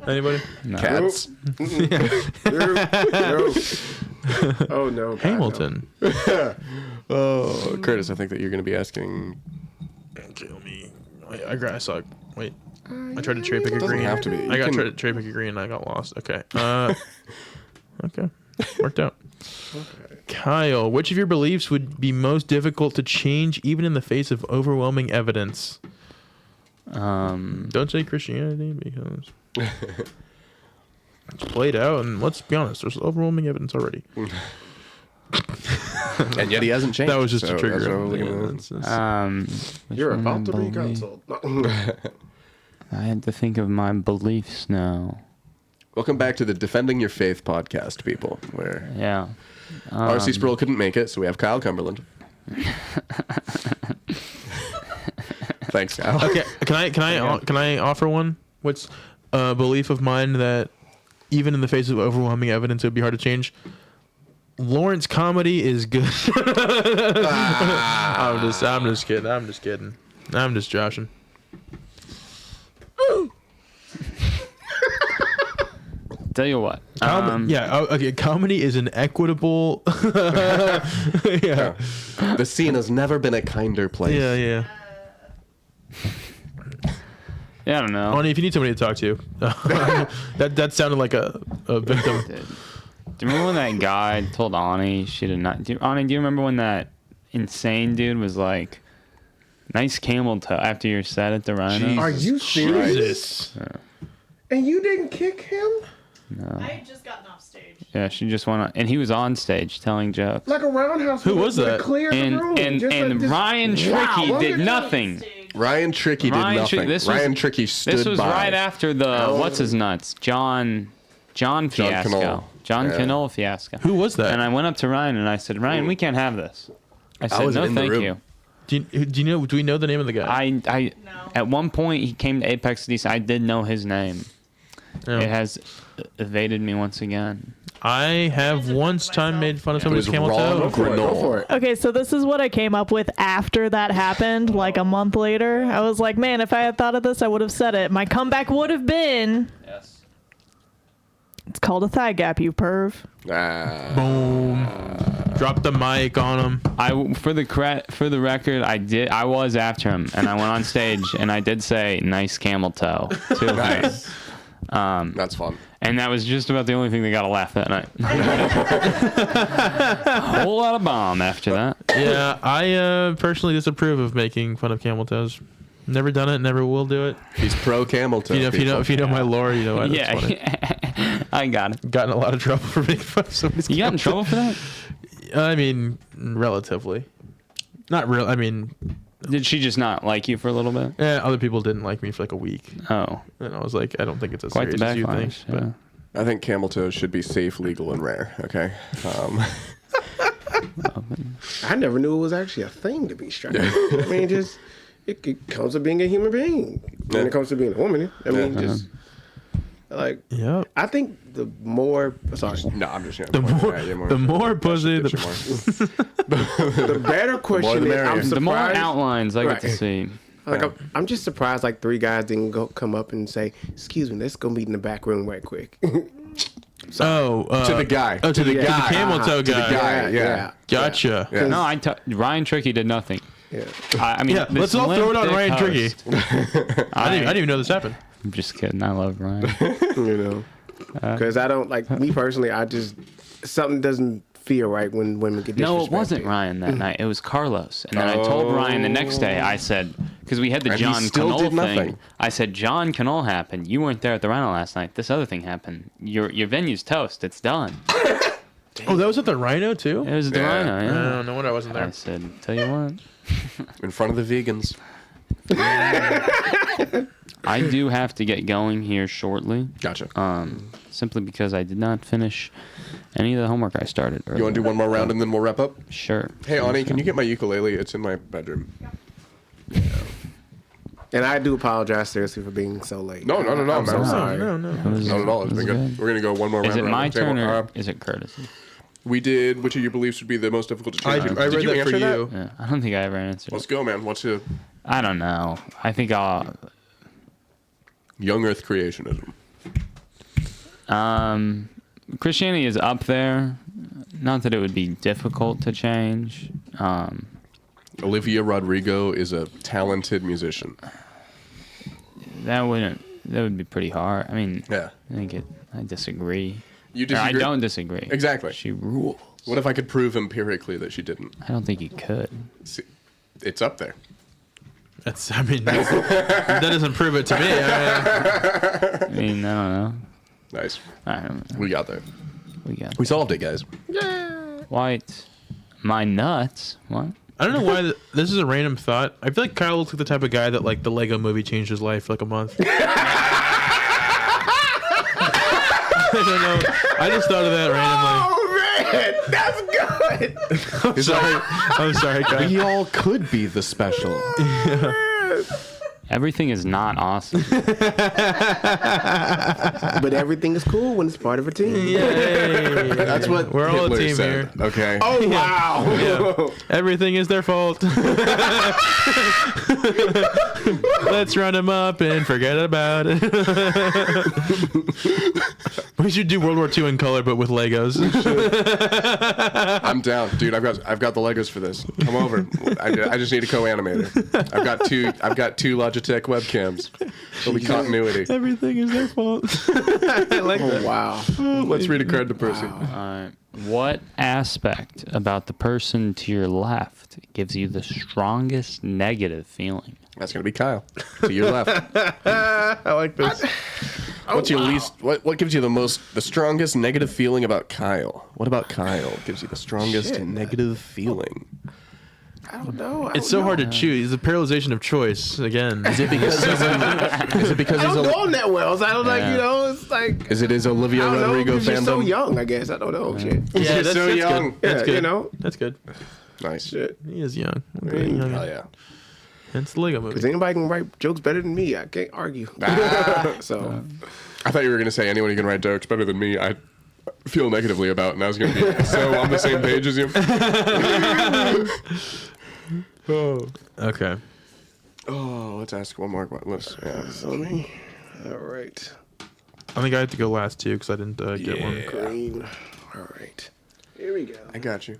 Anybody? cats. No. Oh no. God, Hamilton. Oh, Curtis, I think that you're going to be asking. Kill me. I saw. Wait. I tried to cherry pick a Doesn't green. have to be. You I got can- tried to cherry pick a green and I got lost. Okay. Okay. Worked out. Kyle, which of your beliefs would be most difficult to change even in the face of overwhelming evidence? Don't say Christianity because it's played out, and let's be honest, there's overwhelming evidence already. And yet he hasn't changed. That was just so a trigger. that's what we're looking Yeah, at. it's- You're which one about to be believe? cancelled. I had to think of my beliefs now. Welcome back to the Defending Your Faith podcast, people, where Yeah. R.C. Sproul couldn't make it, so we have Kyle Cumberland. Thanks, Kyle. Okay, can I offer one? What's a belief of mine that even in the face of overwhelming evidence, it would be hard to change? Lawrence comedy is good. I'm just kidding. I'm just joshing. Tell you what. Okay. Comedy is an equitable. Yeah. The scene has never been a kinder place. Yeah. Yeah, I don't know. Ani, if you need somebody to talk to, that sounded like a victim. Do you remember when that guy told Ani she did not? Ani, do you remember when that insane dude was like, Nice camel toe after your set at the Rhino. Are you serious? Jesus. And you didn't kick him? I had just gotten off stage. Yeah, she just went on, and he was on stage telling jokes. Like a roundhouse. Who was that? Clear the room. And Just like this- Ryan Tricky Wow, did look at nothing. Ryan Tricky did nothing. Ryan Tricky stood by. This was right after the what's his nuts John fiasco. Knoll. John Yeah. Knoll fiasco. Who was that? And I went up to Ryan and I said, Ryan, we can't have this. I said, wasn't no, in the thank room. you. Do we know the name of the guy? I No. at one point he came to Apex DC. I did know his name. No. It has evaded me once again. I have once time made fun of It somebody's was camel Ron toe. Go for it. Okay, so this is what I came up with after that happened, like a month later. I was like, man, if I had thought of this, I would have said it. My comeback would have been, Yes. it's called a thigh gap, you perv. Boom. Drop the mic on him. For the record, I was after him, and I went on stage and I did say nice camel toe to him. Nice. That's fun. And that was just about the only thing that got a laugh that night. Whole lot of bomb after that. Yeah, I personally disapprove of making fun of camel toes. Never done it, never will do it. He's pro camel toe. If you know my lore, you know why that's Yeah, funny. I got it. Got in a lot of trouble for making fun of somebody's You got in camel trouble for that? toe. I mean, relatively. Not real. I mean, Did she just not like you for a little bit? other people didn't like me for like a week, Oh, and I was like, I don't think it's as quite the serious as you think. backlash. But Yeah. I think camel toes should be safe, legal, and rare. Okay. I never knew it was actually a thing to be straight. I mean, just it comes to being a human being. When it comes to being a woman, I mean, just like yeah, I think the more sorry, No, I'm just the more pussy, the better question the is, I'm merrier. surprised. The more outlines I get to Right. see. Like I'm just surprised. Like 3 guys didn't come up and say, "Excuse me, let's go meet in the back room right quick." to the guy. Oh, to the guy. camel toe To the guy. guy. Yeah. Gotcha. Yeah. No, Ryan Tricky did nothing. Yeah. I mean, Yeah, this let's all throw it on limp Ryan dick Tricky. host. I didn't even know this happened. I'm just kidding. I love Ryan. You know, because I don't like me personally. I just something doesn't feel right when women get disrespected. No, it wasn't Ryan that night. It was Carlos. And then I told Ryan the next day. I said, because we had the And he John still Knoll did thing. nothing. I said, John Knoll happened. You weren't there at the Rhino last night. This other thing happened. Your venue's toast. It's done. Oh, that was at the Rhino too. It was at the Yeah. Rhino. Yeah. No wonder I wasn't I there. said, tell you what. In front of the vegans. I do have to get going here shortly. Gotcha. Simply because I did not finish any of the homework I started earlier. You want to do one more round and then we'll wrap up? Sure. Hey, Ani, can you get my ukulele? It's in my bedroom. And I do apologize seriously for being so late. No, I'm man. so sorry. No. It was- Not at all. It's it was been good. We're going to go one more round. Is it around my the table. turn or is it Curtis? We did which of your beliefs would be the most difficult to I change. read Did you that for answer you. Yeah, I don't think I ever answered. Let's go, man. What's a I don't know. I think I'll. young earth creationism? Christianity is up there. Not that it would be difficult to change. Olivia Rodrigo is a talented musician. That would be pretty hard. I mean, Yeah. I disagree. You Or I disagree? don't disagree. Exactly. She rules. What if I could prove empirically that she didn't? I don't think you could. See, it's up there. I mean, that doesn't prove it to me. I mean, I don't know. Nice. I don't know. We got there. We got We solved it, guys. White. My nuts. What? I don't know why this is a random thought. I feel like Kyle looks like the type of guy that like the Lego movie changed his life for like a month. I don't know. I just thought of that randomly. Oh man, that's good. I'm sorry, Kyle. We all could be the special. Everything is not awesome. But everything is cool when it's part of a team. Yay. That's what We're all a Hitler team said. here. Okay. Oh wow. Everything is their fault. Let's run them up and forget about it. We should do World War II in color, but with Legos. I'm down, dude. I've got the Legos for this. Come over. I just need a co-animator. I've got two Logitech webcams. There'll be continuity. Everything is their fault. I like Oh that. wow. Let's read a card to Percy. All right. What aspect about the person to your left gives you the strongest negative feeling? That's gonna be Kyle to your left. I like this. What's your least? What gives you the strongest negative feeling about Kyle? What about Kyle gives you the strongest Shit. negative feeling? I don't know. It's so hard to choose. It's a paralyzation of choice again. Is it because is it because I he's don't a, know him that well, so I don't like, you know, it's like. is it his I Olivia don't know, Rodrigo 'cause you're so fandom? young, I guess. I don't know. Shit. Yeah, that's so good. young. That's Yeah, good. you know. That's good. Nice. Shit. He is young. Young. Hell yeah. It's the Lego Because movie. anybody can write jokes better than me. I can't argue. So, I thought you were gonna say anyone who can write jokes better than me. I feel negatively about, and I was gonna be so on the same page as you. Oh. Okay. Oh, let's ask one more. Let's. Yeah. so me. All right. I think I have to go last too because I didn't get one. Green. All right. Here we go. I got you.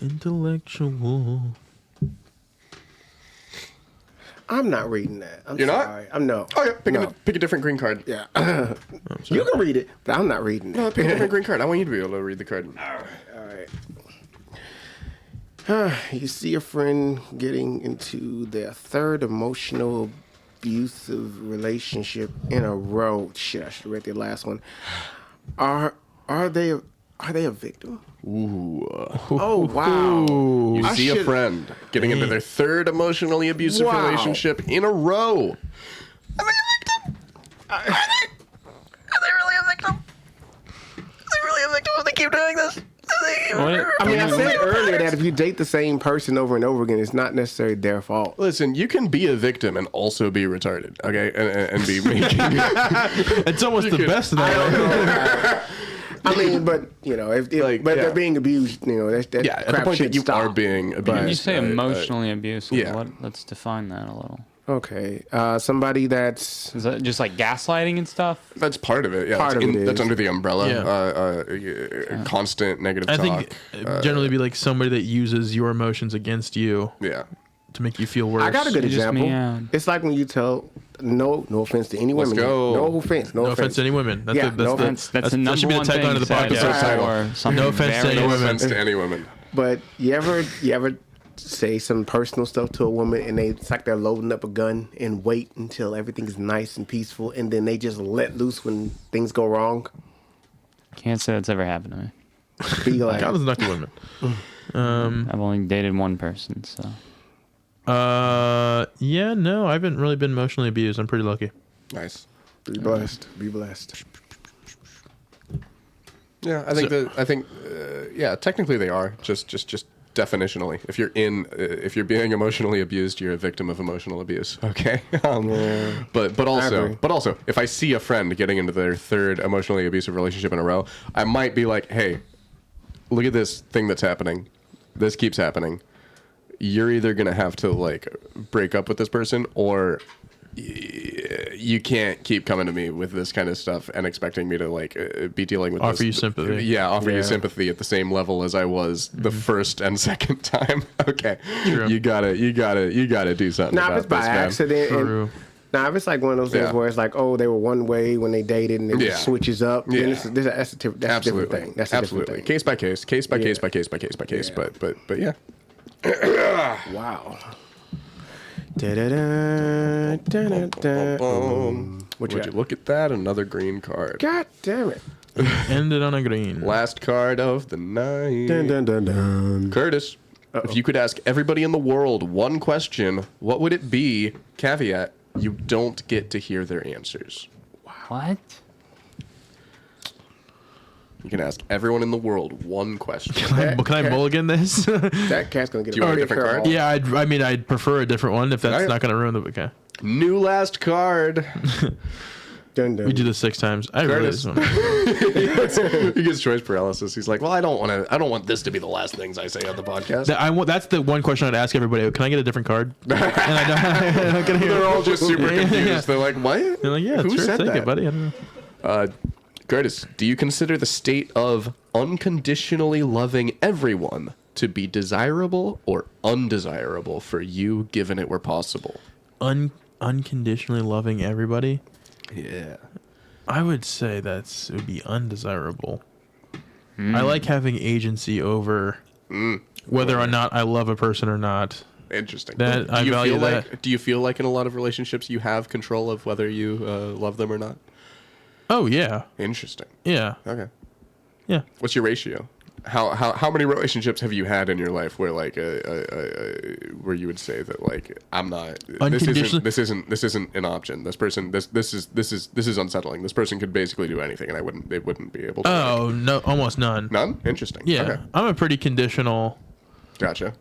Intellectual. I'm not reading that. I'm You're not? sorry. I'm no. Oh yeah, No. pick a different green card. Yeah. You can read it, but I'm not reading No, it. pick a different green card. I want you to be able to read the card. All right. You see a friend getting into their third emotional abusive relationship in a row. Shit, I should have read the last one. Are they a victim? Ooh. Oh wow. You I see a should- friend getting into their third emotionally abusive Wow. relationship in a row. Are they really a victim? Are they really a victim if they keep doing this? I mean, I said earlier that if you date the same person over and over again, it's not necessarily their fault. Listen, you can be a victim and also be retarded, okay, and be making. It's almost the best of that. I mean, but you know, if Like, but yeah. they're being abused, you know, that Yeah, at the crap point should that you stop. are being abused. When you say emotionally abusive, yeah. let's define that a little. Okay, somebody that's Is that just like gaslighting and stuff? That's part of it. Yeah, Part that's, of it that's is. under the umbrella. Yeah. Constant negative I talk. think it'd generally be like somebody that uses your emotions against you Yeah. to make you feel worse. I got a good You just example. meowed. It's like when you tell no offense to any Let's women. go. No offense. No No offense to any women. That's Yeah, the, no that's offense. the, That's the that number should be the one tagline thing of the said podcast. or something No offense to very any No women. offense to any women. But you ever say some personal stuff to a woman and it's like they're loading up a gun and wait until everything's nice and peaceful and then they just let loose when things go wrong? Can't say that's ever happened to me. Be like, God is not the women. I've only dated one person, so Yeah, no, I haven't really been emotionally abused. I'm pretty lucky. Nice. be blessed. Be blessed. Yeah, I think yeah, technically they are just definitionally. If you're being emotionally abused, you're a victim of emotional abuse. Okay. But also, if I see a friend getting into their third emotionally abusive relationship in a row, I might be like, hey, look at this thing that's happening. This keeps happening. You're either gonna have to like break up with this person, or you can't keep coming to me with this kind of stuff and expecting me to like be dealing with Offer this. you sympathy. Yeah, offer you Yeah. sympathy at the same level as I was the first and second time. Okay, True. you gotta do something. Now, about if it's by this, man. accident, True. and now if it's like one of those things Yeah. where it's like, oh, they were one way when they dated and it Yeah. just switches up, Yeah. then that's a different thing. That's a absolutely. different Case by case, case by Yeah. case by case by case by case. Yeah. But yeah. thing. Wow. Da-da-da, da-da-da. Boom. What you Would got? you look at that? Another green card. God damn it. Ended on a green. Last card of the night. Dun, dun, dun, dun. Curtis, if you could ask everybody in the world one question, what would it be? Caveat, you don't get to hear their answers. what? You can ask everyone in the world one question. Can I mulligan this? That cat's gonna get Do you want a big different card? curveball. Yeah, I'd prefer a different one if that's Alright. not going to ruin the. Okay, New last card. Dun, dun. we do this 6 times. I really Curtis. just want. He gets choice paralysis. He's like, well, I don't want this to be the last things I say on the podcast. That's the one question I'd ask everybody. Can I get a different card? And I don't get to hear. They're all just super Yeah. confused. They're like, what? They're like, yeah, Who sure, said take that? it, buddy. I don't know. Curtis, do you consider the state of unconditionally loving everyone to be desirable or undesirable for you, given it were possible? Unconditionally loving everybody. Yeah. I would say it would be undesirable. I like having agency over whether or not I love a person or not. Interesting. That I value that. Do you feel like in a lot of relationships you have control of whether you love them or not? Oh yeah, Interesting. yeah, Okay. yeah. What's your ratio? How many relationships have you had in your life where like where you would say that like I'm not this isn't an option. This person this is unsettling. This person could basically do anything and they wouldn't be able to. Oh no, almost none. None? Interesting. Yeah, Okay. I'm a pretty conditional. Gotcha.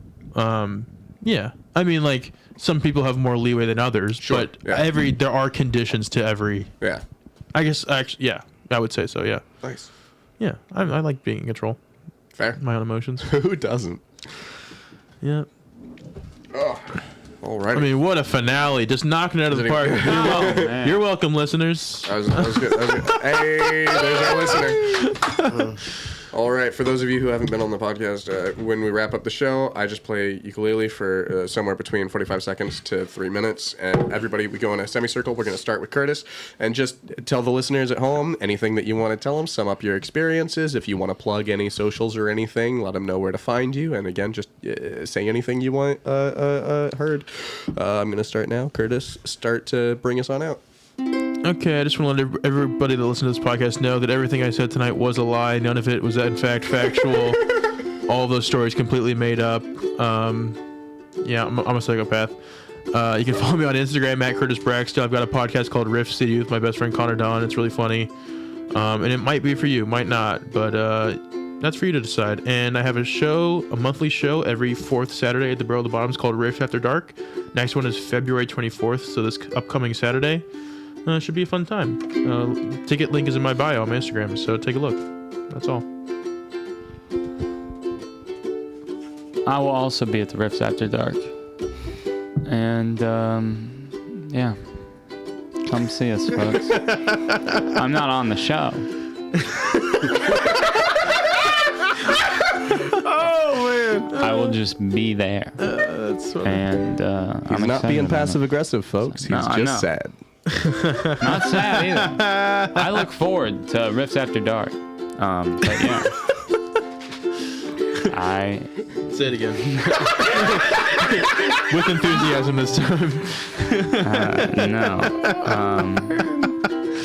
Yeah, I mean, like some people have more leeway than others, Sure, but yeah. there are conditions to every. Yeah. I guess actually, yeah, I would say so. Yeah, Nice. yeah, I like being in control, Fair. of my own emotions. Who doesn't? Yeah, Oh. All right. I mean, what a finale! Just knocking it out of the park. You're welcome, man. You're welcome, listeners. That was good. Hey, there's our listener. All right, for those of you who haven't been on the podcast, when we wrap up the show, I just play ukulele for somewhere between 45 seconds to 3 minutes. And everybody, we go in a semicircle. We're going to start with Curtis. And just tell the listeners at home anything that you want to tell them. Sum up your experiences. If you want to plug any socials or anything, let them know where to find you. And again, just say anything you want heard. I'm going to start now. Curtis, start to bring us on out. Okay, I just want to let everybody that listens to this podcast know that everything I said tonight was a lie. None of it was in fact factual. All of those stories completely made up. Yeah, I'm a psychopath. You can follow me on Instagram at Curtis Braxton. I've got a podcast called Riff City with my best friend Connor Don. It's really funny. And it might be for you, might not, but that's for you to decide. And I have a monthly show every fourth Saturday at the Barrel of the Bottoms called Riff After Dark. Next one is February 24th, so this upcoming Saturday. Should be a fun time. Ticket link is in my bio on my Instagram, so take a look. That's all. I will also be at the Riffs After Dark. And, yeah. Come see us, folks. I'm not on the show. Oh, man. I will just be there. That's funny. And He's I'm not being excited about passive aggressive, folks. He's No, I just know. sad. it. Not sad either. I look forward to Riffs After Dark. But yeah. Say it again. With enthusiasm this time. No.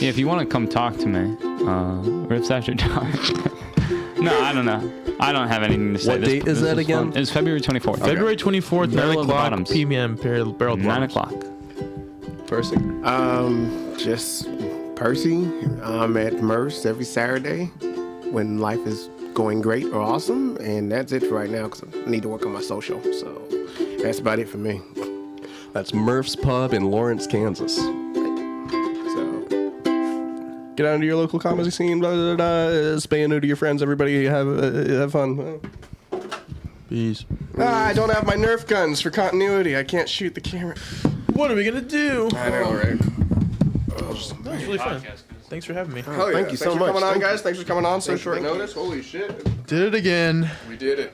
Yeah, if you want to come talk to me, Riffs After Dark. No, I don't know. I don't have anything to say. What date is that was again? fun. It's February 24th. February 24th, 9 Barrel of the o'clock Bottoms. p.m. Barrel of the 9 Bottoms. o'clock. Percy. Just Percy. I'm at Merce every Saturday when life is going great or awesome, and that's it for right now because I need to work on my social. So that's about it for me. That's Murph's Pub in Lawrence, Kansas. So Get out into your local comedy scene. Blah, blah, blah, spay and neuter your friends. Everybody have fun. Peace. I don't have my Nerf guns for continuity. I can't shoot the camera. What are we gonna do? I know, right? That was really fun. Thanks for having me. Hell yeah. Thank you so Thanks for much. coming on, Thank guys. Thanks for coming on so Thank you, short thank you. notice. Holy shit. Did it again. We did it.